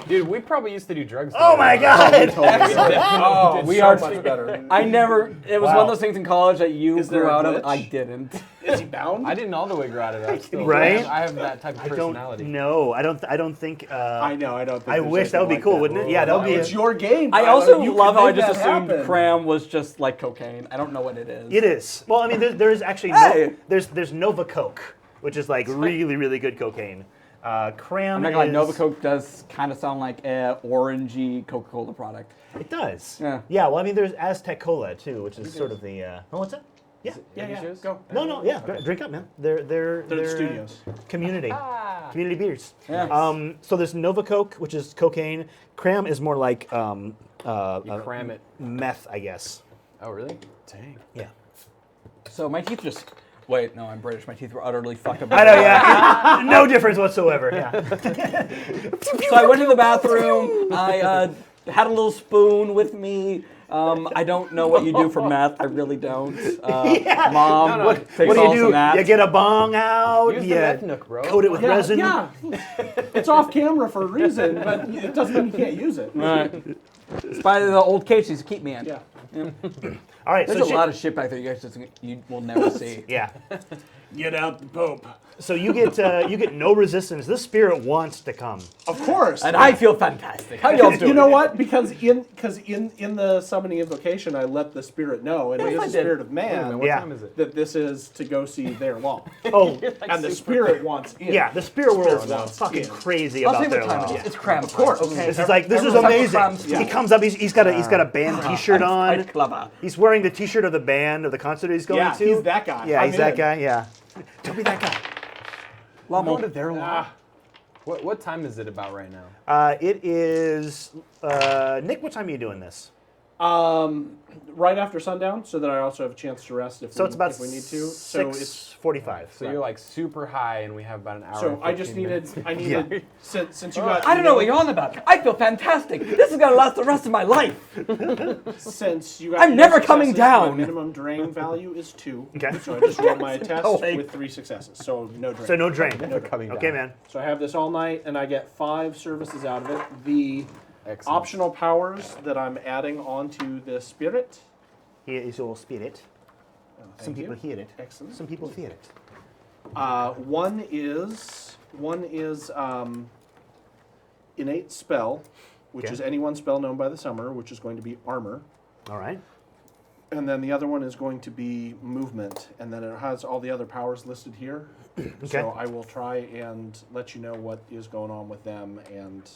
Dude, we probably used to do drugs. Oh my together. God! We are much better. I never. It was Wow. one of those things in college that you Is there grew a out of. glitch? I didn't. Is he bound? I didn't all the way grow out of that. Still. Right? I have that type of I personality. don't know. I don't think. I know. I don't think I there's wish that would be anything cool, like wouldn't it? Yeah, that would be. It's your game. I Tyler. also You love can how I make just that assumed happen. cram was just like cocaine. I don't know what it is. It is. Well, I mean, there is actually Hey! there's Nova Coke, which is like really good cocaine. Cram I'm not gonna lie, is, Nova Coke does kind of sound like a orangey Coca-Cola product. It does. Yeah. Yeah. Well, I mean, there's Aztec Cola too, which is sort of the. Oh, what's that? Yeah. Yeah. Go. No. Yeah. Drink up, man. They're the studios. Community. Ah. Community beers. Yeah. So there's Nova Coke, which is cocaine. Cram is more like You cram it. meth, I guess. Oh, really? Dang. Yeah. So my teeth just. Wait, no, I'm British. My teeth were utterly fucked up. I know. Yeah. No difference whatsoever. Yeah. So I went to the bathroom. I had a little spoon with me. I don't know what you do for meth. I really don't. Yeah. Mom, No. What takes do all you some do? meth. You get a bong out. Use the you meth nook, bro. coat it with resin. Yeah. It's off camera for a reason, but it doesn't mean you can't use it. Right. It's by the old cage used to keep me in. Yeah. All right. There's so a shit- lot of shit back there you guys just you will never see. Yeah. Get out the Pope. So you get no resistance. This spirit wants to come. Of course. And I feel fantastic. How y'all doing? You know what? Because in the summoning invocation, I let the spirit know, and it Yes, I is the did. spirit of Wait a minute, man, what Yeah. time is it? that this is to go see their law. Oh, And the spirit wants in. yeah. The spirit world is wants fucking in. crazy I'll about see their what time law. it is. It's cram. Of course. Okay. This is like this is Everyone's got amazing. crumbs. He comes up. He's got a band T-shirt on. Quite clever. He's wearing the T-shirt of the band of the concert he's going Yeah, to. he's that guy. Yeah, I'm he's that in. guy. Yeah. Don't be that guy. Go to their law. Ah, What time is it about right now? It is Nick. What time are you doing this? right after sundown, so that I also have a chance to rest if, So we, it's about if we need to. So it's 6:45. So you're like super high, and we have about an hour. so and I just 15 minutes. needed since you got I don't know what you're on about. I feel fantastic. This is gonna last the rest of my life. since you got I'm no never coming successes, down. My minimum drain value is 2. Okay. So I just rolled my test going. with 3 successes. So no drain. So no drain. coming Okay, down. man. So I have this all night, and I get 5 services out of it. The Excellent. optional powers that I'm adding onto the spirit. Here is your spirit. Some Thank people you. hear it. Excellent. Some people fear it. One is innate spell, which Okay. is any one spell known by the summoner, which is going to be armor. All right. And then the other one is going to be movement, and then it has all the other powers listed here. So I will try and let you know what is going on with them, and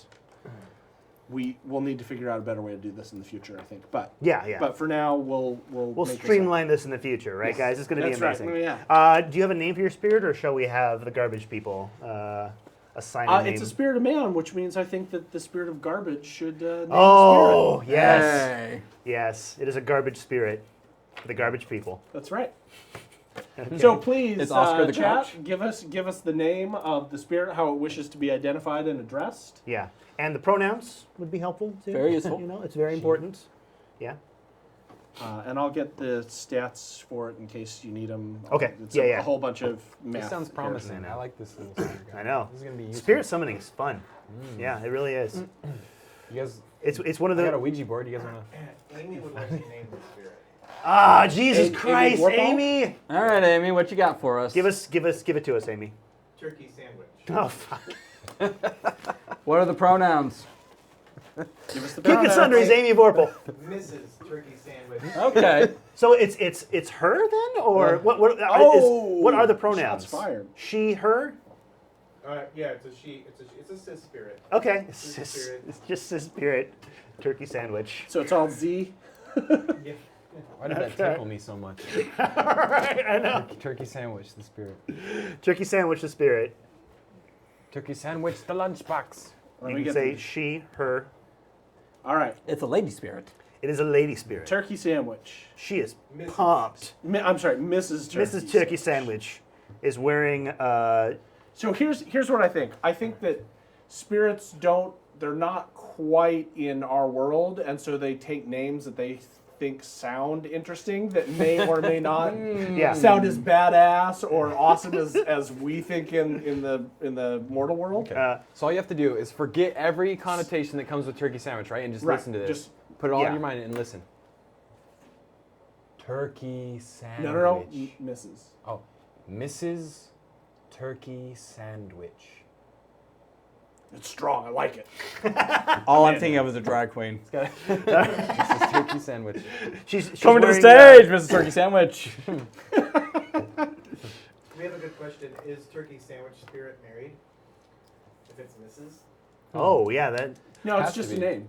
we will need to figure out a better way to do this in the future, I think. But Yeah. but for now, we'll We'll make this streamline this in the future, right, guys? It's going to be That's right. amazing. Yeah. Do you have a name for your spirit, or shall we have the garbage people assign a happen. name? It's a spirit of man, which means I think that the spirit of garbage should name Oh, the spirit. yes. Hey. Yes. It is a garbage spirit. The garbage people. That's right. Okay. So please, Is Oscar the chat, Grouch? give us the name of the spirit, how it wishes to be identified and addressed. Yeah. And the pronouns would be helpful, too. Very useful. You know, it's very important. Yeah. And I'll get the stats for it in case you need them. Okay. It's Yeah, a, yeah. a whole bunch of math. This sounds here. promising. I like this little spirit guy. I know. This is gonna be useful. Spirit summoning is fun. Yeah, it really is. You guys, It's one of I got a the. Ouija board. You guys wanna? Amy would like to name the spirit. Ah, Jesus Amy Christ, Warhol? Amy! All right, Amy, what you got for us? Give it to us, Amy. Turkey sandwich. Oh, fuck. What are the pronouns? Give us the Kick pronouns. us under his Amy Vorpal. Mrs. Turkey sandwich. Okay. So it's her then, or Yeah. what are the pronouns? Shots fired. She, her. Yeah, it's a she. It's a cis spirit. Okay. Cis spirit. It's just a spirit. Turkey sandwich. So it's all Z. Yeah. Why did that tickle me so much? All right, I know. Turkey sandwich, the spirit. Turkey sandwich, the spirit. Turkey sandwich, the lunchbox. Let You me can get say the- she, her. All right. It's a lady spirit. It is a lady spirit. Turkey sandwich. She is Mrs. pumped. I'm sorry, Mrs. Turkey. Mrs. Turkey Sandwich is wearing. So here's what I think. I think that spirits they're not quite in our world, and so they take names that they think sound interesting that may or may not Yeah. sound as badass or awesome as we think in the mortal world. So all you have to do is forget every connotation that comes with turkey sandwich, right? And just Right, listen to this. just- Put it all yeah. in your mind and listen. Turkey sandwich. No, Mrs. Oh, Mrs. Turkey Sandwich. It's strong. I like it. All I'm thinking of is a drag queen. Mrs. Turkey Sandwich. She's Coming to the wearing, stage, Mrs. Turkey Sandwich. We have a good question. Is Turkey Sandwich Spirit married? If it's Mrs. Oh yeah, that. No, it's Has to just a be. name.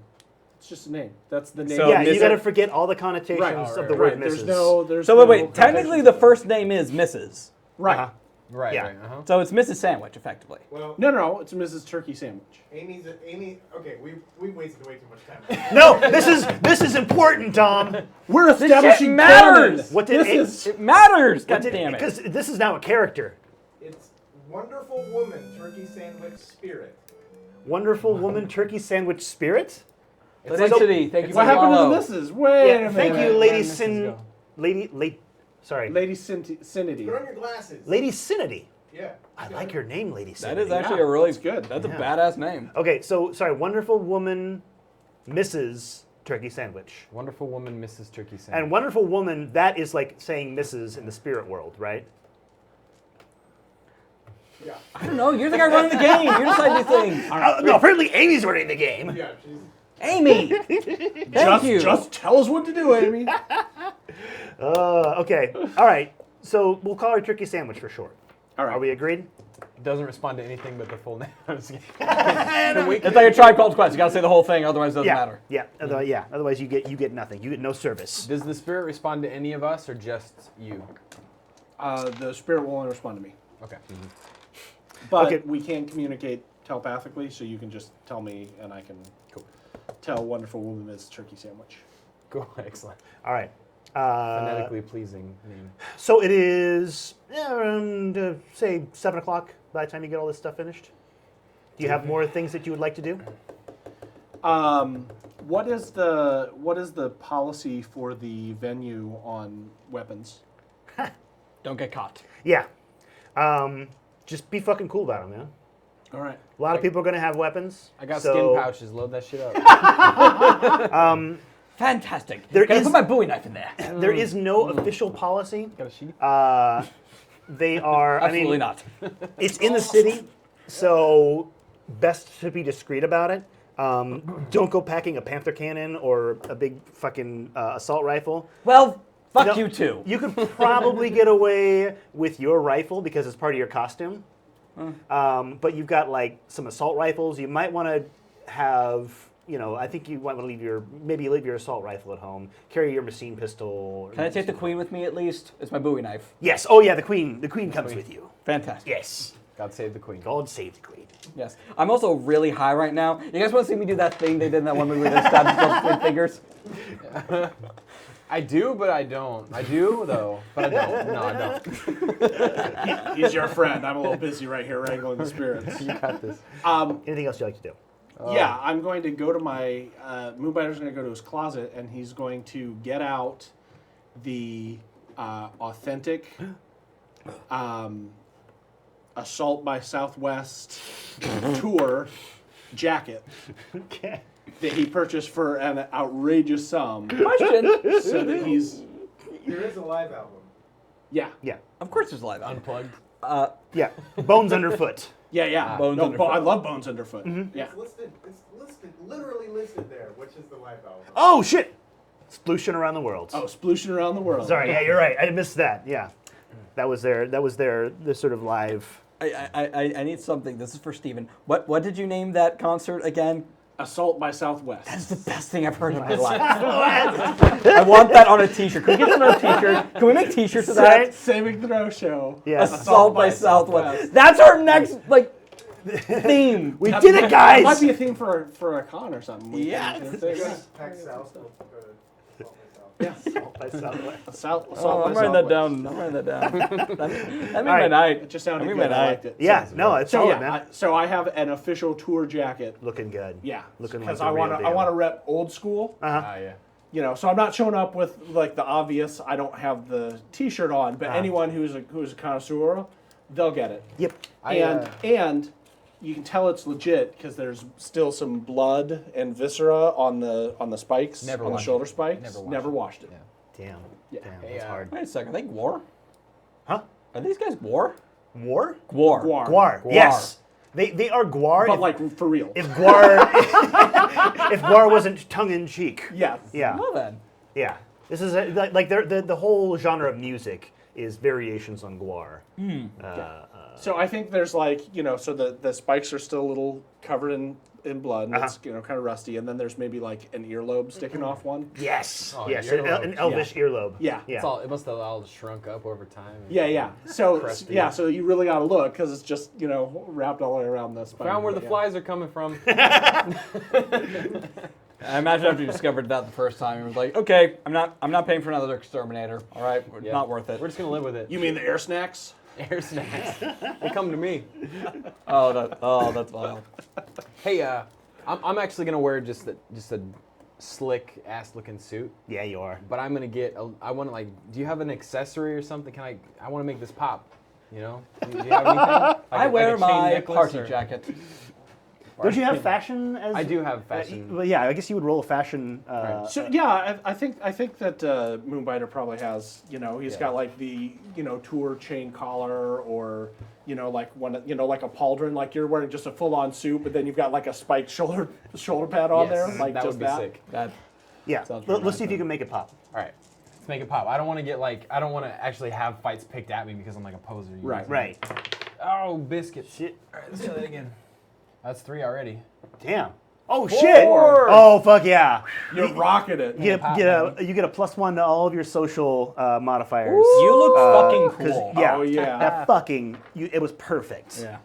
It's just a name. That's the name. So Yeah, Mrs. you got to forget all the connotations Right, of the word Mrs. There's So no wait. Technically, the first name is Mrs. right. Uh-huh. Right, Yeah. right. Uh-huh. So it's Mrs. Sandwich, effectively. Well, No, it's Mrs. Turkey Sandwich. Amy. Okay, we wasted way too much time. No, this is important, Tom. We're shit establishing matters! canon. What did this it- is It matters. God damn it. Because this is now a character. It's Wonderful Woman Turkey Sandwich Spirit. Wonderful woman turkey sandwich spirit. Density. Thank you for what happened follow. to the Mrs. Wait a Yeah, minute. thank you, Where Lady did Mrs. Sin. go? Sorry, Lady Cinity. Put on your glasses. Lady Sinity. Yeah. I like her name, Lady Sinity. That is actually a really good. That's a Yeah. badass name. Okay, so sorry, wonderful woman, Mrs. Turkey Sandwich. Wonderful woman, Mrs. Turkey Sandwich. And wonderful woman, that is like saying Mrs. in the spirit world, right? Yeah. I don't know. You're the guy running the game. You decide these things. No, apparently Amy's running the game. Yeah. She's. Amy. Thank you. Just tell us what to do, Amy. Okay, all right. So we'll call her Turkey Sandwich for short. All right. Are we agreed? Doesn't respond to anything but the full name. I'm just kidding. It's like a Tribe Called Quest. You gotta say the whole thing, otherwise it doesn't matter. Yeah. Otherwise, you get nothing. You get no service. Does the spirit respond to any of us or just you? The spirit will only respond to me. Okay. But Okay. we can communicate telepathically, so you can just tell me, and I can tell Wonderful Woman is Turkey Sandwich. Cool. Excellent. All right. Phonetically pleasing name. So it is around say 7 o'clock by the time you get all this stuff finished. Do you have more things that you would like to do? What is the policy for the venue on weapons? Don't get caught. Yeah. Just be fucking cool about it, man. All right. A lot of people are going to have weapons. I got so, skin pouches. Load that shit up. Fantastic. There Gotta is- put my Bowie knife in there. There is no official policy. Got a sheet? They are. Absolutely I mean, not. it's in the city, so best to be discreet about it. Don't go packing a panther cannon or a big fucking assault rifle. Well, fuck No, you too. You could probably get away with your rifle because it's part of your costume. But you've got like some assault rifles. You might want to have, I think you might want to leave your assault rifle at home. Carry your machine pistol. Can I take the queen with me at least? It's my Bowie knife. Yes. Oh yeah, the queen. The queen comes with you. Fantastic. Yes. God save the queen. God save the queen. Yes. I'm also really high right now. You guys want to see me do that thing they did in that one movie where they stabbed themselves with fingers? I do, but I don't. I do, though, but I don't. No, I don't. He's your friend. I'm a little busy right here wrangling the spirits. You got this. Anything else you like to do? Yeah, I'm going to go to my Moonbiter's going to go to his closet, and he's going to get out the authentic Assault by Southwest tour jacket Okay. that he purchased for an outrageous sum, Question. so that he's There is a live album. yeah. Yeah. Of course there's a live album. Unplugged. Yeah. Bones underfoot. Yeah. Bones no, Underfoot. I love Bones Underfoot. Yeah. It's listed. It's listed. Literally listed there. Which is the live album? Oh shit! Splooshing around the world. Oh, splooshing around the world. Sorry. Yeah, you're right. I missed that. Yeah. That was their sort of live. I need something. This is for Steven. What did you name that concert again? Assault by Southwest. That's the best thing I've heard in my life. I want that on a t-shirt. Can we get that on a t-shirt? Can we make t-shirts of that? Right? Saving Throw Show. Yes. Assault by Southwest. That's our next, Theme. We did it, guys. It might be a theme for a con or something. Yes. Pack south. We'll go to Salt Yeah. By Southwest. Oh, I'm writing that down. That made my night. It just sounded I mean, good. my I night. liked it. Yeah, no, it's So solid, yeah, man. so I have an official tour jacket. Looking good. Yeah, Looking like because the I real want to. I deal. want to rep old school. Yeah. You know, so I'm not showing up with like the obvious. I don't have the T-shirt on, but anyone who's a connoisseur, they'll get it. Yep. And you can tell it's legit because there's still some blood and viscera on the spikes, Never on the washed shoulder it. spikes. Never washed it. Yeah. Damn. Yeah. Damn, Hey, that's hard. Wait a second. Are they Gwar? Huh? Are these guys Gwar? War? Gwar. Gwar. Gwar. Yes. They are Gwar. But if, like for real. if Gwar if Gwar wasn't tongue in cheek. Yeah. Yeah. Well then. Yeah. This is like the whole genre of music is variations on Gwar. So I think there's like, you know, so the spikes are still a little covered in blood, and it's, you know, kind of rusty, and then there's maybe like an earlobe sticking off one. Yes. Oh, Yes. earlobe. An elvish earlobe. Yeah. Yeah. It must have all shrunk up over time. Yeah. So Crusty. yeah, so you really got to look because it's just, you know, wrapped all the way around the spine. Found where the Yeah. flies are coming from. I imagine after you discovered that the first time, you was like, okay, I'm not paying for another exterminator. All right, Yeah. not worth it. We're just gonna live with it. You mean the air snacks? Air snacks. They come to me. That's wild. Hey, I'm actually gonna wear just a slick ass looking suit, Yeah, you are. but I'm gonna get. I want to like. Do you have an accessory or something? I want to make this pop. You know? Do you have anything? I wear like a chain my necklace party or- jacket. Don't you have fashion as? I do have fashion. Well, yeah, I guess you would roll a fashion. So yeah, I think that Moonbiter probably has, you know, he's Yeah. got like the, you know, tour chain collar, or, you know, like one, you know, like a pauldron, like you're wearing just a full on suit, but then you've got like a spiked shoulder pad on Yes, there, like that just would be that. sick. That Yeah. Sounds Let's pretty see if you can make it pop. All right, let's make it pop. I don't want to get like. I don't want to actually have fights picked at me because I'm like a poser. you Right. know? Right. Oh, biscuit. Shit. All right, let's try that again. That's 3 already. Damn. Oh shit. Oh fuck yeah. You're rocking it. You pop, get a +1 to all of your social modifiers. you look fucking 'cause, cool. Yeah. Oh, yeah. That fucking. It was perfect. Yeah.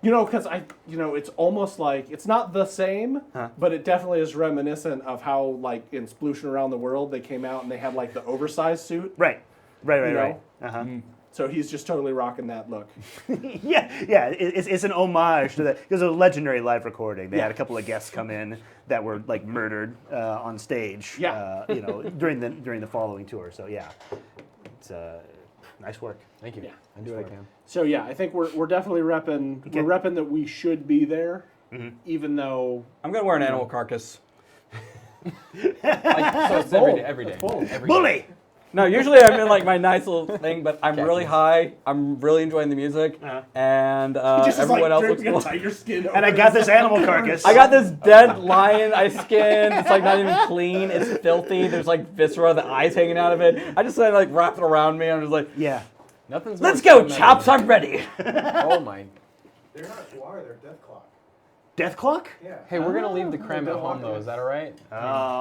You know, because it's almost like, it's not the same, Huh. but it definitely is reminiscent of how, like, in Splooshing Around the World, they came out and they had, like, the oversized suit. Right. Right. You Right. know? Uh-huh. So he's just totally rocking that look. Yeah. It's an homage to that. It was a legendary live recording. They had a couple of guests come in that were like murdered on stage. Yeah. You know, during the following tour. So yeah, it's nice work. Thank you. Yeah. I do what I can. So yeah, I think we're definitely repping. Okay. We're repping that we should be there, even though. I'm gonna wear an animal carcass. Like, so it's bold. every day. That's bold. Every day. Bully. No, usually I'm in like my nice little thing, but I'm Catch really me. high. I'm really enjoying the music, and everyone else looks cool. Tiger skin. And I got this animal carcass. I got this dead lion I skinned. It's like not even clean. It's filthy. There's like viscera, the eyes hanging out of it. I just like wrap it around me. I'm just like, Yeah. Nothing's let's more go, fun chops. than- I'm ready. Oh my. They're not Guar, they're Death Clock. Death clock. Yeah. Hey, we're gonna leave the creme at home though. Is that all right?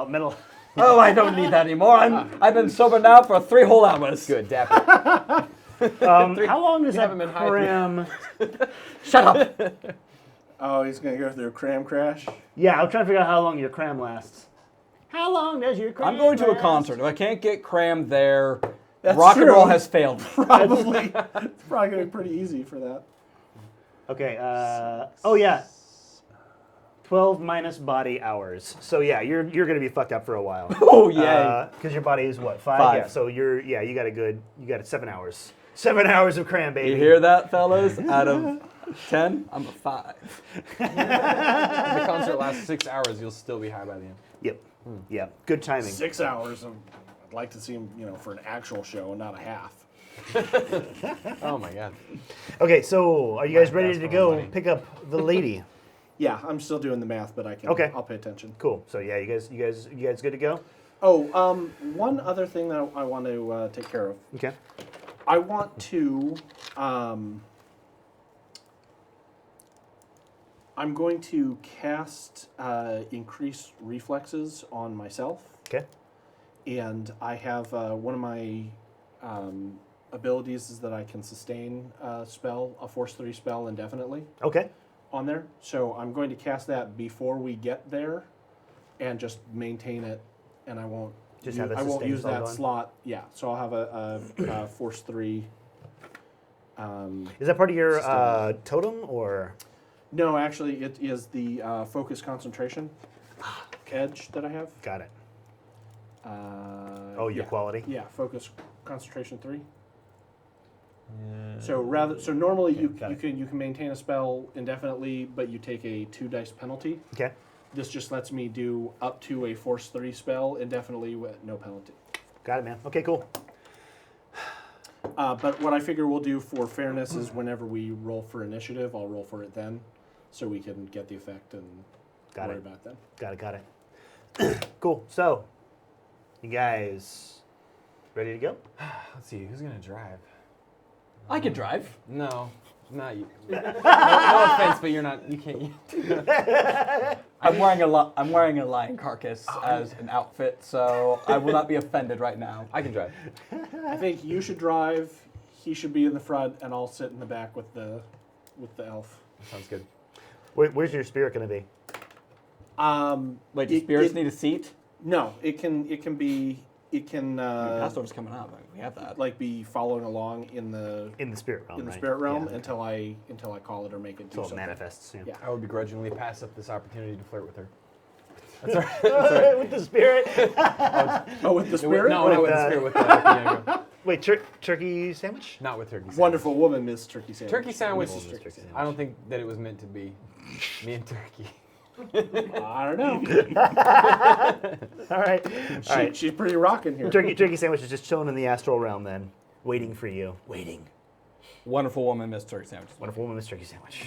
Metal. Oh, I don't need that anymore. I've been sober now for 3 whole hours. Good. Dap it. How long does You that haven't been high cram? Shut up. Oh, he's gonna go through a cram crash. Yeah, I'm trying to figure out how long your cram lasts. How long does your cram I'm going to a last? concert. If I can't get cram there, That's rock and true. roll has failed. Probably. It's probably gonna be pretty easy for that. Okay. Oh yeah. 12 minus body hours. So yeah, you're gonna be fucked up for a while. Oh yay. Because your body is what, 5? 5. Yeah. So you got 7 hours. 7 hours of cram, baby. You hear that, fellas? Out of 10, I'm a 5. If the concert lasts 6 hours, you'll still be high by the end. Yep. Yeah. Good timing. 6 hours. I'd like to see him, you know, for an actual show and not a half. Oh my god. Okay. So are you guys ready to That's go funny. pick up the lady? Yeah, I'm still doing the math, but I can. Okay. I'll pay attention. Cool. So yeah, you guys good to go? Oh, one other thing that I want to take care of. Okay. I want to. I'm going to cast increased reflexes on myself, Okay. and I have one of my abilities is that I can sustain a spell, a Force 3 spell indefinitely. Okay. on there. So I'm going to cast that before we get there, and just maintain it, and I won't. Just have a I won't sustain use spell that going? slot. Yeah. So I'll have a Force 3. Is that part of your Still. totem or? No, actually, it is the focus concentration edge that I have. Got it. Uh, Oh, your yeah. quality. Yeah, focus concentration 3. So normally you got it. can maintain a spell indefinitely, but you take a 2 dice penalty. Okay. This just lets me do up to a Force 3 spell indefinitely with no penalty. Got it, man. Okay, cool. But what I figure we'll do for fairness is whenever we roll for initiative, I'll roll for it then, so we can get the effect and Got worry it. about it then. Got it. Cool. So, you guys ready to go? Let's see, who's gonna drive? I can drive. No, not you. No offense, but you're not. You can't. I'm wearing a lion carcass as an outfit, so I will not be offended right now. I can drive. I think you should drive, he should be in the front, and I'll sit in the back with the elf. Sounds good. Where's your spirit going to be? Wait, do spirits need a seat? No, it can Passover's coming up. We have that. like be following along in the Spirit realm. Right? spirit realm Yeah. until I call it or make it do Until it something. manifests. Yeah. I would begrudgingly pass up this opportunity to flirt with her. With the spirit. Oh, with the spirit? No, not with the spirit. With the Wait, turkey sandwich? not with turkey. Sandwich. Wonderful woman, Miss Turkey Sandwich. Turkey sandwich. Wonderful Miss Turkey Sandwich. I don't think that it was meant to be me and turkey. I don't know. All right. All right. She's pretty rocking here. Turkey sandwich is just chilling in the astral realm then, waiting for you. Waiting. Wonderful woman, Miss Turkey Sandwich. Wonderful woman, Miss Turkey sandwich.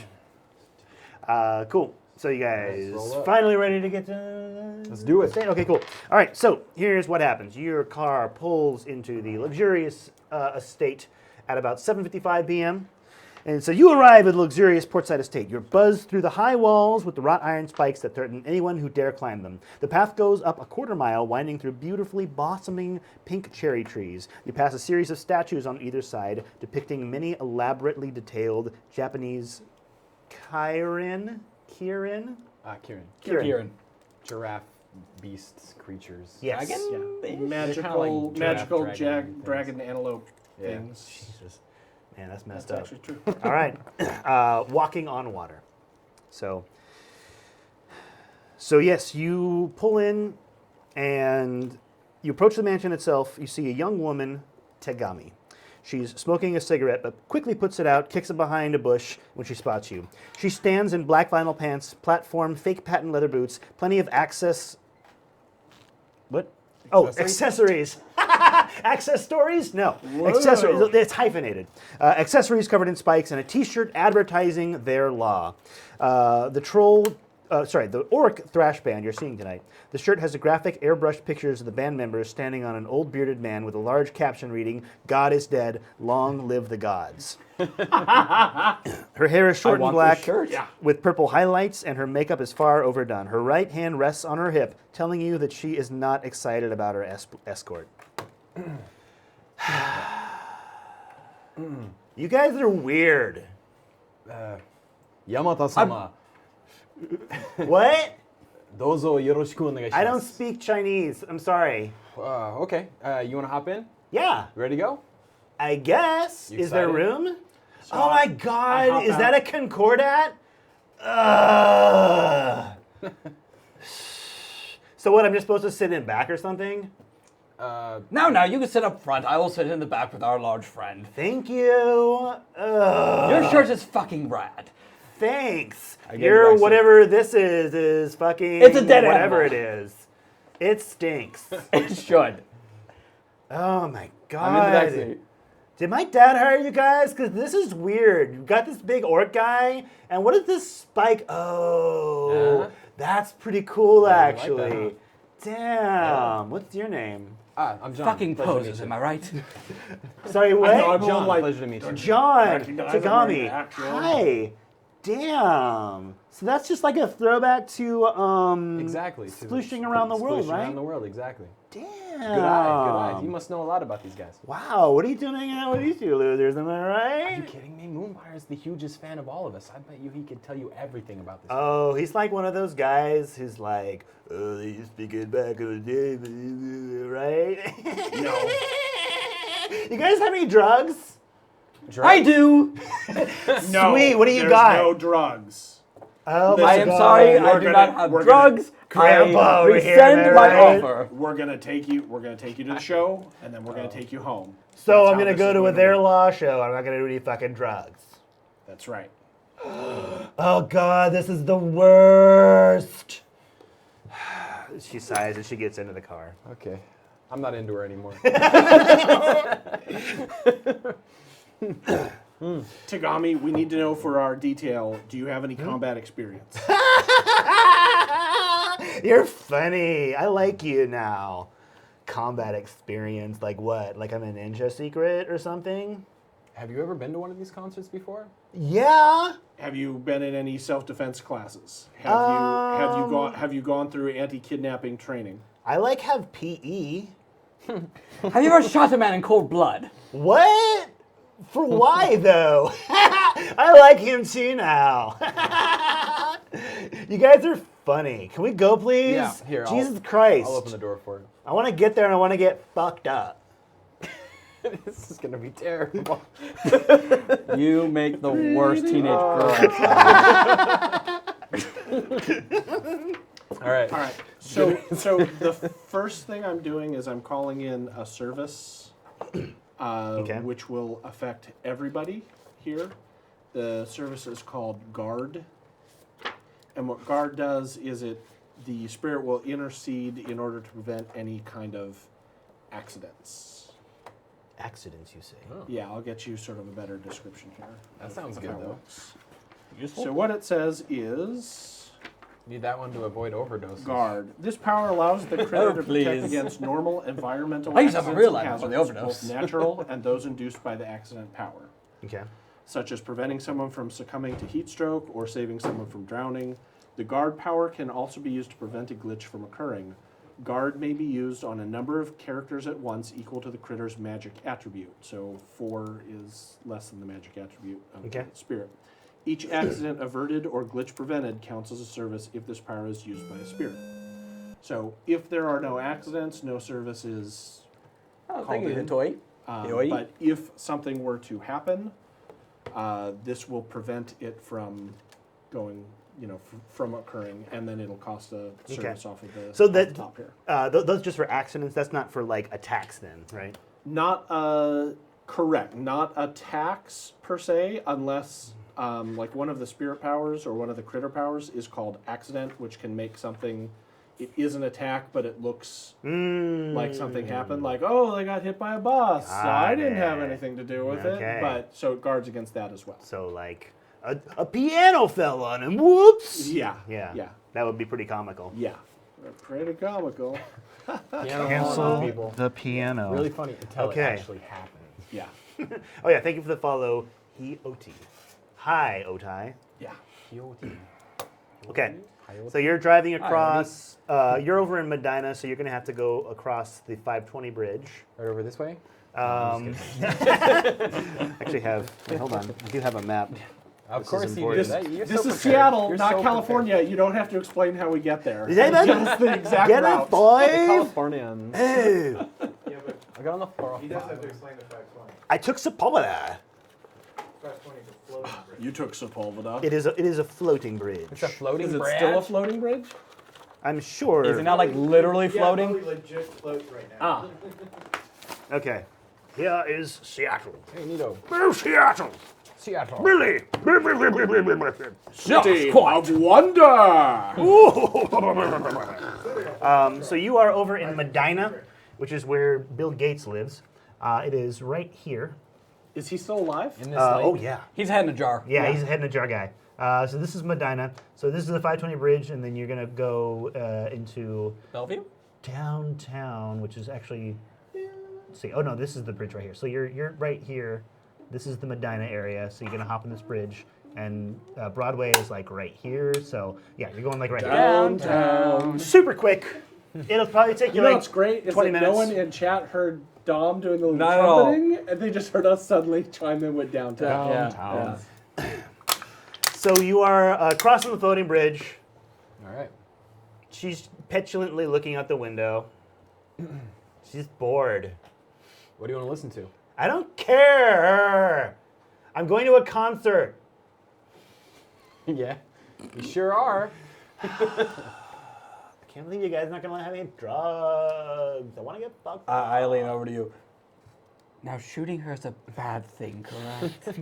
Cool. So you guys roll up. finally ready to get to Let's do it. Okay, cool. All right, so here's what happens. Your car pulls into the luxurious estate at about 7:55 p.m. And so you arrive at the luxurious portside estate. You're buzzed through the high walls with the wrought iron spikes that threaten anyone who dare climb them. The path goes up a quarter mile, winding through beautifully blossoming pink cherry trees. You pass a series of statues on either side, depicting many elaborately detailed Japanese Kirin? Kieran. Kieran. Giraffe beasts, creatures. Yes. Dragon? Yeah. Kinda Magical, like magical giraffe, dragon dragon antelope Yeah. things. Jesus. Man, that's messed That's up. actually true. All right. Walking on water. So yes, you pull in and you approach the mansion itself. You see a young woman, Tegami. She's smoking a cigarette, but quickly puts it out, kicks it behind a bush when she spots you. She stands in black vinyl pants, platform, fake patent leather boots, plenty of access. What? Oh, accessories. Access stories? No. Accessories. It's hyphenated. Accessories covered in spikes and a T-shirt advertising their law. The orc thrash band you're seeing tonight. The shirt has a graphic airbrushed pictures of the band members standing on an old bearded man with a large caption reading, "God is dead, long live the gods." Her hair is short I and want black this shirt. with purple highlights, and her makeup is far overdone. Her right hand rests on her hip, telling you that she is not excited about her escort. You guys are weird. Yamata-sama. What? Dozo yoroshiku onegaishimasu. I don't speak Chinese. I'm sorry. Okay. You want to hop in? Yeah, Ready to go? I guess. You Is there excited? room? So Oh my I God! hop Is that out. a Concordat? Ugh. So what? I'm just supposed to sit in back or something? No, you can sit up front. I will sit in the back with our large friend. Thank you. Ugh. Your shirt is fucking rad. Thanks. I gave you Your back some- whatever this is fucking. It's a dead whatever animal. it is. It stinks. It should. Oh my God. I'm in the back seat. Did my dad hire you guys? Because this is weird. You've got this big orc guy, and what is this spike? Oh, Uh-huh. that's pretty cool, Yeah, you like actually. Damn. What's your name? I'm John. Fucking Pleasure to meet poses, you. am I right? Sorry, what? know, I'm John, like, pleasure to meet you. John Recognize him wearing Tagami. the actual- Hi. Damn. So that's just like a throwback to Exactly. splooshing around the world, Splooshing right? around the world, exactly. Damn. Good eye, good eye. You must know a lot about these guys. Wow, what are you doing hanging out with these two losers? Am I Are right? you kidding me? Moonfire is the hugest fan of all of us. I bet you he could tell you everything about this. Oh, he's like one of those guys who's like, oh, they used to be good back in the day, right? No. You guys have any drugs? I do. No. Sweet, what do you there's got? No drugs. Oh Listen, I am God. sorry, I we're do gonna- not have we're drugs. Grandpa I over here, rescind am I my right? offer. We're gonna take you to the show, and then we're gonna take you home. So That's I'm how gonna this go is to a gonna Their work. Law show. I'm not gonna do any fucking drugs. That's right. Oh God, this is the worst. She sighs and she gets into the car. Okay. I'm not into her anymore. Tagami, we need to know for our detail. Do you have any combat experience? You're funny. I like you now. Combat experience, like what? Like I'm a ninja secret or something? Have you ever been to one of these concerts before? Yeah. Have you been in any self-defense classes? Have you gone through anti-kidnapping training? I like have PE. Have you ever shot a man in cold blood? What? For why though? I like him too now. You guys are funny. Can we go, please? Yeah, here, Jesus Christ. I'll open the door for it. I want to get there and I want to get fucked up. This is gonna be terrible. You make the worst teenage girl. All right. All right. So the first thing I'm doing is I'm calling in a service, which will affect everybody here. The service is called Guard, and what Guard does is the spirit will intercede in order to prevent any kind of accidents. Accidents, you say? Oh. Yeah, I'll get you sort of a better description here. That sounds of good how it though. works. So what it says is Need that one to avoid overdoses. Guard. This power allows the critter to protect please. against normal environmental I used to have a accidents real and life before the hazards, overdose. both natural and those induced by the accident power, Okay. such as preventing someone from succumbing to heat stroke or saving someone from drowning. The Guard power can also be used to prevent a glitch from occurring. Guard may be used on a number of characters at once equal to the critter's magic attribute. So 4 is less than the magic attribute of the spirit. Each accident averted or glitch prevented counts as a service if this power is used by a spirit. So if there are no accidents, no service is Oh, called thank you, in. Toy. Yoi. But if something were to happen, this will prevent it from going, from occurring, and then it'll cost a service off of the, So off the that top here. Those just for accidents. That's not for like attacks, then, right? Not correct. Not attacks per se, unless like one of the spirit powers or one of the critter powers is called accident, which can make something. It is an attack, but it looks like something happened. Like, oh, they got hit by a bus. I didn't have anything to do with Okay. it. But so it guards against that as well. So like a piano fell on him. Whoops. Yeah. Yeah. That would be pretty comical. Yeah. Pretty comical. Cancel people. the piano. Really funny until Okay. it actually happens. Yeah. Oh yeah, thank you for the follow, Ot. Hi, Otai. Yeah. Okay, so you're driving across. You're over in Medina, so you're gonna have to go across the 520 bridge. Right over this way? Actually, hold on. I do have a map. Of This course is you do. important. You're This so is prepared. Seattle, You're not so California. You don't have to explain how we get there. Is that It's the exact Get it, route. boy? Californians. Hey, Yeah, but I got on the floor. he does have to explain the 520. I took Sepulveda. 520 is a floating bridge. You took Sepulveda. It is a floating bridge. It's a floating Is it bridge. still a floating bridge? I'm sure. Is it not like literally floating? Yeah, probably legit floats right now. Okay. Here is Seattle. Hey, Nito. Where's Seattle? Seattle. Billy. City of Wonder! So you are over in Medina, which is where Bill Gates lives. It is right here. Is he still alive? In this lake. Oh yeah. He's head in a jar. Yeah, he's a head in a jar guy. So this is Medina. So this is the 520 bridge, and then you're gonna go into Bellevue? downtown, which is actually. Let's see. Oh no, this is the bridge right here. So you're right here. This is the Medina area. So you're gonna hop on this bridge. And Broadway is like right here, so yeah, you're going like right here. Downtown. Super quick. It'll probably take you You know like what's great is 20 that minutes. no one in chat heard Dom doing the little Not at all. trumpeting, and they just heard us suddenly chime in with downtown. Yeah. So you are crossing the floating bridge. All right. She's petulantly looking out the window. She's bored. What do you want to listen to? I don't care. I'm going to a concert. Yeah, you sure are. I can't believe you guys are not going to let me have drugs. I want to get fucked up. I lean over to you. Now, shooting her is a bad thing, correct?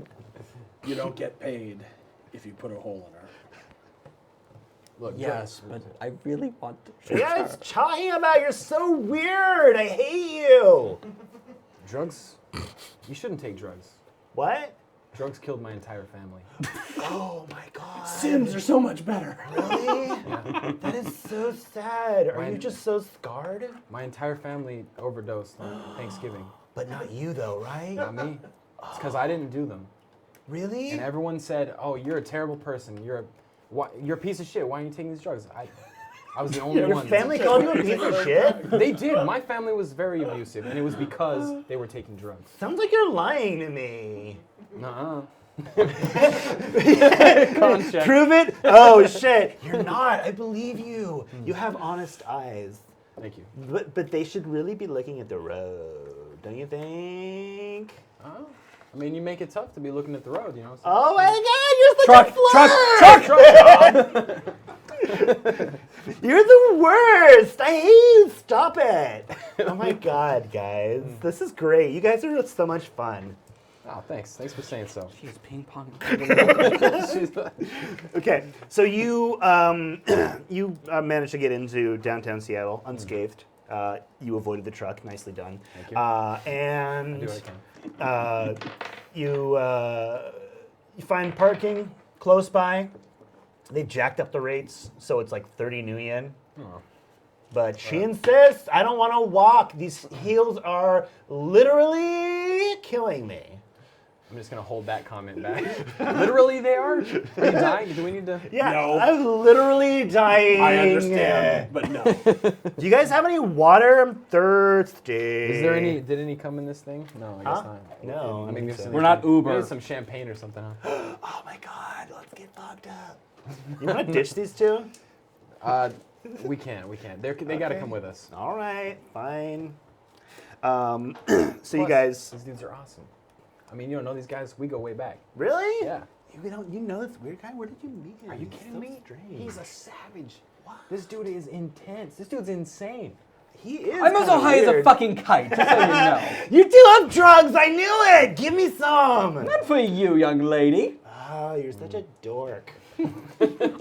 You don't get paid if you put a hole in her. Look, Yes, but I really want to. What are you guys talking about? You're so weird. I hate you. drugs. You shouldn't take drugs. What? Drugs killed my entire family. Oh my god. Sims are so much better. Really? That is so sad. Are you Mine- just so scarred? My entire family overdosed on Thanksgiving. But not you though, right? Not me. It's because I didn't do them. Really? And everyone said, "Oh, you're a terrible person. You're a piece of shit. Why are you taking these drugs?" I was the only Your one. family called you a piece of shit? They did. My family was very abusive, and it was because they were taking drugs. Sounds like you're lying to me. Nuh-uh. Prove it? Oh shit. You're not. I believe you. You have honest eyes. Thank you. But they should really be looking at the road, don't you think? Oh. I mean, you make it tough to be looking at the road, you know. So. Oh my god, you're such a flirt! You're the worst. I hate you. Stop it. Oh my god, guys. This is great. You guys are so much fun. Oh, thanks. Thanks for saying so. She's ping pong. Okay, so you you managed to get into downtown Seattle unscathed. You avoided the truck. Nicely done. Thank you. And I do what I can. you find parking close by. They jacked up the rates, so it's like 30 new yen. Oh. But she insists, I don't want to walk. These heels are literally killing me. I'm just gonna hold that comment back. Literally, they are. Are you dying? Do we need to? Yeah, No. I'm literally dying. I understand, but no. Do you guys have any water? I'm thirsty. Is there any? Did any come in this thing? No, I guess Huh? not. No, I Maybe think there's so. some- We're not Uber. Maybe some champagne or something. Huh? Oh my god, let's get fucked up. You want to ditch these two? We can't. They gotta Okay. come with us. All right, fine. So you Plus, guys, these dudes are awesome. I mean, you don't know these guys. We go way back. really? Yeah. You know this weird guy? Where did you meet him? Are you He's kidding so me? Strange. He's a savage. This dude is intense. This dude's insane. He is. I'm also kinda high as a weird. fucking kite, just so you know. You do have drugs. I knew it. Give me some. Not for you, young lady. Oh, you're such a dork.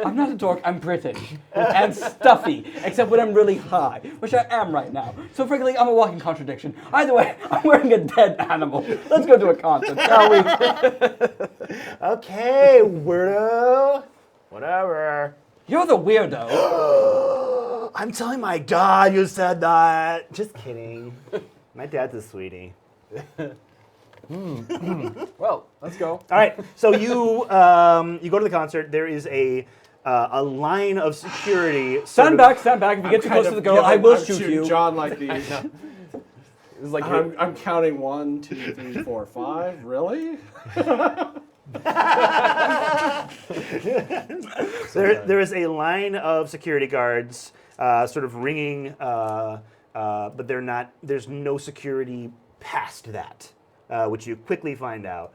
I'm not a dork, I'm British. And stuffy, except when I'm really high, which I am right now. So frankly, I'm a walking contradiction. Either way, I'm wearing a dead animal. Let's go to a concert, shall we? Okay, weirdo. Whatever. You're the weirdo. I'm telling my dad you said that. Just kidding. My dad's a sweetie. Well, let's go. All right, so you go to the concert. There is a line of security. Stand back. If you get too close to the girl, I will shoot shooting you. John like these. It's like I'm counting 1, 2, 3, 4, 5. Really? There is a line of security guards, sort of ringing, but they're not. There's no security past that, which you quickly find out.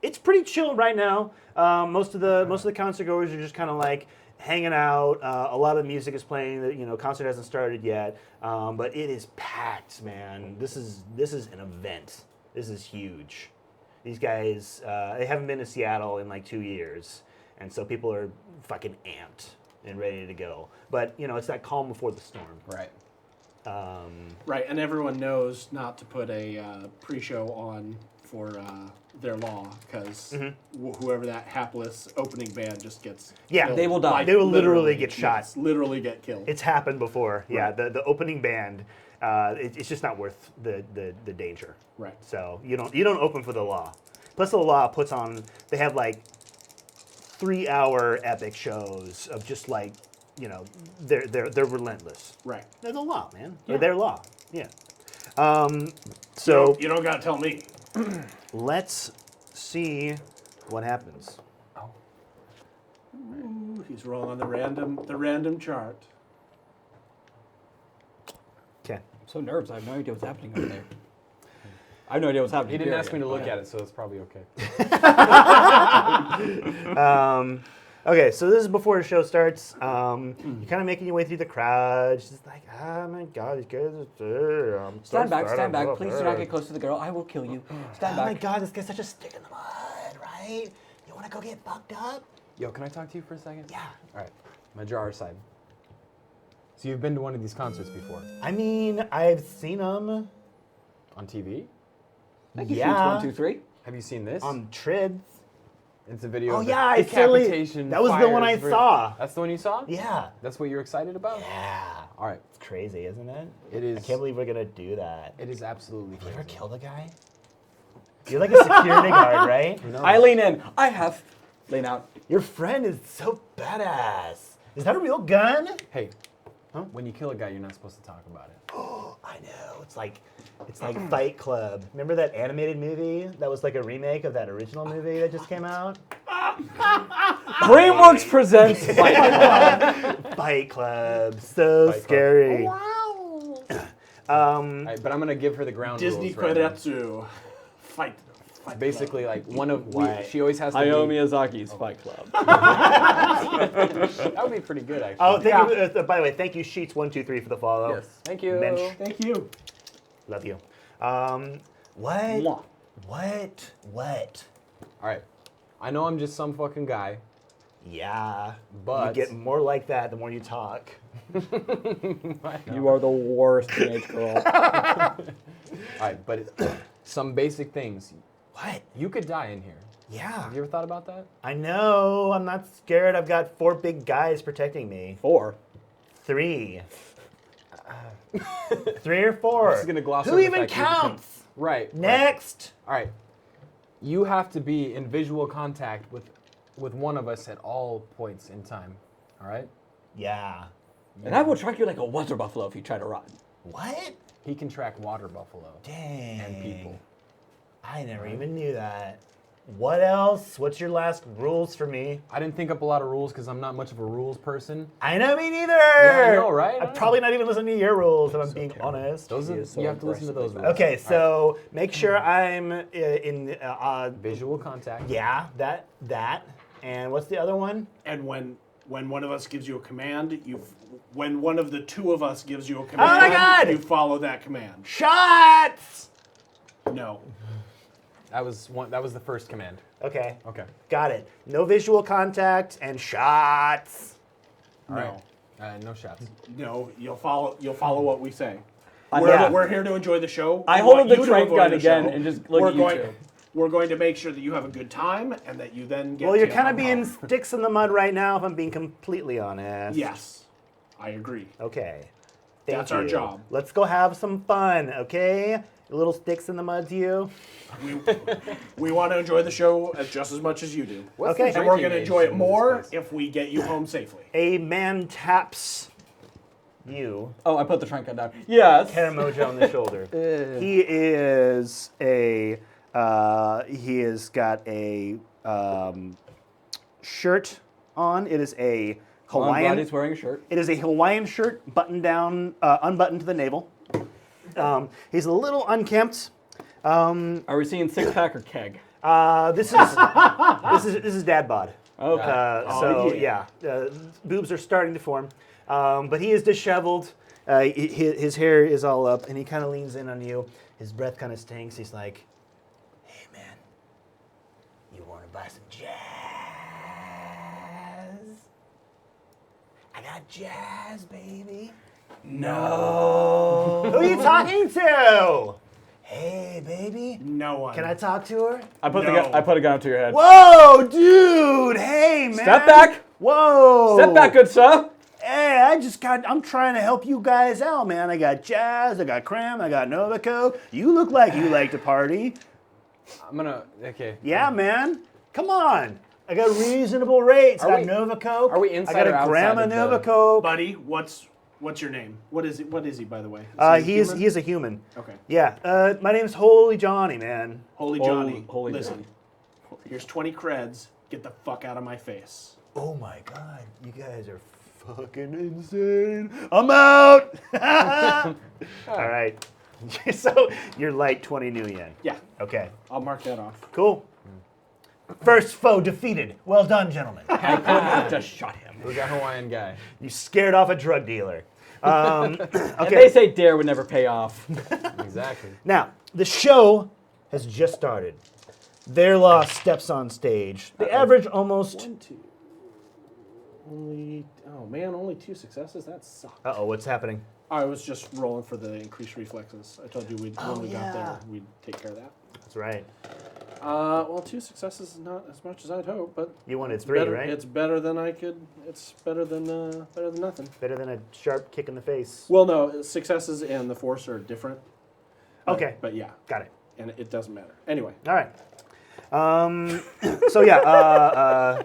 It's pretty chill right now. Most of the concert goers are just kind of like hanging out. A lot of music is playing. The concert hasn't started yet, but it is packed, man. This is an event. This is huge. These guys, they haven't been to Seattle in like 2 years, and so people are fucking amped and ready to go. But it's that calm before the storm. right. Right, and everyone knows not to put a pre-show on for their law, because whoever that hapless opening band just gets Yeah, killed. They will die. Like, They will literally get shot. yes, literally get killed. It's happened before. Yeah, Right. the opening band, it's just not worth the danger. Right. So you don't open for the law. Plus the law puts on. They have like 3-hour epic shows of just like, you know, they're relentless. Right. They're the law, man. Yeah. Or their law. Yeah. So You don't gotta tell me. let's see what happens. Ooh, he's rolling the random chart. Okay. I'm so nervous. I have no idea what's happening over there. I have no idea what's happening. He didn't here ask me yet. to look at it, so it's probably okay. Okay, so this is before the show starts. You're kind of making your way through the crowd. She's like, oh my God, these guys are there. Stand back. Please do not get close to the girl. I will kill you. Stand Oh back. my God, this guy's such a stick in the mud, right? You want to go get fucked up? Yo, can I talk to you for a second? Yeah. All right, my jar aside. So you've been to one of these concerts before? I mean, I've seen them. On TV? Thank you, Yeah. Sheets 1, 2, 3. Have you seen this? On Trids. It's a video Oh of yeah, I totally. decapitation. That was the one I fires, saw. That's the one you saw? Yeah. That's what you're excited about? Yeah. All right. It's crazy, isn't it? It is. I can't believe we're gonna do that. It is absolutely You crazy. ever killed a guy? You're like a security guard, right? No. I lean in. I have. Lean out. Your friend is so badass. Is that a real gun? Hey, when you kill a guy, you're not supposed to talk about it. Oh, I know. It's like Fight Club. Remember that animated movie that was like a remake of that original movie that just came out? DreamWorks presents Fight Club. Fight Club. So Fight Club. scary. All right, but I'm gonna give her the ground Disney rules right now. Kairetsu. Fight. Basically, like one of Why? she always has to Hayao be. Miyazaki's Fight Club. That would be pretty good, actually. Oh, thank you. By the way, thank you, Sheets 1, 2, 3 for the follow. Yes. Thank you. Mensch. Thank you. Love you. Mwah. What? All right. I know I'm just some fucking guy. Yeah. But- you get more like that the more you talk. You are the worst teenage girl. All right, but some basic things. What? You could die in here. Yeah. Have you ever thought about that? I know. I'm not scared. I've got 4 big guys protecting me. 4. 3. 3 or 4. I'm just gonna gloss Who over the even fact that you counts? Right. Next. All right. You have to be in visual contact with one of us at all points in time. All right. Yeah. And I will track you like a water buffalo if you try to run. What? He can track water buffalo Dang. and people. I never even knew that. What else? What's your last rules for me? I didn't think up a lot of rules because I'm not much of a rules person. I know, me neither. Yeah, I know, right? I'm probably not even listening to your rules, if I'm being honest. Those are, is so you have to listen to those rules. Okay, All right. so make sure I'm in. Visual contact. Yeah, that. And what's the other one? And when one of us gives you a command, when one of the 2 of us gives you a my command, God! you follow that command. Shots. No. That was the first command. Okay, Okay. got it. No visual contact and shots. All No. right. No shots. No, you'll follow what we say. Yeah. We're here to enjoy the show. I We hold want up the you to trank enjoy gun the again show. and just look we're at you going, two. We're going to make sure that you have a good time and that you then get Well, you're to kind of have being fun. sticks in the mud right now, if I'm being completely honest. Yes, I agree. Okay. Thank That's our you. job. Let's go have some fun, okay? Little sticks in the mud to you. We want to enjoy the show just as much as you do. What's Okay. the And we're drinking going to age enjoy in it this more place? if we get you home safely. A man taps you, Oh, I put the trank gun down. Yes. Karamoja on the shoulder. He is a. He has got a shirt on. It is a Hawaiian. He's wearing a shirt. It is a Hawaiian shirt, buttoned down, unbuttoned to the navel. He's a little unkempt. Are we seeing 6-pack or keg? This is dad bod. Okay. So boobs are starting to form, but he is disheveled. His hair is all up, and he kind of leans in on you. His breath kind of stinks. He's like, "Hey man, you want to buy some jazz? I got jazz, baby." No. Who are you talking to? Hey, baby. No one. Can I talk to her? I put No. I put a gun up to your head. Whoa, dude! Hey, man! Step back. Whoa! Step back, good sir. Hey, I'm trying to help you guys out, man. I got jazz, I got cram, I got Nova Coke. You look like you like to party. I'm gonna. Okay. Yeah, man. Come on. I got reasonable rates. I Are got we- Nova Coke. are we I inside got or a outside Grandma of the- Nova Coke. Buddy, what's your name? What is he, by the way? Is He is a human. Okay. Yeah. My name's Holy Johnny, man. Holy Johnny. Holy listen. Johnny. Here's 20 creds. Get the fuck out of my face. Oh my God, you guys are fucking insane. I'm out. All right. So you're light 20 new yen. Yeah, Okay. I'll mark that off. Cool. First foe defeated. Well done, gentlemen. I could have just shot him. We got Hawaiian guy. You scared off a drug dealer. And they Okay. say dare would never pay off. Exactly. Now, the show has just started. Their Law steps on stage. The average almost... 1, 2. Only 2 successes? That sucks. Uh-oh, what's happening? I was just rolling for the increased reflexes. I told you when we got there, we'd take care of that. That's right. 2 successes is not as much as I'd hope, but You wanted 3, better, right? it's better than I could. It's better than nothing. Better than a sharp kick in the face. Well, no, successes and the force are different. Okay. But yeah, Got it. and it doesn't matter. Anyway, All right. So yeah,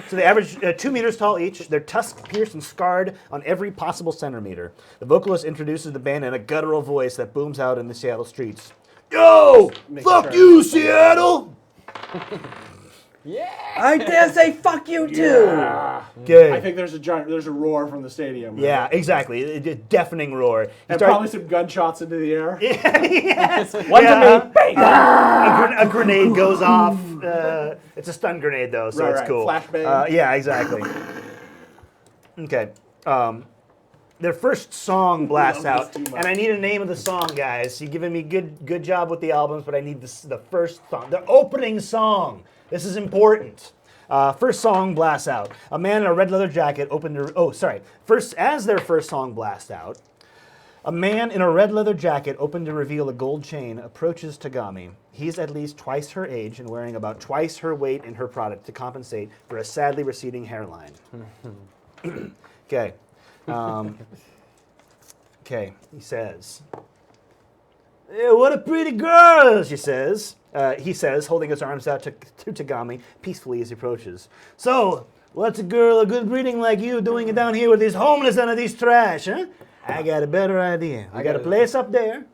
so they average 2 meters tall each. They're tusk pierced and scarred on every possible centimeter. The vocalist introduces the band in a guttural voice that booms out in the Seattle streets. Yo, Make fuck sure you, I- Seattle. Yeah. I dare say fuck you too. Good. I think there's a roar from the stadium. Right? Yeah, exactly. A deafening roar. You And start- probably some gunshots into the air. yes. One Yeah. to me. Bang. A grenade goes off. It's a stun grenade though, so Right, it's right. cool. Flashbang. Yeah, exactly. Okay. Their first song blasts love out, this too much. and I need a name of the song, guys. You're giving me good job with the albums, but I need the first song, the opening song. This is important. First song blasts out. A man in a red leather jacket opened their. Oh, sorry. As their first song blasts out, a man in a red leather jacket opened to reveal a gold chain approaches Tagami. He's at least twice her age and wearing about twice her weight in her product to compensate for a sadly receding hairline. Okay. Okay, he says. "Eh, what a pretty girl, she says. He says, holding his arms out to Tagami peacefully as he approaches. So, what's a girl of good breeding like you doing down here with these homeless under these trash, huh? I got a better idea. I got a place up there.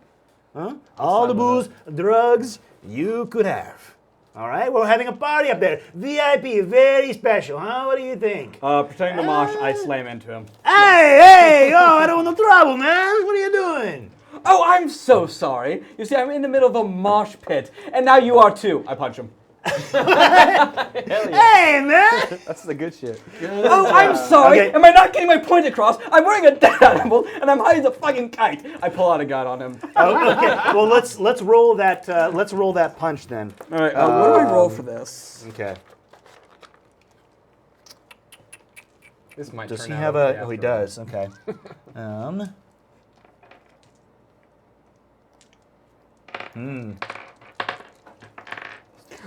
Huh? All the booze, drugs you could have. All right, we're having a party up there. VIP, very special, huh? What do you think? Pretending to mosh, I slam into him. Hey, I don't want no trouble, man. What are you doing? Oh, I'm so sorry. You see, I'm in the middle of a mosh pit, and now you are too. I punch him. Hey, man. That's the good shit. Oh, I'm sorry. Okay. Am I not getting my point across? I'm wearing a dead animal, and I'm hiding the fucking kite. I pull out a gun on him. Oh, okay. Well, let's roll that. Let's roll that punch then. All right. What do I roll for this? Okay. This might Does turn he out have okay a? Oh, he after all. does. Okay.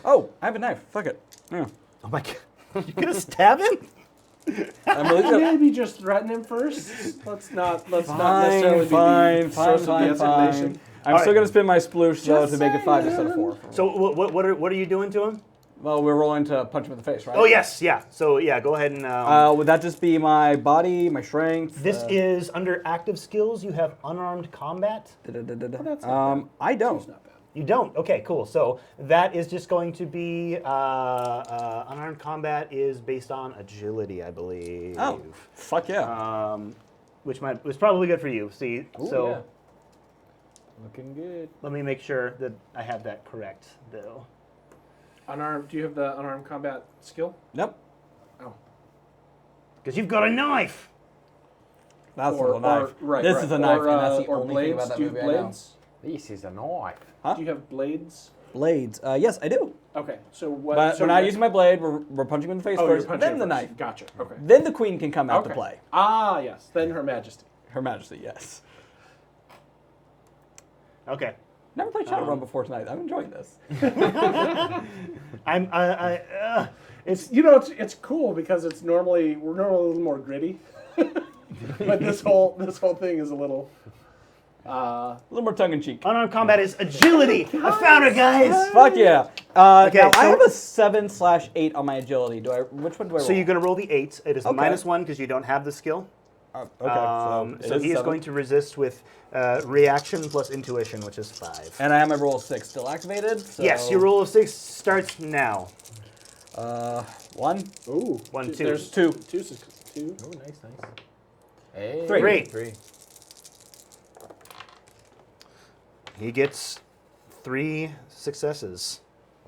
Oh, I have a knife. Fuck it. Yeah. Oh my God. You gonna stab him? I'm really good. Maybe just threaten him first. Let's not Fine, necessarily fine, be the source of the fine. escalation. I'm still right. gonna spin my sploosh though Just to make it 5 instead of 4. So what are you doing to him? Well, we're rolling to punch him in the face, right? Oh yes, yeah. So yeah, go ahead and. Would that just be my body, my strength? This is under active skills. You have unarmed combat. That's not I don't. It's not bad. You don't. Okay, cool. So that is just going to be unarmed combat is based on agility, I believe. Oh, fuck yeah. Which was probably good for you. See, Ooh, so yeah. Looking good. let me make sure that I have that correct, though. Unarmed. Do you have the unarmed combat skill? Nope. Because you've got a knife. That's a little knife. Right, This right. is a knife, Or, and that's the or only blades. thing about that Do you have movie I know. blades? This is a knife. Huh? Do you have blades? Blades. Yes, I do. Okay, so what? But so we're not what- using my blade. We're punching him in the face Oh, you're first, punching then the first. knife. Gotcha. Okay. Then the queen can come out to Okay. play. Ah, yes. Then Her Majesty. Her Majesty, yes. Okay. Never played Shadowrun before tonight. I'm enjoying this. It's You know, it's cool because we're normally a little more gritty, but this whole thing is a little. A little more tongue in cheek. unarmed combat is agility. I found her, guys. Fuck yeah. Okay, now I so- have a 7/8 on my agility. Which one do I roll? So you're going to roll the 8. It is Okay. -1 because you don't have the skill. Okay, So he is going to resist with reaction plus intuition, which is 5. And I have my roll of 6 still activated. So, Yes, your roll of 6 starts now. 1. Ooh. 1, 2. There's 2. Two. Oh, nice. Hey, 3. 3. He gets 3 successes.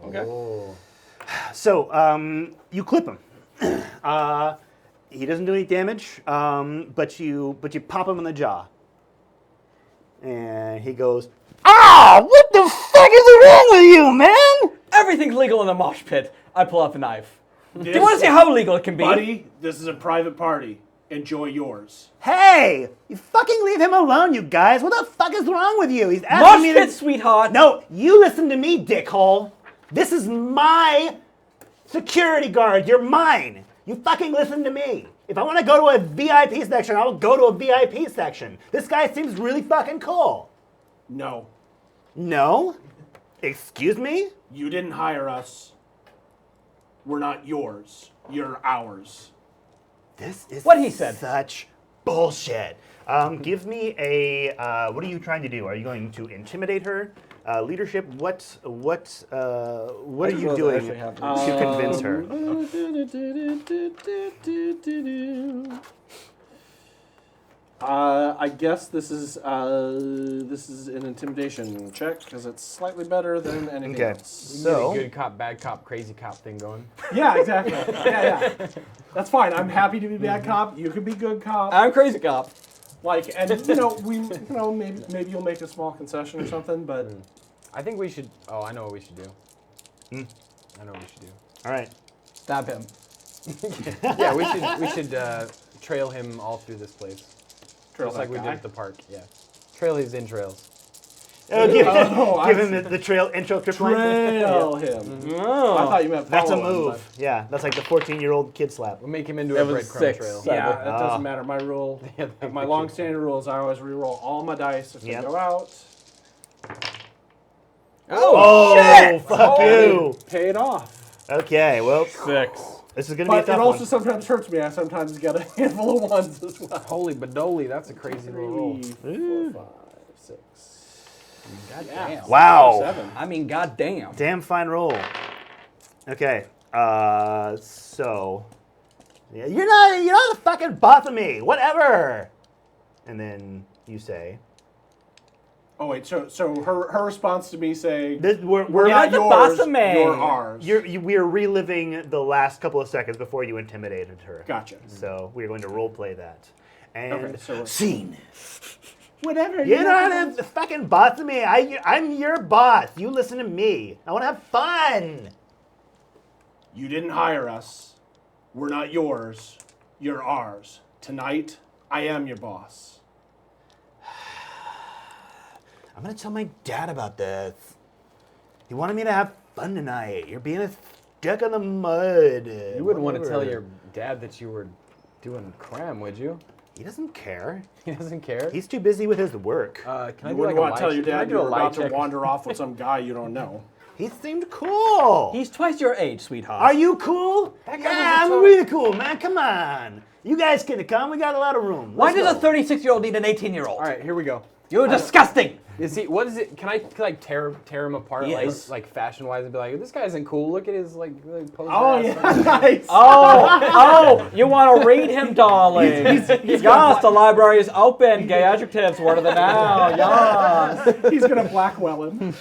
Okay. Oh. So you clip him. He doesn't do any damage, but you pop him in the jaw, and he goes, "Ah! What the fuck is wrong with you, man?" Everything's legal in the mosh pit. I pull out the knife. Do you want to see how legal it can be? Buddy, this is a private party. Enjoy yours. Hey, you fucking leave him alone, you guys. What the fuck is wrong with you? He's Mosh asking me pit, to... sweetheart. No, you listen to me, dickhole. This is my security guard. You're mine. You fucking listen to me. If I want to go to a VIP section, I'll go to a VIP section. This guy seems really fucking cool. No. No? Excuse me? You didn't hire us. We're not yours. You're ours. This is What he said. such bullshit. Give me a. What are you trying to do? Are you going to intimidate her? Leadership. What are you doing to convince her? I guess this is an intimidation check because it's slightly better than anything Okay. else. So Good cop, bad cop, crazy cop thing going. Yeah, exactly. Yeah. That's fine. I'm happy to be bad cop. You can be good cop. I'm crazy cop. Like, and maybe you'll make a small concession or something, but I think we should. Oh, I know what we should do. I know what we should do. all right. Stab him. Yeah, we should trail him all through this place, trail just like that we did guy. at the park. Yeah, trail his entrails. Give I him the trail intro trip line. Trail him. Oh. I thought you meant That's a follow him, move. Yeah, that's like the 14-year-old kid slap. We'll make him into That a was breadcrumb 6. trail. but- Yeah, that Ah. doesn't matter. My rule, my long-standing rule is I always re-roll all my dice if Yep. they go out. Oh, shit! fuck you. Pay it off. Okay, well, 6. this is gonna be a But it tough also one. sometimes hurts me. I sometimes get a handful of ones as well. Holy badoli, that's a crazy little roll. 3, 4, 5, 6. God Yeah. damn. Wow. 7. I mean, goddamn. Damn fine roll. Okay, so yeah, you're not the fucking boss of me. Whatever. And then you say, Oh wait, so her response to me saying we're we're You're not not the yours, boss of me. you're ours. we are reliving the last couple of seconds before you intimidated her. Gotcha. So we are going to role play that. And Okay, so- scene. Whatever. You're not the fucking boss of me. I'm your boss. You listen to me. I want to have fun. You didn't hire us. We're not yours. You're ours. Tonight, I am your boss. I'm gonna tell my dad about this. He wanted me to have fun tonight. You're being a stuck in the mud. You wouldn't want to tell Whatever. your dad that you were doing cram, would you? He doesn't care. He doesn't care. He's too busy with his work. Can I You do like wouldn't a want lie to tell your check? Can I dad do a you're lie about to check? wander off with some guy you don't know. He seemed cool. He's twice your age, sweetheart. Are you cool? That guy Yeah, was a I'm really cool, man. Come on. You guys can come. We got a lot of room. Why Let's does a go. 36-year-old need an 18-year-old? All right, here we go. You're disgusting. Is he? What is it? Can I like tear him apart Yes. like fashion wise and be like, this guy isn't cool. Look at his like poser Oh ass." yeah, nice. Oh, you want to read him, darling? Yes, the library is open. Gay adjectives, word of the now. Yes. He's gonna blackwell him.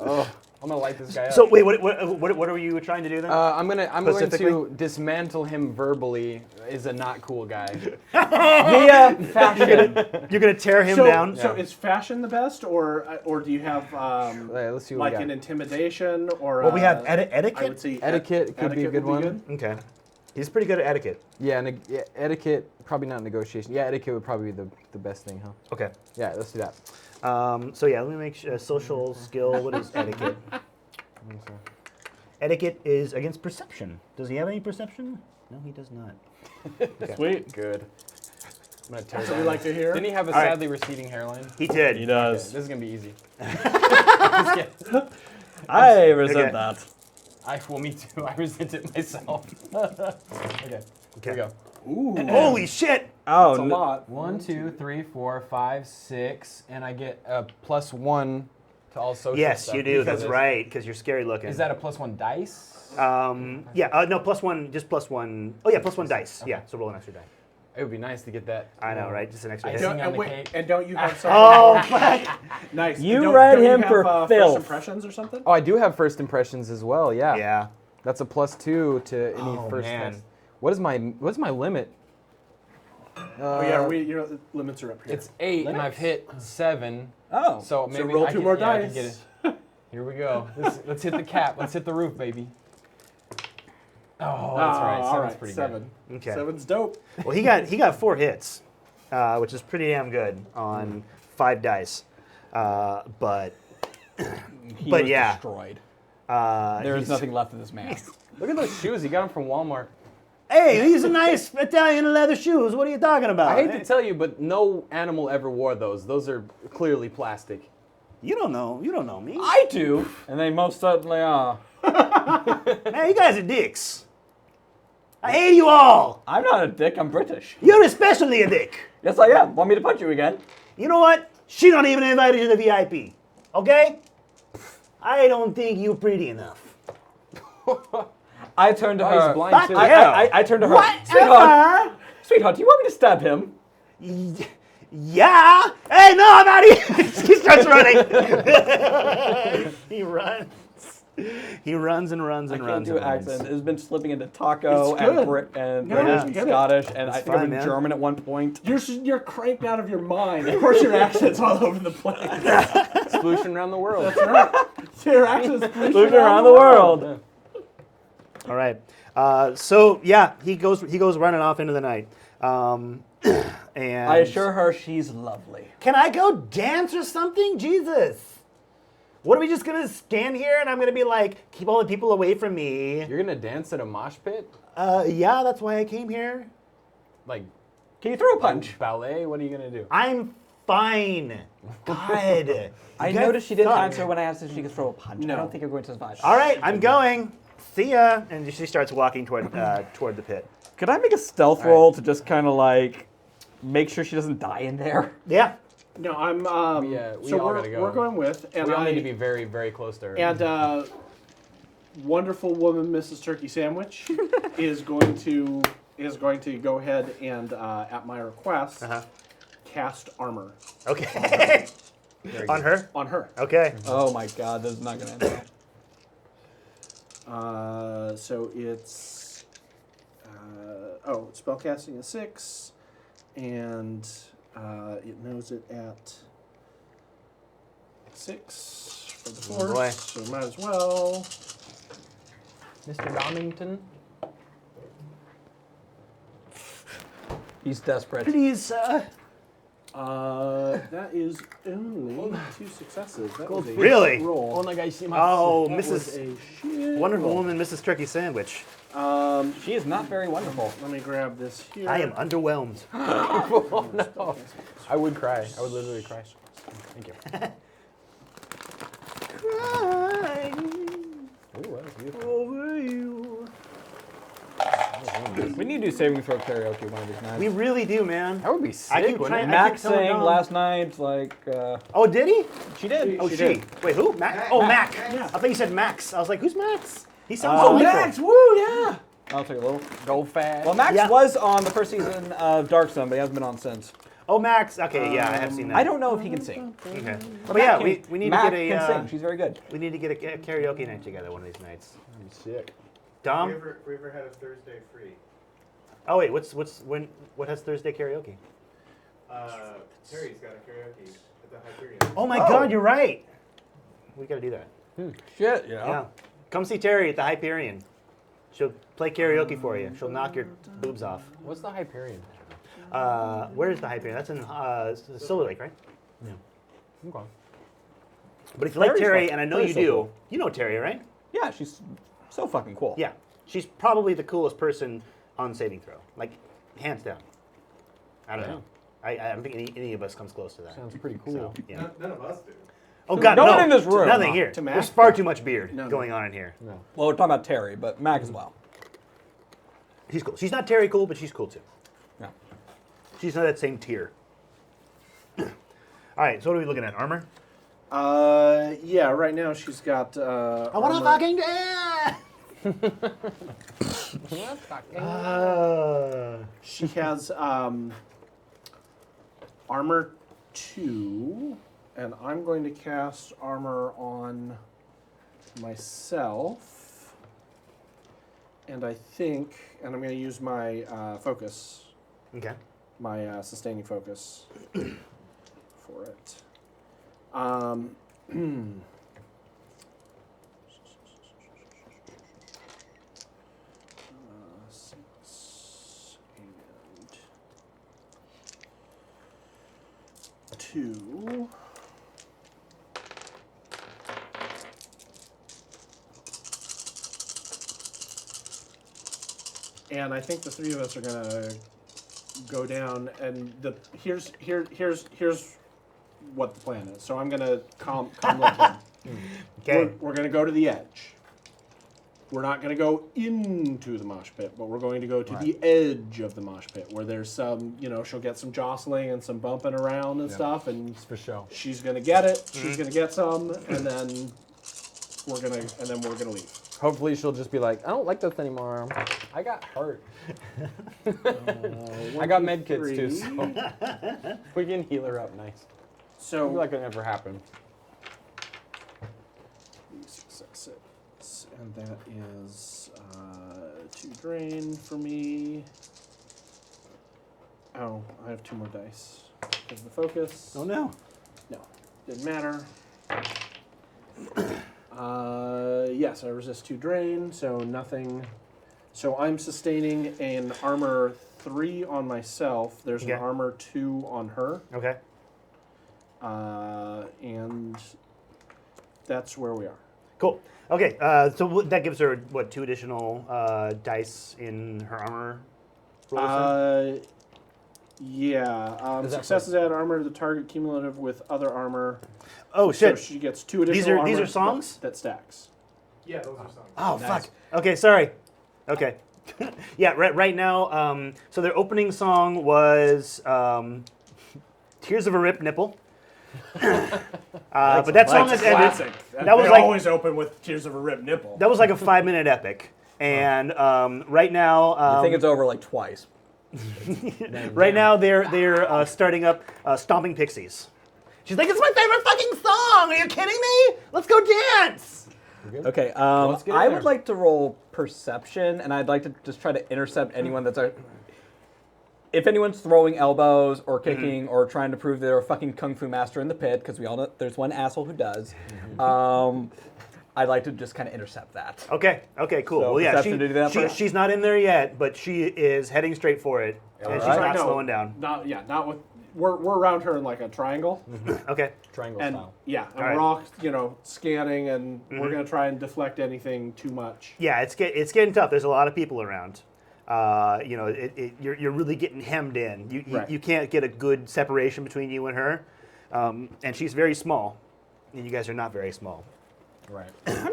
Oh, I'm gonna light this guy up. So wait, what were you trying to do then? I'm going Specifically? to dismantle him verbally. Is a not cool guy. Via fashion. You're gonna tear him So, down. so is fashion the best, or do you have Let's see what like we got. an intimidation or? Well, we have I would etiquette. say Etiquette could be a good one. good. Okay. He's pretty good at etiquette. Yeah, etiquette probably not negotiation. Yeah, etiquette would probably be the best thing, huh? Okay. Yeah, let's do that. So yeah, let me make sure, social skill. What is etiquette? Etiquette is against perception. Does he have any perception? No, he does not. Okay. Sweet. Good. I'm gonna tear That's down. what we like to hear. Didn't he have a right. sadly receding hairline? He did. He does. This is gonna be easy. I resent Okay. that. Well, me too. I resent it myself. Okay. Here we go. Ooh, Holy shit! Oh, that's a lot. 1, 2, 3, 4, 5, 6, and I get a +1 to all social Yes, stuff you do. because That's of this. right. Because you're scary looking. Is that a +1 dice? Yeah. No, +1. Just +1. Oh yeah, +1 dice. Yeah. So roll an extra die. It would be nice to get that. I know, right? Just an extra Icing hit. on And, the wait, cake. and don't you have some? Oh, fuck. Nice. You Don't- read don't him have, for first filth. impressions or something? Oh, I do have first impressions as well. Yeah. Yeah. That's a +2 to any Oh, first. man. What's my limit? Oh yeah, your limits are up here. It's 8, and I've hit 7. Oh. So maybe roll I two can, more yeah, I dice. can get it. Here we go. Let's hit the cap. Let's hit the roof, baby. Oh, that's right. all 7's right, pretty 7. Okay. 7's dope. Well, he got 4 hits, which is pretty damn good on 5 dice. But He But was yeah. destroyed. there There is nothing left of this man. Look at those shoes. He got them from Walmart. Hey, these are nice Italian leather shoes. What are you talking about? I hate to tell you, but no animal ever wore those. Those are clearly plastic. You don't know. You don't know me. I do, and they most certainly are. Man, you guys are dicks. I hate you all. I'm not a dick. I'm British. You're especially a dick. Yes, I am. Want me to punch you again? You know what? She not even invited you to the VIP. Okay? I don't think you pretty enough. I turned to Oh, he's her. blind too. I turned to her. Sweetheart, sweetheart, do you want me to stab him? Yeah. Hey, no, I'm out of here. He starts running. He runs. He runs and runs I and can't runs do and runs. accents. It's been slipping into taco It's and good. Brit and No, British you and get it. Scottish, and I It's think I've fine, been man. German at one point. You're cranked out of your mind. Of course, your accent's all over the place. Splooshing around the world. That's right. Your accent's Moving around the world. All right. So yeah, he goes running off into the night. And I assure her she's lovely. can I go dance or something? Jesus. What are we just gonna stand here and I'm gonna be like, keep all the people away from me? You're gonna dance at a mosh pit? Yeah, that's why I came here. Like Can you throw a punch? ballet? What are you gonna do? I'm fine. God. I You guys noticed she didn't suck. answer when I asked if she could throw a punch. No. I don't think you're going to survive. All right, I'm going. See ya. And she starts walking toward the pit. Could I make a stealth roll to just kind of like make sure she doesn't die in there? Yeah. No, I'm. We so all we're gotta go. we're going with, and We all I need to be very, very close to her. and wonderful woman Mrs. Turkey Sandwich is going to go ahead and at my request cast armor Okay. On her? on her. Okay. Oh my god, this is not going to end well. So it's spellcasting is 6, and it knows it at 6 for the force. boy. So might as well. Mr. Domington? He's desperate. Please, That is only 2 successes. That was a Really? shit roll. Oh, That was Mrs. a shit Wonderful roll. Woman, Mrs. Turkey Sandwich. She is not very wonderful. Let me grab this here. I am underwhelmed. Oh, no. I would cry. I would literally cry. Thank you. Ooh, that was beautiful. Over you. We need to do saving throw karaoke one of these nights. We really do, man. That would be sick, I keep wouldn't trying- it? Max telling sang Dom. last night, like, Oh, did he? she did. Oh, She she. did. Wait, who? Mac? Oh, Mac. I thought you said Max. I was like, who's Max? He sounds Oh, delightful. Max, woo, yeah. I'll take a little. Go fast. Well, Max Yeah. was on the first season of Dark Sun, but he hasn't been on since. Oh, Max. Okay, yeah, I have seen that. I don't know if he can sing. Okay. But yeah, we need to Mac get a can sing. She's very good. we need to get a karaoke night together one of these nights. Sick. Dom? We ever had a Thursday free? Oh wait, what has Thursday karaoke? Terry's got a karaoke at the Hyperion. Oh my God, you're right. We gotta do that. Shit, Yeah. Come see Terry at the Hyperion. She'll play karaoke for you. She'll knock your boobs off. What's the Hyperion? Where is the Hyperion? That's in Silver Lake, right? Okay. But if you like Terry's Terry, fun. and I know Terry's you so do, cool. you know Terry, right? Yeah, she's so fucking cool. Yeah. She's probably the coolest person on saving throw. Like, hands down. I don't know. I don't think any of us comes close to that. Sounds pretty cool. So, yeah. None of us do. Oh God, No no. one in this room. Nothing here. To Mac? There's far too much beard No. going on in here. Well, we're talking about Terry, but Mac as well. She's cool. She's not Terry cool, but she's cool too. Yeah. She's not that same tier. All right, so what are we looking at? Armor? Yeah, right now she's got. I want to fucking She has armor 2, and I'm going to cast armor on myself. And I think, and I'm going to use my focus, Okay. my sustaining focus for it. 6 and 2. And I think the three of us are gonna go down. And here's what the plan is. So I'm gonna calm look him. Okay. We're gonna go to the edge. We're not going to go into the mosh pit, but we're going to go to the edge of the mosh pit where there's some, she'll get some jostling and some bumping around and stuff, and For sure. she's going to get it. She's going to get some, and then we're going to leave. Hopefully she'll just be like, I don't like this anymore. I got hurt. I got med kits too, so we can heal her up nice. So Like it never happened. 6, 6, and that is 2 drain for me. Oh, I have 2 more dice. Because the focus. Oh no. No, didn't matter. Yes, I resist 2 drain, so nothing. So I'm sustaining an armor 3 on myself. There's Okay. an armor 2 on her. Okay. And that's where we are. Cool. Okay. So that gives her what 2 additional dice in her armor roll? Yeah. Is that Successes add armor to the target cumulative with other armor. Oh shit. So she gets 2 additional These armor are songs? that stacks. Yeah, those are songs. Oh Nice. fuck. Okay, sorry. Okay. Yeah. Right now. So their opening song was "Tears of a Ripped Nipple." But that song has ended. That was they like- always open with tears of a ripped nipple. That was like a 5-minute epic. And right now, I think it's over like twice. right now they're starting up "Stomping Pixies." She's like, "It's my favorite fucking song. Are you kidding me? Let's go dance." Okay, Let's get in I there. would like to roll perception, and I'd like to just try to intercept anyone that's if anyone's throwing elbows or kicking or trying to prove they're a fucking kung fu master in the pit, because we all know there's one asshole who does. I'd like to just kind of intercept that. Okay. Okay. Cool. So Well, yeah. perception to do that first? She's not in there yet, but she is heading straight for it, and she's Alright. not No, slowing down. Not with. We're around her in like a triangle, Okay. Triangle and style. yeah, and Alright. we're all scanning, and we're gonna try and deflect anything too much. Yeah, it's getting tough. There's a lot of people around. You're really getting hemmed in. Right. You can't get a good separation between you and her, and she's very small, and you guys are not very small. Right.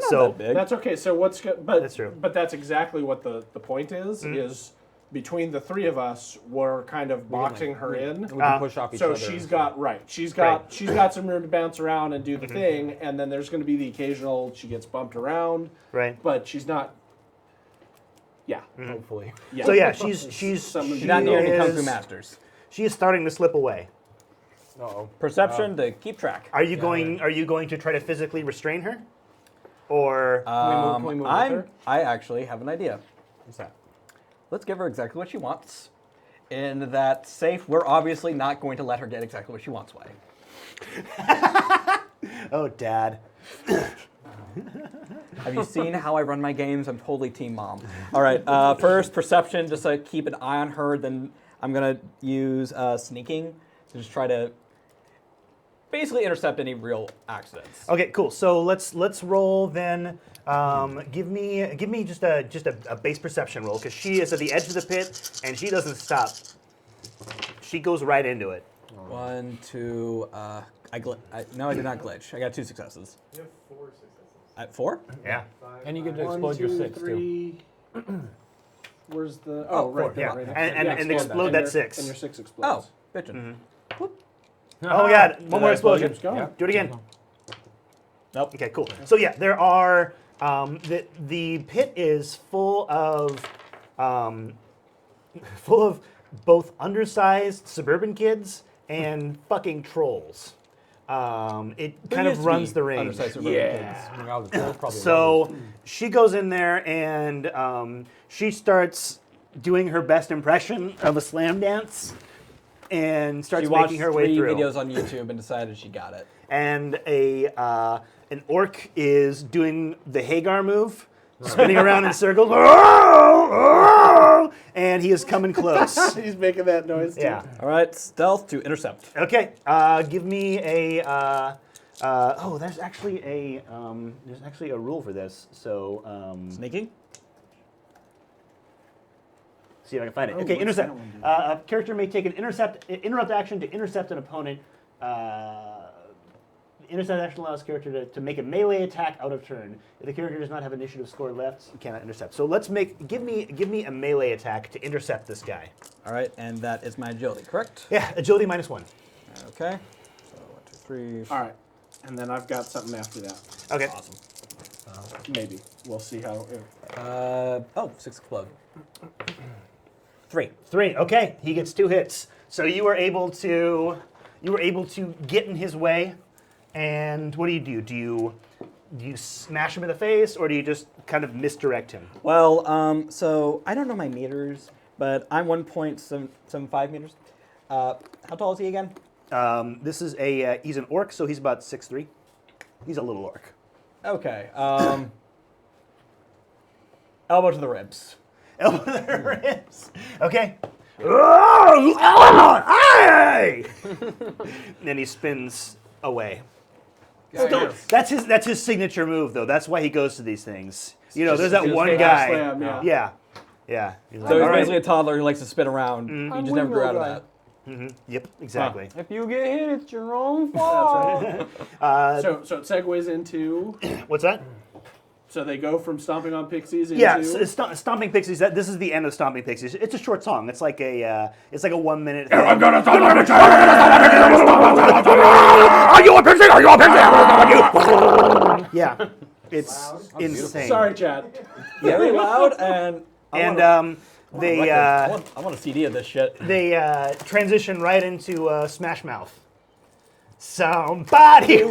So That big. That's okay. So what's but That's true. But that's exactly what the point is between the 3 of us, we're kind of boxing her in. We can push off each So other. she's got some room to bounce around and do the thing, and then there's going to be the occasional she gets bumped around, right. but she's not. Yeah. Hopefully. Yeah. So yeah, she's Some of she You're not near any kung fu is- masters. She is starting to slip away. Uh-oh. Perception to keep track. Are you going to try to physically restrain her, or Can we move with her? I actually have an idea. What's that? Let's give her exactly what she wants. In that safe, we're obviously not going to let her get exactly what she wants way. oh, Dad? Have you seen how I run my games? I'm totally team mom. All right, first perception, just to keep an eye on her. Then I'm gonna use sneaking to just try to basically intercept any real accidents. Okay, cool. So let's roll then. Give me just a base perception roll, because she is at the edge of the pit and she doesn't stop. She goes right into it. 1, 2, No, I did not glitch. I got 2 successes. You have 4 successes. At 4? Yeah. 5, And you get to 5, explode your 1, 2, 6 too. 3. Where's the? Oh, right. Yeah. Right. And explode And that your- 6. And your 6 Oh, explodes. bitchin'. Oh my god, one more explosion. Keeps going. Yeah. Do it again. Nope. Okay, cool. So yeah, there are the pit is full of both undersized suburban kids and fucking trolls. It kind of runs the range. Well, the trolls probably So she goes in there and she starts doing her best impression of a slam dance and starts She watched making her way 3 through. videos on YouTube and decided she got it. And an orc is doing the Hagar move, spinning around in circles, and he is coming close. He's making that noise too. Yeah. All right, stealth to intercept. Okay. Give me a. There's actually a rule for this. So Sneaking? see if I can find it. Oh, Okay, what's intercept. that one do? A character may take an interrupt action to intercept an opponent. The intercept action allows character to make a melee attack out of turn. If the character does not have initiative score left, you cannot intercept. So give me a melee attack to intercept this guy. All right, and that is my agility, correct? Yeah, agility -1. Okay. So 1, 2, 3. All right. And then I've got something after that. Okay. Awesome. Maybe. We'll see how. 6 explode. 3. 3. Okay, he gets 2 hits. So you were able to get in his way, and what do? Do you smash him in the face, or do you just kind of misdirect him? Well, so I don't know my meters, but I'm 1.75 meters. How tall is he again? This is he's an orc, so he's about 6'3". He's a little orc. Okay. Elbow to the ribs. Elbow to the ribs. Okay. Then he spins away. That's his signature move, though. That's why he goes to these things. You know, there's that just one fake guy. slam, Yeah. He's like, So he's "All right." basically a toddler who likes to spin around. You just never grew out of that. Yep, exactly. if you get hit, it's your own fault. So it segues into. What's that? So they go from stomping on pixies into. Yeah, Stomping Pixies. This is the end of Stomping Pixies. It's a short song. It's like a 1 minute. Thing. I'm gonna stomp on a Are you a pixie? Are you a pixie? Yeah, it's insane. Sorry, Chad. Very loud and. They I want a CD of this shit. they transition right into Smash Mouth. Somebody.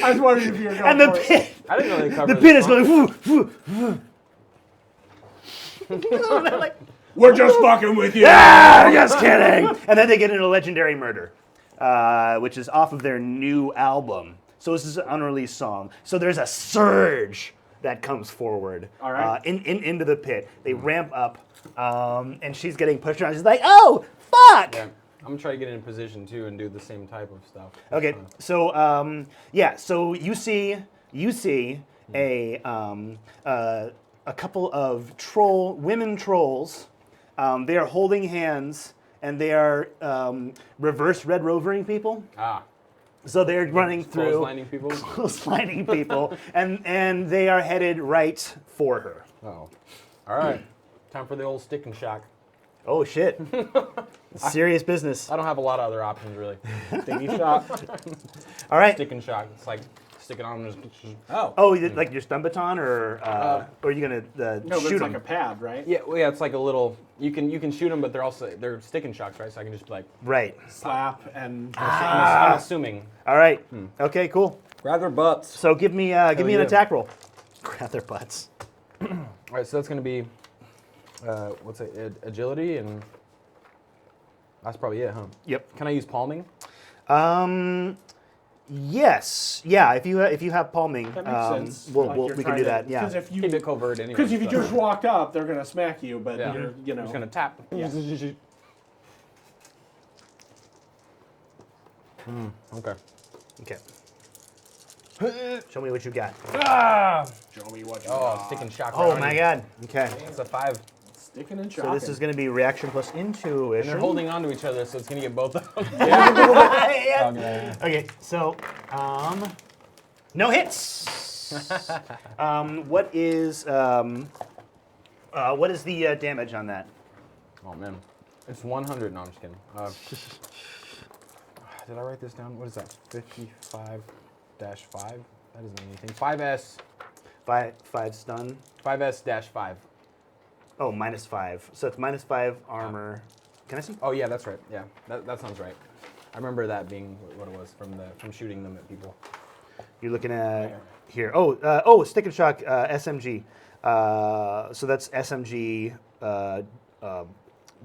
I was wondering if you were going And the for it. pit. I didn't know they covered The pit is going. Like, We're just fucking with you. ah, just kidding. And then they get into Legendary Murder, which is off of their new album. So this is an unreleased song. So there's a surge that comes forward All right. into the pit. They ramp up, and she's getting pushed around. She's like, "Oh, fuck!" Yeah. I'm gonna try to get in position too and do the same type of stuff. Okay, so so you see a couple of women trolls. They are holding hands, and they are reverse Red Rovering people. So they're running through Clotheslining people. clotheslining people, and they are headed right for her. Oh. All right. Time for the old stick and shock. Oh shit! Serious business. I don't have a lot of other options really. Sticky shot. All right. Stick and shock. It's like stick it on and just. Oh. Oh, like your stun baton, or are you gonna No, but shoot it's them? like a pad, right? Yeah, well, yeah, it's like a little. You can shoot them, but they're stick and shocks, right? So I can just like. Right. Slap and. I'm assuming. All right. Okay. Cool. Grab their butts. So give me an yeah. attack roll. Grab their butts. All right, so that's gonna be. What's it? Agility and. That's probably it, huh? Yep. Can I use palming? Yes. Yeah. If you have palming, That makes sense. we Like you're can trying do to- that. Yeah. Because if you Keep it covert anyway. Because if you so- just walked up, they're gonna smack you. But Yeah. you're, you I'm know, just gonna tap. Yeah. Okay. Okay. Show me what you got. show me what you Oh, got. stick and shock. Oh right my on God. Okay. you. It's a 5. Sticking and So shocking. this is going to be reaction plus intuition. And they're holding on to each other, so it's gonna get both of them. Yeah. Okay. Okay, so no hits. What is the damage on that? Oh man, it's 100. No, I'm just kidding. Did I write this down? What is that? 55-5. That doesn't mean anything. 5S. 5 stun. 5S-5. Oh, -5. So it's -5 armor. Can I see? Oh yeah, that's right. Yeah, that sounds right. I remember that being what it was from shooting them at people. You're looking at here. Oh, stick and shock SMG. So that's SMG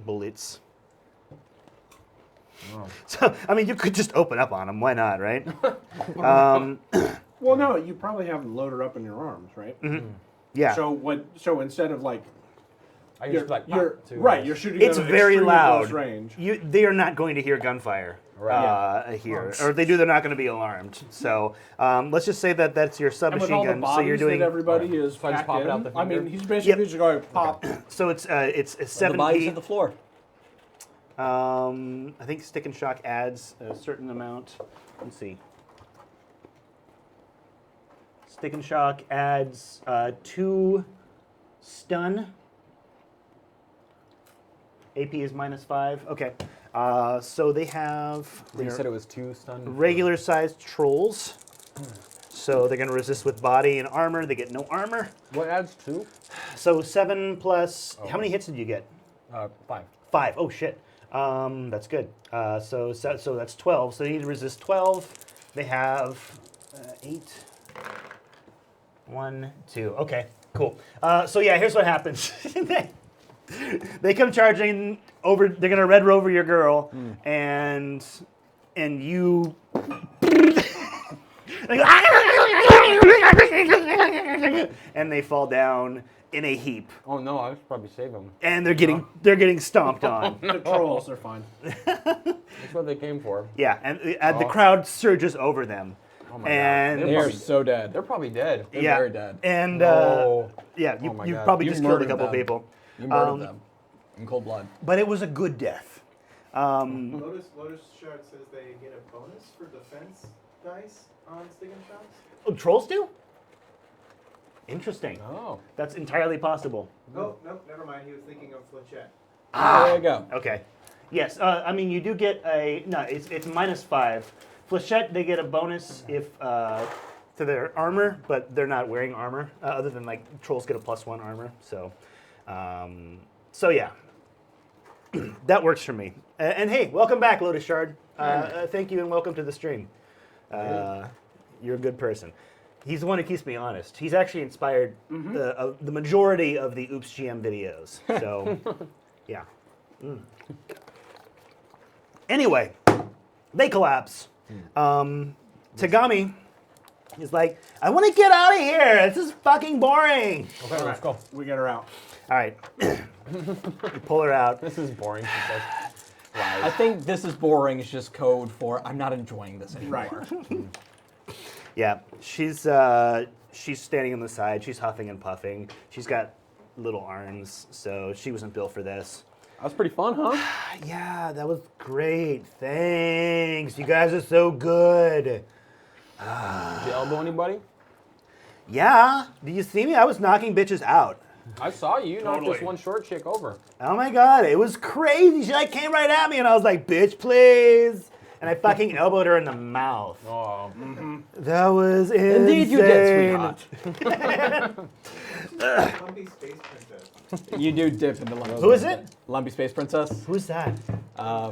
bullets. Oh. So I mean, you could just open up on them. Why not, right? Well, no, you probably have them loaded up in your arms, right? Yeah. So instead of like, I can you're, just like you're pop, too. right, you're shooting. It's them at very extremely loud. Close range. They are not going to hear gunfire here, or if they do, they're not going to be alarmed. So let's just say that that's your And with submachine all the gun. So bodies you're doing. that everybody is So I just packed pop it in, out the I mean, finger? he's basically just going pop. So it's The 7 bodies P. hit the floor. I think stick and shock adds a certain amount. Let's see. Stick and shock adds 2 stun. AP is -5. Okay. So they have You said it was 2 stun. regular sized trolls. So they're going to resist with body and armor. They get no armor. What adds 2? So 7 plus. Oh. How many hits did you get? 5. 5. Oh shit. That's good. So that's 12. So they need to resist 12. They have 8. 1, 2. Okay, cool. So yeah, here's what happens. They come charging over. They're gonna red rover your girl, and you. And they fall down in a heap, Oh no, I should probably save them. and they're getting stomped on. The trolls are fine. That's what they came for. Yeah, and the crowd surges over them. Oh my And- god. They are Probably- so dead. They're probably dead. They're Yeah, very dead. and No. yeah, Oh my you God. probably You just killed a murdered couple them. people, You murdered them in cold blood. but it was a good death. Lotus Shard says they get a bonus for defense dice on stick and shocks. Oh, trolls do? Interesting. Oh. That's entirely possible. Oh, nope, never mind. He was thinking of Flechette. There you go. Okay. Yes, I mean you do get it's -5. Flechette, they get a bonus if to their armor, but they're not wearing armor. Other than like trolls get a +1 armor. So yeah, that works for me. And hey, welcome back, Lotus Shard. Thank you and welcome to the stream. You're a good person. He's the one who keeps me honest. He's actually inspired the majority of the Oops GM videos. So, yeah. Anyway, they collapse. Tagami is like, I want to get out of here. This is fucking boring. Okay, let's go. We get her out. All right. You pull her out. This is boring. She says. I think this is boring is just code for I'm not enjoying this anymore. Right. Yeah, she's standing on the side. She's huffing and puffing. She's got little arms, so she wasn't built for this. That was pretty fun, huh? Yeah, that was great. Thanks. You guys are so good. Did you elbow anybody? Yeah. Did you see me? I was knocking bitches out. I saw you knock Totally. this one short chick over. Oh my god, it was crazy. She like came right at me, and I was like, "Bitch, please!" And I fucking elbowed her in the mouth. Oh. That was insane. Indeed you did, sweetheart. Lumpy Space Princess. You do dip into Lumpy. Who is it? Lumpy Space Princess Who's that?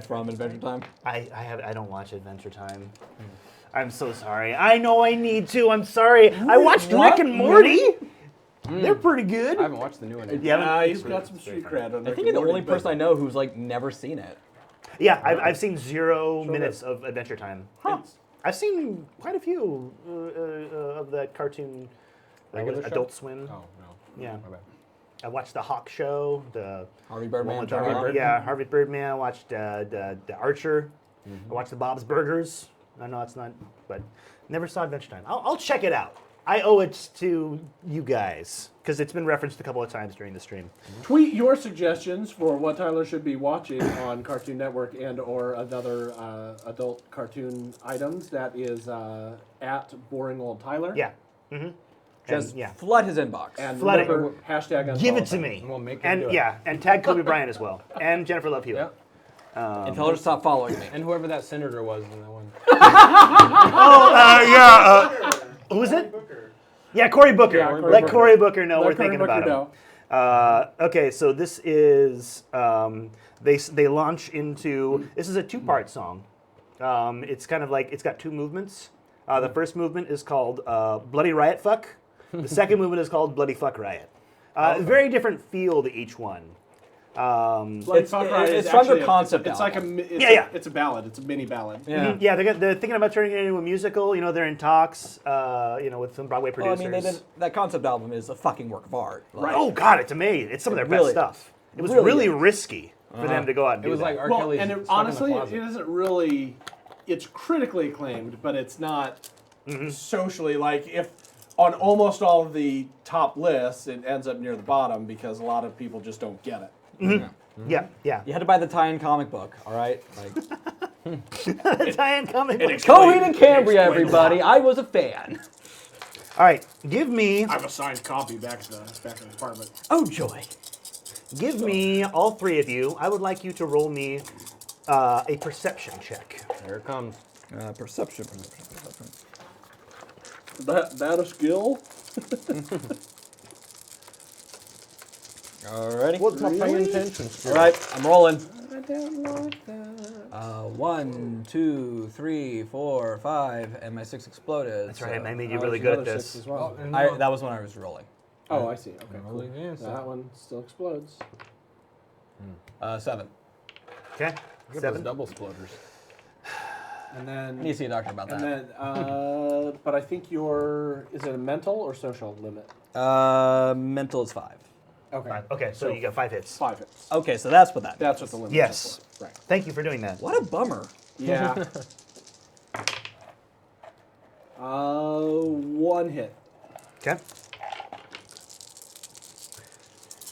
from Adventure Time. I don't watch Adventure Time. I'm so sorry. I know I need to. I'm sorry. I watched Rick and Morty. They're pretty good. I haven't watched the new one. Yeah, He's got some street cred on I think you're the only person I know who's like never seen it. Yeah, I've seen 0 minutes of Adventure Time. I've seen quite a few of that cartoon, like Regular show? Adult Swim. Oh no. Yeah. My bad. I watched the Hawk Show, the Harvey one Birdman, with Charlie Harvey Birdman. Yeah, Harvey Birdman. I watched the Archer. I watched the Bob's Burgers. I know it's not, but never saw Adventure Time. I'll check it out. I owe it to you guys because it's been referenced a couple of times during the stream. Tweet your suggestions for what Tyler should be watching on Cartoon Network and or another adult cartoon items. That is at Boring Old Tyler. Yeah. Mm-hmm. Just yeah. flood his inbox. And Flood it. remember, hashtag unfollow Give it to them. me. We'll make him do it. and tag Kobe Bryant as well, and Jennifer Love Hewitt. Yep. And tell her to stop following me. And whoever that senator was in that one. Who is it? Booker. Yeah, Cory Booker. Yeah, Cory Let Booker. Cory Booker know Let we're Cory thinking Booker about him. know. Okay, so this is they launch into this is a two-part song. It's kind of like it's got two movements. The first movement is called Bloody Riot Fuck. The second movement is called Bloody Fuck Riot. Very different feel to each one. Bloody Fuck Riot it's is from actually the concept It's like album. it's a ballad. It's a mini ballad. Yeah. Yeah, they're thinking about turning it into a musical. You know, they're in talks. With some Broadway Well, I producers. mean, that concept album is a fucking work of art. Like, Oh God, it's amazing! It's some of their really best stuff. It was really really is. risky for them to go out and It do was that. like R. Well, Kelly's and stuck in the honestly, it closet. isn't really. It's critically acclaimed, but it's not socially like if on almost all of the top lists, it ends up near the bottom because a lot of people just don't get it. Yeah. You had to buy the tie-in comic book, all right? Like, Tie-in comic. book. Coheed and Cambria, everybody. I was a fan. All right, give me I have a signed copy back in the apartment. Oh, joy. all three of you. I would like you to roll me a perception check. There it comes. Perception. That a skill? Alrighty. What's my paying attention to? All right, I'm rolling. I don't like that. 1, 2, 3, 4, 5, and my 6 exploded. That's right. I made you Oh, really there's good at another this. 6 as well. That was when I was rolling. Oh, I see. Okay, cool. Rolling, yeah, so- That one still explodes. 7. Okay. Get those 7. double exploders. And I need to then, see a doctor about and that. then, but I think is it a mental or social limit? Mental is 5. Okay. Okay, so you got 5 hits. 5 hits. Okay, so that's what that That's what the limit Yes. is for. Right. Thank you for doing that. What a bummer. Yeah. 1 hit. Okay.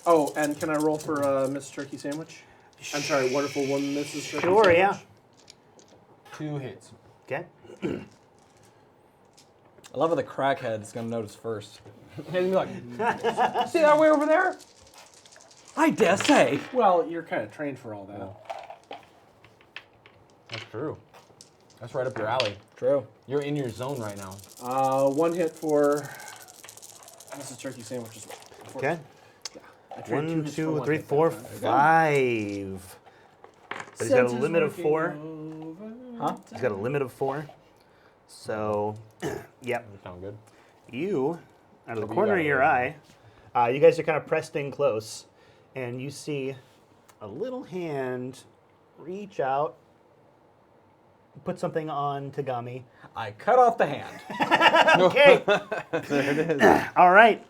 Oh, and can I roll for Mrs. Turkey Sandwich? I'm sorry, Wonderful Woman, Mrs. Turkey Sure, Sandwich? yeah. 2 hits. Okay. I love how the crackhead's gonna notice first. He's gonna be like, see that way over there? I dare say. Well, you're kind of trained for all that. That's true. That's right up your alley. True. You're in your zone right now. 1 hit for Mrs. Turkey Sandwich as well. Okay. I traded 2 1, hits for 2, 1 3, hit that 4, time. 5. But he's got a limit of 4. Huh? He's got a limit of 4. So, yep. Sound good? You, out of the Kobe, you corner got of it your right eye, you guys are kind of pressed in close, and you see a little hand reach out, put something on Tagami. I cut off the hand. Okay. There it is. All right.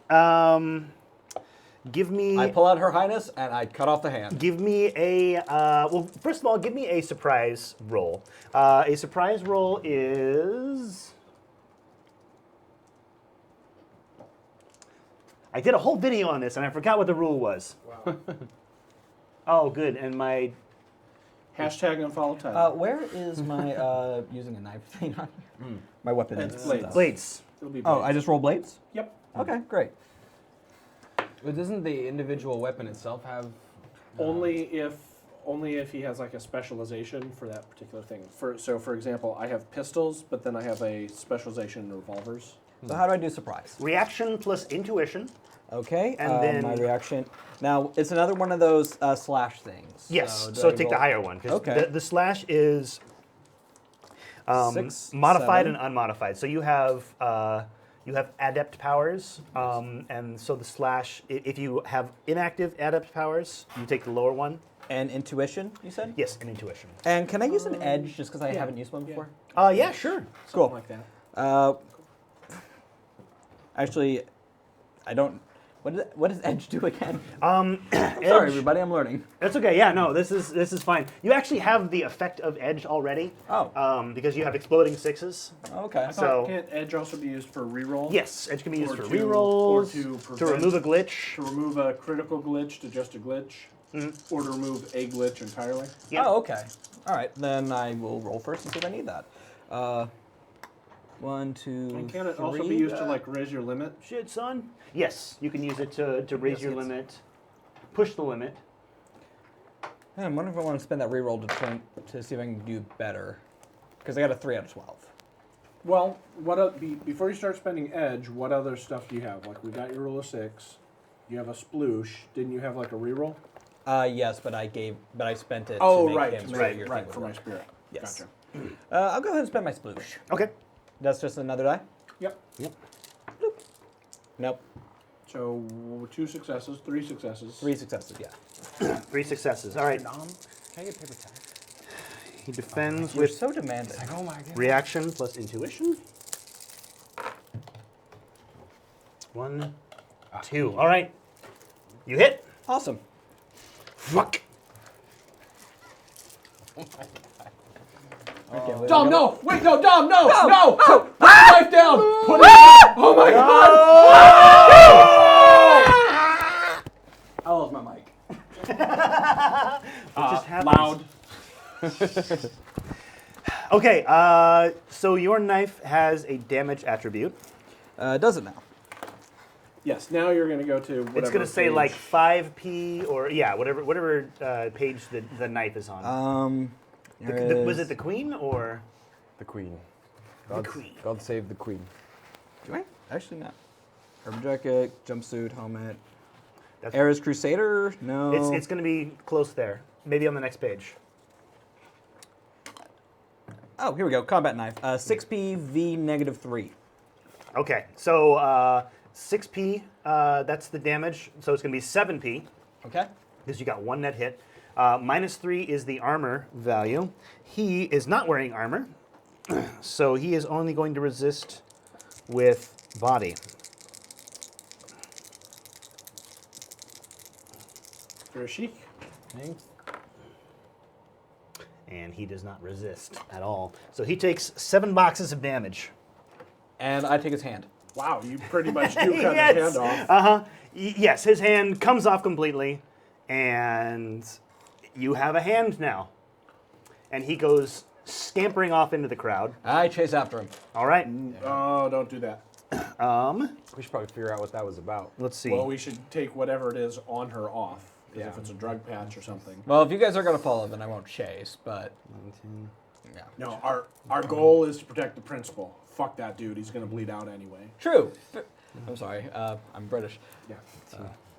Give me. I pull out Her Highness and I cut off the hand. Give me a. Well, first of all, give me a surprise roll. A surprise roll is. I did a whole video on this and I forgot what the rule was. Wow. Oh, good. And my. Hashtag unfollow Tyler. Where is my using a knife thing on here? My weapon It's is blades. Blades. It'll be Oh, blades. I just roll blades? Yep. Okay, great. But doesn't the individual weapon itself have... Only if he has like a specialization for that particular thing. For example, I have pistols, but then I have a specialization in revolvers. So how do I do surprise? Reaction plus intuition. Okay, And then- my reaction. Now, it's another one of those slash things. Yes. do So I take the roll- higher one. 'Cause Okay. The slash is 6, modified 7. and unmodified. So you have adept powers, and so the slash. If you have inactive adept powers, you take the lower one. And intuition, you said? Yes, and intuition. And can I use an edge just because I yeah, haven't used one yeah. before? Yeah, sure. Cool. Something like that. Actually, I don't. What does edge do again? Edge, Sorry, everybody, I'm learning. That's okay. Yeah, no, this is fine. You actually have the effect of edge already. Oh. Because you have exploding 6s. Okay. So Can't edge also be used for reroll? yes, edge can be used Or for to- rerolls, or to to prevent- remove a glitch. To remove a critical glitch to just a glitch, or to remove a glitch entirely. Yep. Oh, okay. All right, then I will roll first and see if I need that. 1, 2, And can it 3. also be used to like raise your limit? Shit, son. Yes, you can use it to raise your limit, push the limit. I wonder if I want to spend that reroll to see if I can do better, because I got a 3 out of 12. Well, before you start spending edge, what other stuff do you have? Like we got your roll of 6. You have a sploosh. Didn't you have like a reroll? Yes, but I spent it. Oh, to make right, him to so make- your right, thing for would my work. spirit. Yes. Gotcha. I'll go ahead and spend my sploosh. Okay. That's just another die. Yep. Nope. So 2 successes, 3 successes. 3 successes. Yeah. 3 successes. All right. Can I get paper towel? He defends You're with so demanding. Oh my god. reaction plus intuition. 1, 2. All right. You hit. Awesome. Fuck. Dom, no! Wait, no, Dom, no! No! Put the knife down! Put it down! Oh my god! I lost my mic. What just happened? Loud. Okay. So your knife has a damage attribute. Does it now? Yes, now you're going to go to whatever It's going to say page. like 5p or yeah, whatever page the knife is on. Was it the queen or The queen. the queen? God save the queen. Do I? Actually not. Urban jacket, jumpsuit, helmet. That's- Era's Crusader? No. It's going to be close there. Maybe on the next page. Oh, here we go. Combat knife. 6p V -3. Okay, so 6p, that's the damage. So it's going to be 7p Okay. because you got 1 net hit. -3 is the armor value. He is not wearing armor, so he is only going to resist with body. For a chic. Thanks. And he does not resist at all. So he takes 7 boxes of damage. And I take his hand. Wow, you pretty much do cut Yes. his hand off. Uh-huh. Yes, his hand comes off completely, and you have a hand now. And he goes scampering off into the crowd. I chase after him. All right. Oh, don't do that. We should probably figure out what that was about. Let's see. Well, we should take whatever it is on her off. Because if it's a drug patch or something. Well, if you guys are going to follow, then I won't chase, but... Yeah. No, our goal is to protect the principal. Fuck that dude. He's going to bleed out anyway. True. I'm sorry. I'm British. Yeah.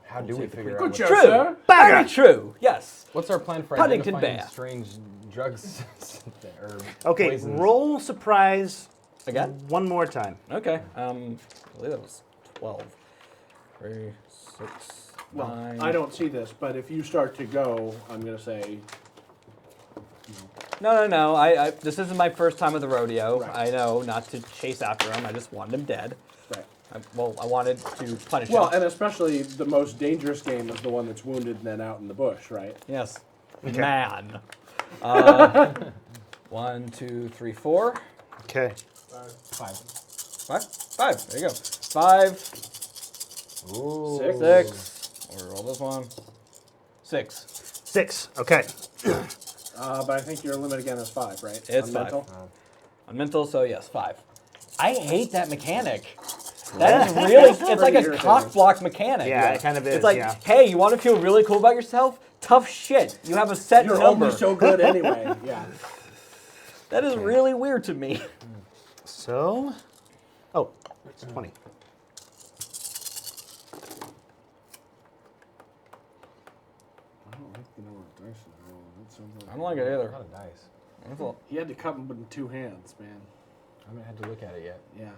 How do we figure out Good what- job, True. sir. Very true. Yes. What's our plan for Paddington identifying Bear. strange drugs or Okay, poisons? roll surprise Again? one more time. Okay. I believe that was 12. 3, 6, Well, 9. I don't see this, but if you start to go, I'm going to say, No. This isn't my first time at the rodeo. Right. I know not to chase after him. I just wanted him dead. right. I wanted to punish Well, him. and especially the most dangerous game is the one that's wounded and then out in the bush, right? Yes. Okay. Man. 1, 2, 3, 4. Okay. 5. 5. There you go. 5, Ooh. 6. We'll roll this one. 6. 6. Okay. But I think your limit again is 5, right? It's On 5. mental? On mental, so yes, 5. I hate that mechanic. That is really, it's like pretty a irritating. cock block mechanic. Yeah, it kind of is, It's like, yeah. hey, you want to feel really cool about yourself? Tough shit. You have a set You're number. only so good anyway. Yeah. That is really weird to me. So, oh, it's 20. I don't like the number of dice in the roll. That sounds like I don't like it either. A lot of dice. He had to cut them in 2 hands, man. I haven't had to look at it yet. Yeah.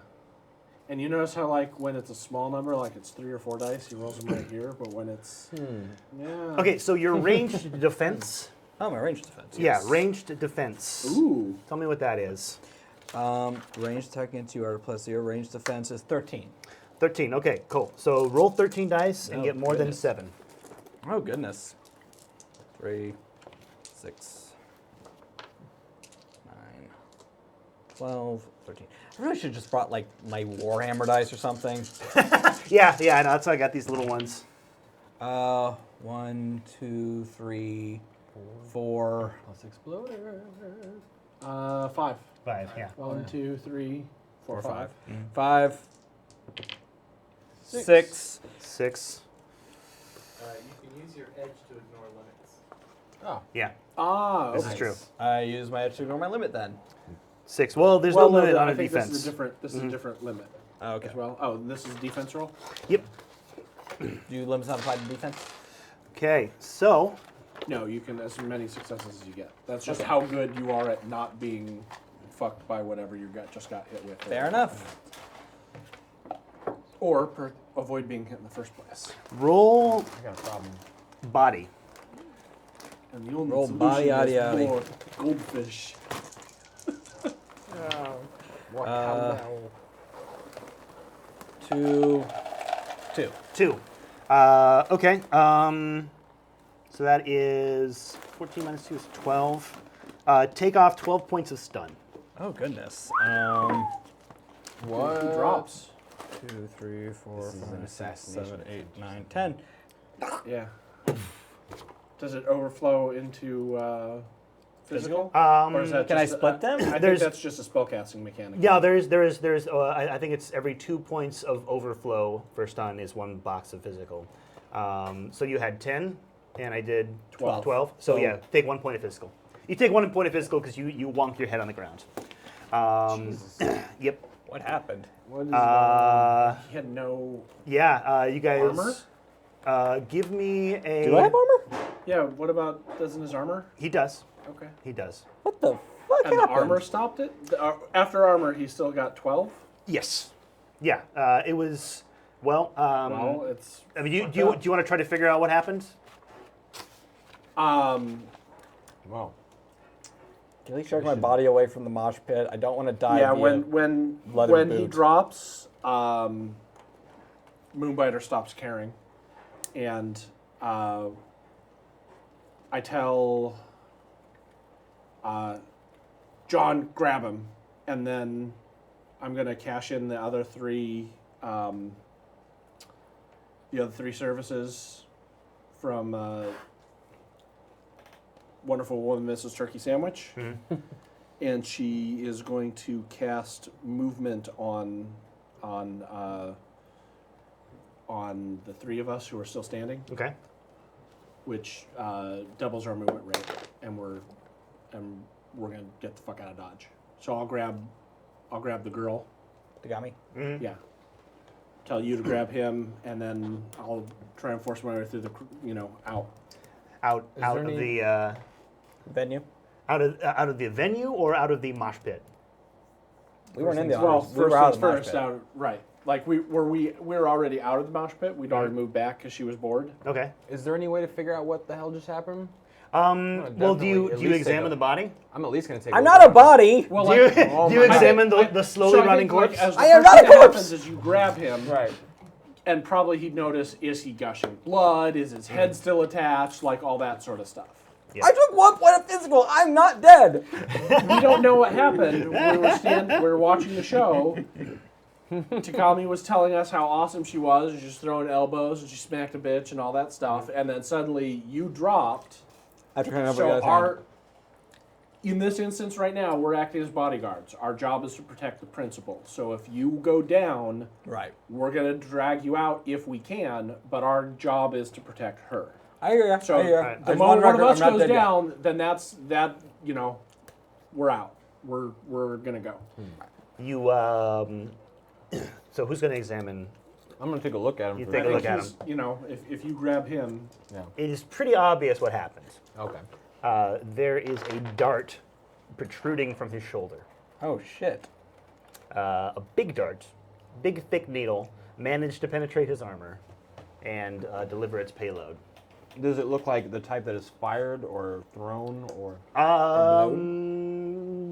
And you notice how, like, when it's a small number, like it's 3 or 4 dice, he rolls them right here. But when it's, yeah. Okay, so your ranged defense. Oh, my ranged defense. Yeah, yes. ranged defense. Ooh. Tell me what that is. Ranged attack against you are +0. Ranged defense is 13. 13. Okay, cool. So roll 13 dice and Oh, get more than goodness. 7. Oh, goodness. 3, 6, 9, 12, 13. I really should have just brought, like, my Warhammer dice or something. Yeah, I know. That's why I got these little ones. 1, 2, 3, 4. Plus exploder. 5. 5, yeah. 1, 2, 3, 4, 5. 5, 6. 6. You can use your edge to ignore limits. Oh, Yeah, Ah, this okay. is true. I use my edge to ignore my limit then. 6. Well, there's Well, no limit on I a think defense. This is a different. This is a different limit Okay. as well. Oh, this is defense roll. Yep. Do limits not apply to defense? Okay, so No, you can as many successes as you get. That's just how good you are at not being fucked by whatever you just got hit with. Fair enough. Or avoid being hit in the first place. roll I got a problem. body. And the only Roll solution body, is yaddy, yaddy. more goldfish. What? Uh, 2, 2. 2. Okay. So that is 14 minus 2 is 12. Take off 12 points of stun. Oh, goodness. What? Who drops? 2, 3, 4, This is an 5, 6, assassination 7, 8, 9, 10. Yeah. Does it overflow into physical? Or is that Can I just split them? I think There's- that's just a spellcasting mechanic. Yeah, there's. I think it's every 2 points of overflow for stun is 1 box of physical. So you had 10, and I did 12. 12. So yeah, take 1 point of physical. You take 1 point of physical because you wonk your head on the ground. Yep. What happened? What is He had no. Yeah. You guys. Armor? Give me a. Do I have armor? Yeah. What about doesn't his armor? He does. Okay. He does. What the fuck And the happened? armor stopped it. After armor, he still got 12. Yes. Yeah. It was. Well. Well, it's. I mean, do fucked you up. want to try to figure out what happened? Wow. Can you shark my body away from the mosh pit? I don't want to die. Yeah. via When leather he boot. drops, Moonbiter stops caring, and I tell John, grab him, and then I'm gonna cash in the other 3 services from Wonderful Woman Mrs. Turkey Sandwich, and she is going to cast movement on the 3 of us who are still standing, Okay. which doubles our movement rate, and we're gonna get the fuck out of Dodge. So I'll grab the girl. They got me. Yeah. Tell you to grab him, and then I'll try and force my way through the out. Out Is out there of any- the Venue. out of the venue or out of the mosh pit. We weren't in the Well, audience. We first were out things of the mosh first. pit. Out right. Like we were already out of the mosh pit. We'd already moved back because she was bored. Okay. Is there any way to figure out what the hell just happened? Well, do definitely you at do you least take examine a- the body? I'm at least gonna take. I'm not a body. Well, Do you, like, do you examine the slowly so I running think, like, corpse? as the I am first not a thing that corpse! happens is you grab him, Right. and probably he'd notice: is he gushing blood? Is his head still attached? Like all that sort of stuff. Yeah. I took 1 point of physical. I'm not dead. We don't know what happened. We were watching the show. Takami was telling us how awesome she was, and just throwing elbows, and she smacked a bitch, and all that stuff. And then suddenly you dropped. After cutting over So the guy's hand. in this instance right now, we're acting as bodyguards. Our job is to protect the principal. So if you go down, Right. we're gonna drag you out if we can. But our job is to protect her. I hear ya. So I hear ya. Alright. the I just moment want one of record, us I'm not goes dead yet. down, then that's we're out. We're gonna go. You so who's going to examine? I'm gonna take a look at him. You for take a that. look at He's- him. If you grab him, Yeah. It is pretty obvious what happened. Okay. There is a dart protruding from his shoulder. Oh shit. A big dart, big thick needle, managed to penetrate his armor and deliver its payload. Does it look like the type that is fired or thrown or?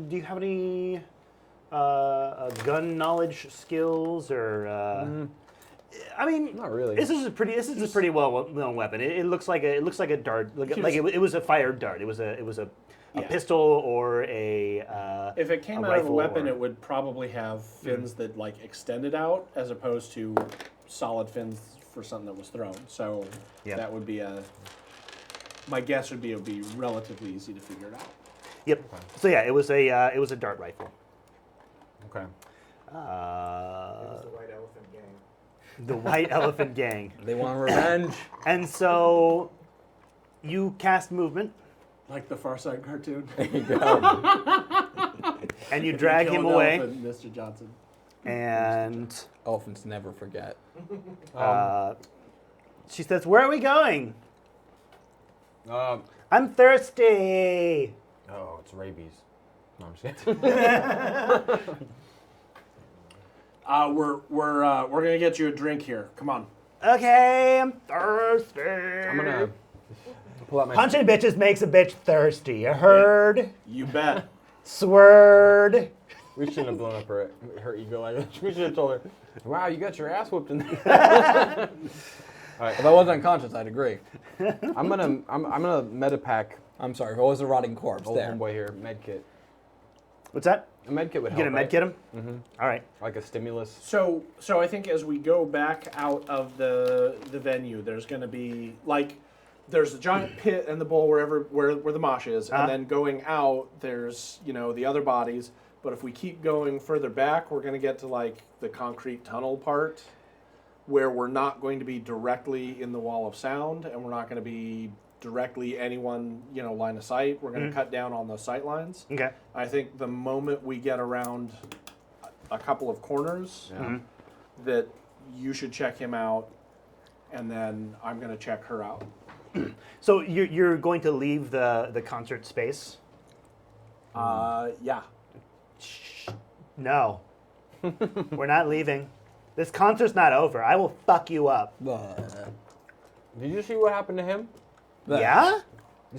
Do you have any gun knowledge skills or? I mean, Not really. This is a pretty well known weapon. It looks like a dart. Like it was a fired dart. It was a pistol or a. If it came a out of a rifle weapon, or- it would probably have fins that like extended out, as opposed to solid fins for something that was thrown. So Yeah. that would be my guess would be it would be relatively easy to figure it out. Yep. So yeah, it was a dart rifle. Okay. It was the White Elephant Gang. The White Elephant Gang. They want revenge. And so you cast movement Like the Far Side cartoon. There you go. and you drag Kill him an away. elephant, Mr. Johnson. And Elephants never forget. she says, "Where are we going? Um, I'm thirsty." oh, it's rabies. No, I'm just kidding. We're gonna get you a drink here. Come on. Okay, I'm thirsty. I'm gonna pull out my. Punching bitches makes a bitch thirsty. You heard? You bet. Sword. We shouldn't have blown up her ego like that. We should have told her, "Wow, you got your ass whooped in there." All right, If I wasn't unconscious, I'd agree. I'm gonna metapack I'm sorry, if I was a rotting corpse old there. homeboy here. Medkit. What's that? A medkit would You help. gonna right? medkit him? Mm-hmm. All right. Like a stimulus. So I think as we go back out of the venue, there's going to be like there's a giant pit and the bowl where the mosh is, and then going out there's the other bodies. But if we keep going further back, we're going to get to like the concrete tunnel part, where we're not going to be directly in the wall of sound, and we're not going to be directly anyone line of sight. We're going to cut down on those sight lines. Okay. I think the moment we get around a couple of corners, that you should check him out, and then I'm going to check her out. So you're going to leave the concert space? Yeah. No. We're not leaving. This concert's not over. I will fuck you up. Did you see what happened to him? Yeah?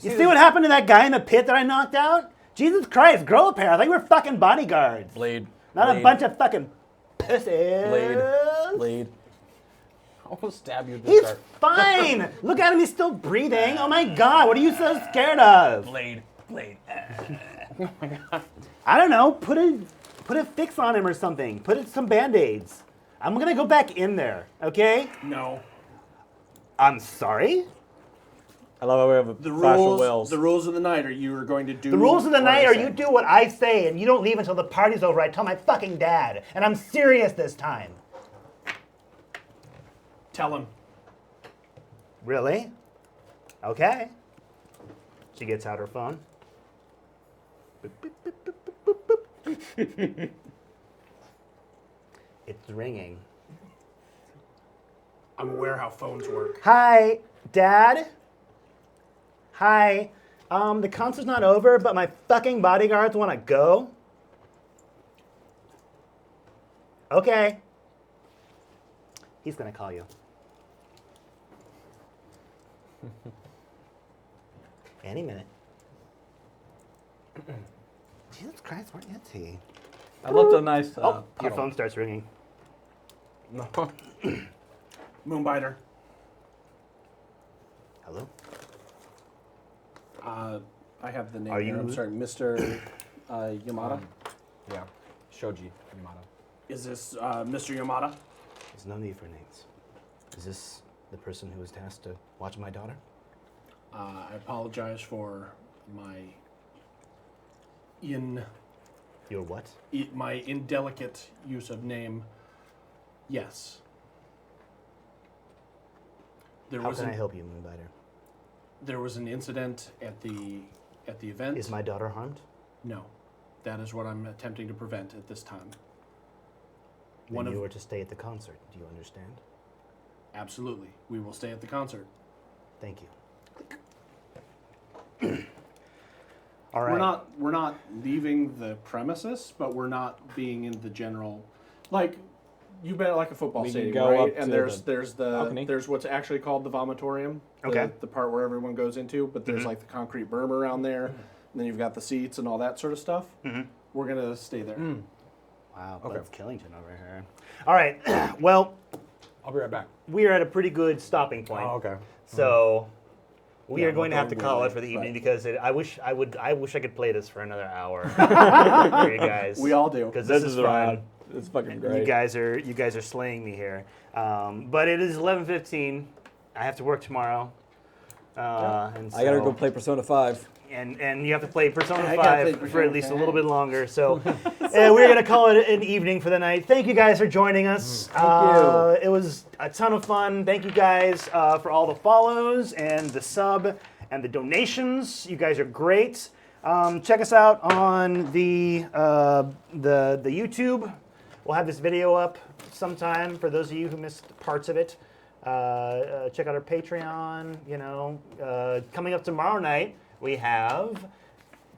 You see what happened to that guy in the pit that I knocked out? Jesus Christ, grow a pair. I think we're fucking bodyguards. Blade. Not Blade. a bunch of fucking pussies. Blade. I'll stab you. He's fine. Look at him. He's still breathing. Oh my God. What are you so scared of? Blade. Blade. I don't know. Put a fix on him or something. Put some Band-Aids. I'm going to go back in there. Okay? No. I'm sorry? I love how we have a The clash of rules. wills. The rules of the night are you are going to do. The rules of the what I night are say. you do what I say and you don't leave until the party's over. I tell my fucking dad. And I'm serious this time. Tell him. Really? Okay. She gets out her phone. Boop, boop, boop, boop, boop, boop, boop. It's ringing. I'm aware how phones work. Hi, Dad? Hi. The concert's not over, but my fucking bodyguards want to go. Okay. He's gonna call you. Any minute. Jesus Christ, where is he? I left a nice. Oh, your puddle. phone starts ringing. No. Moonbiter. Hello? I have the name. Are here. you- I'm sorry, Mr. Yamada. Yeah. Shoji Yamada. Is this Mr. Yamada? There's no need for names. Is this the person who was tasked to watch my daughter? I apologize for my Your what? my indelicate use of name. Yes. There How was can I an, help you, Moonbiter? there was an incident at the event. Is my daughter harmed? No, that is what I'm attempting to prevent at this time. Then you were to stay at the concert. Do you understand? Absolutely, we will stay at the concert. Thank you. All right. We're not leaving the premises, but we're not being in the general, like, you've been at like a football We can stadium, go right? up And to there's balcony. there's what's actually called the vomitorium. Okay. The part where everyone goes into, but there's like the concrete berm around there, and then you've got the seats and all that sort of stuff. We're gonna stay there. Wow, Bud's Killington over here. All right. Well, I'll be right back. we are at a pretty good stopping point. Oh, okay. So we Yeah, are going to we're have to going call away, it for the evening but- because I wish I could play this for another hour for you guys. We all do. because this is fun. rad. It's fucking great. You guys are slaying me here. But it is 11:15. I have to work tomorrow. And I gotta so- go play Persona 5. and you have to play Persona I gotta 5 play for Persona at least a 5. little bit longer. So we're going to call it an evening for the night. Thank you guys for joining us. Thank It was a ton of fun. Thank you guys for all the follows and the sub and the donations. You guys are great. Check us out on the YouTube. We'll have this video up sometime for those of you who missed parts of it. Check out our Patreon. Coming up tomorrow night, we have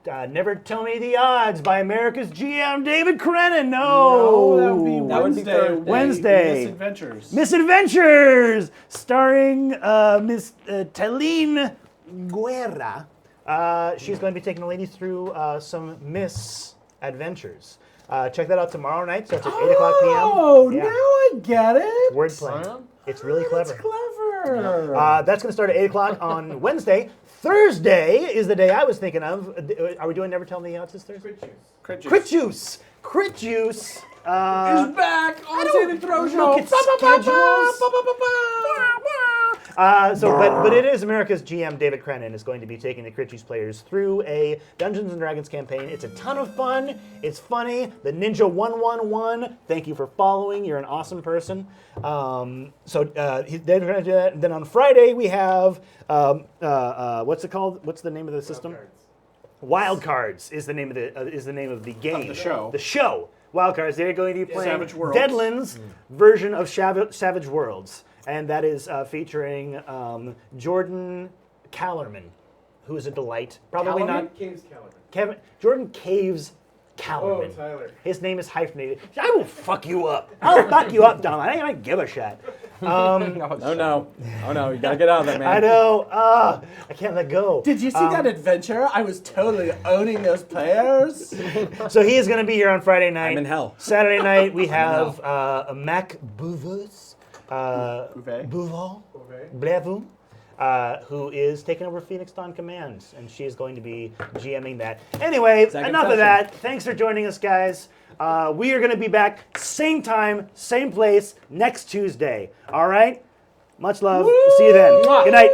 Never Tell Me the Odds by America's GM David Crennan. No, that would be That would be Wednesday. Thursday. Wednesday. Misadventures. Misadventures, starring Miss Talene Guerra. She's going to be taking the ladies through some misadventures. Check that out tomorrow night. Starts at 8 o'clock p.m. Oh, Yeah. now I get it. Wordplay. It's really clever. That's clever. That's going to start at 8 o'clock on Wednesday. Thursday is the day I was thinking of. Are we doing Never Tell Me the Odds this Thursday? Crit juice. Crit Juice. Crit Juice. Is back on Santa Throw Show. Look at schedules. But it is America's GM David Crennan is going to be taking the Crit Juice players through a Dungeons and Dragons campaign. It's a ton of fun. It's funny. The Ninja 111. Thank you for following. You're an awesome person. David's going to do that. And then on Friday we have what's it called? What's the name of the system? Wild Cards is the name of the game. the show. The show. Wild Cards. They're going to be playing Savage Worlds. Deadlands version of Savage Worlds, and that is featuring Jordan Callerman, who is a delight. Probably not King's Calendar. Jordan Caves Oh, Callerman. Tyler. His name is hyphenated. I will fuck you up. I'll fuck you up, Dom. I ain't gonna give a shit. Oh no. Oh no, you gotta get out of that, man. I know. I can't let go. Did you see that adventure? I was totally owning those players. So he is going to be here on Friday night. I'm in hell. Saturday night we have Mac Bouvous, Bouvet. Bouval, Beauvais. Blavou, who is taking over Phoenix Dawn Command, and she is going to be GMing that. Anyway, Second enough of session. that. Thanks for joining us, guys. We are going to be back same time, same place next Tuesday. All right? Much love. See you then. Good night.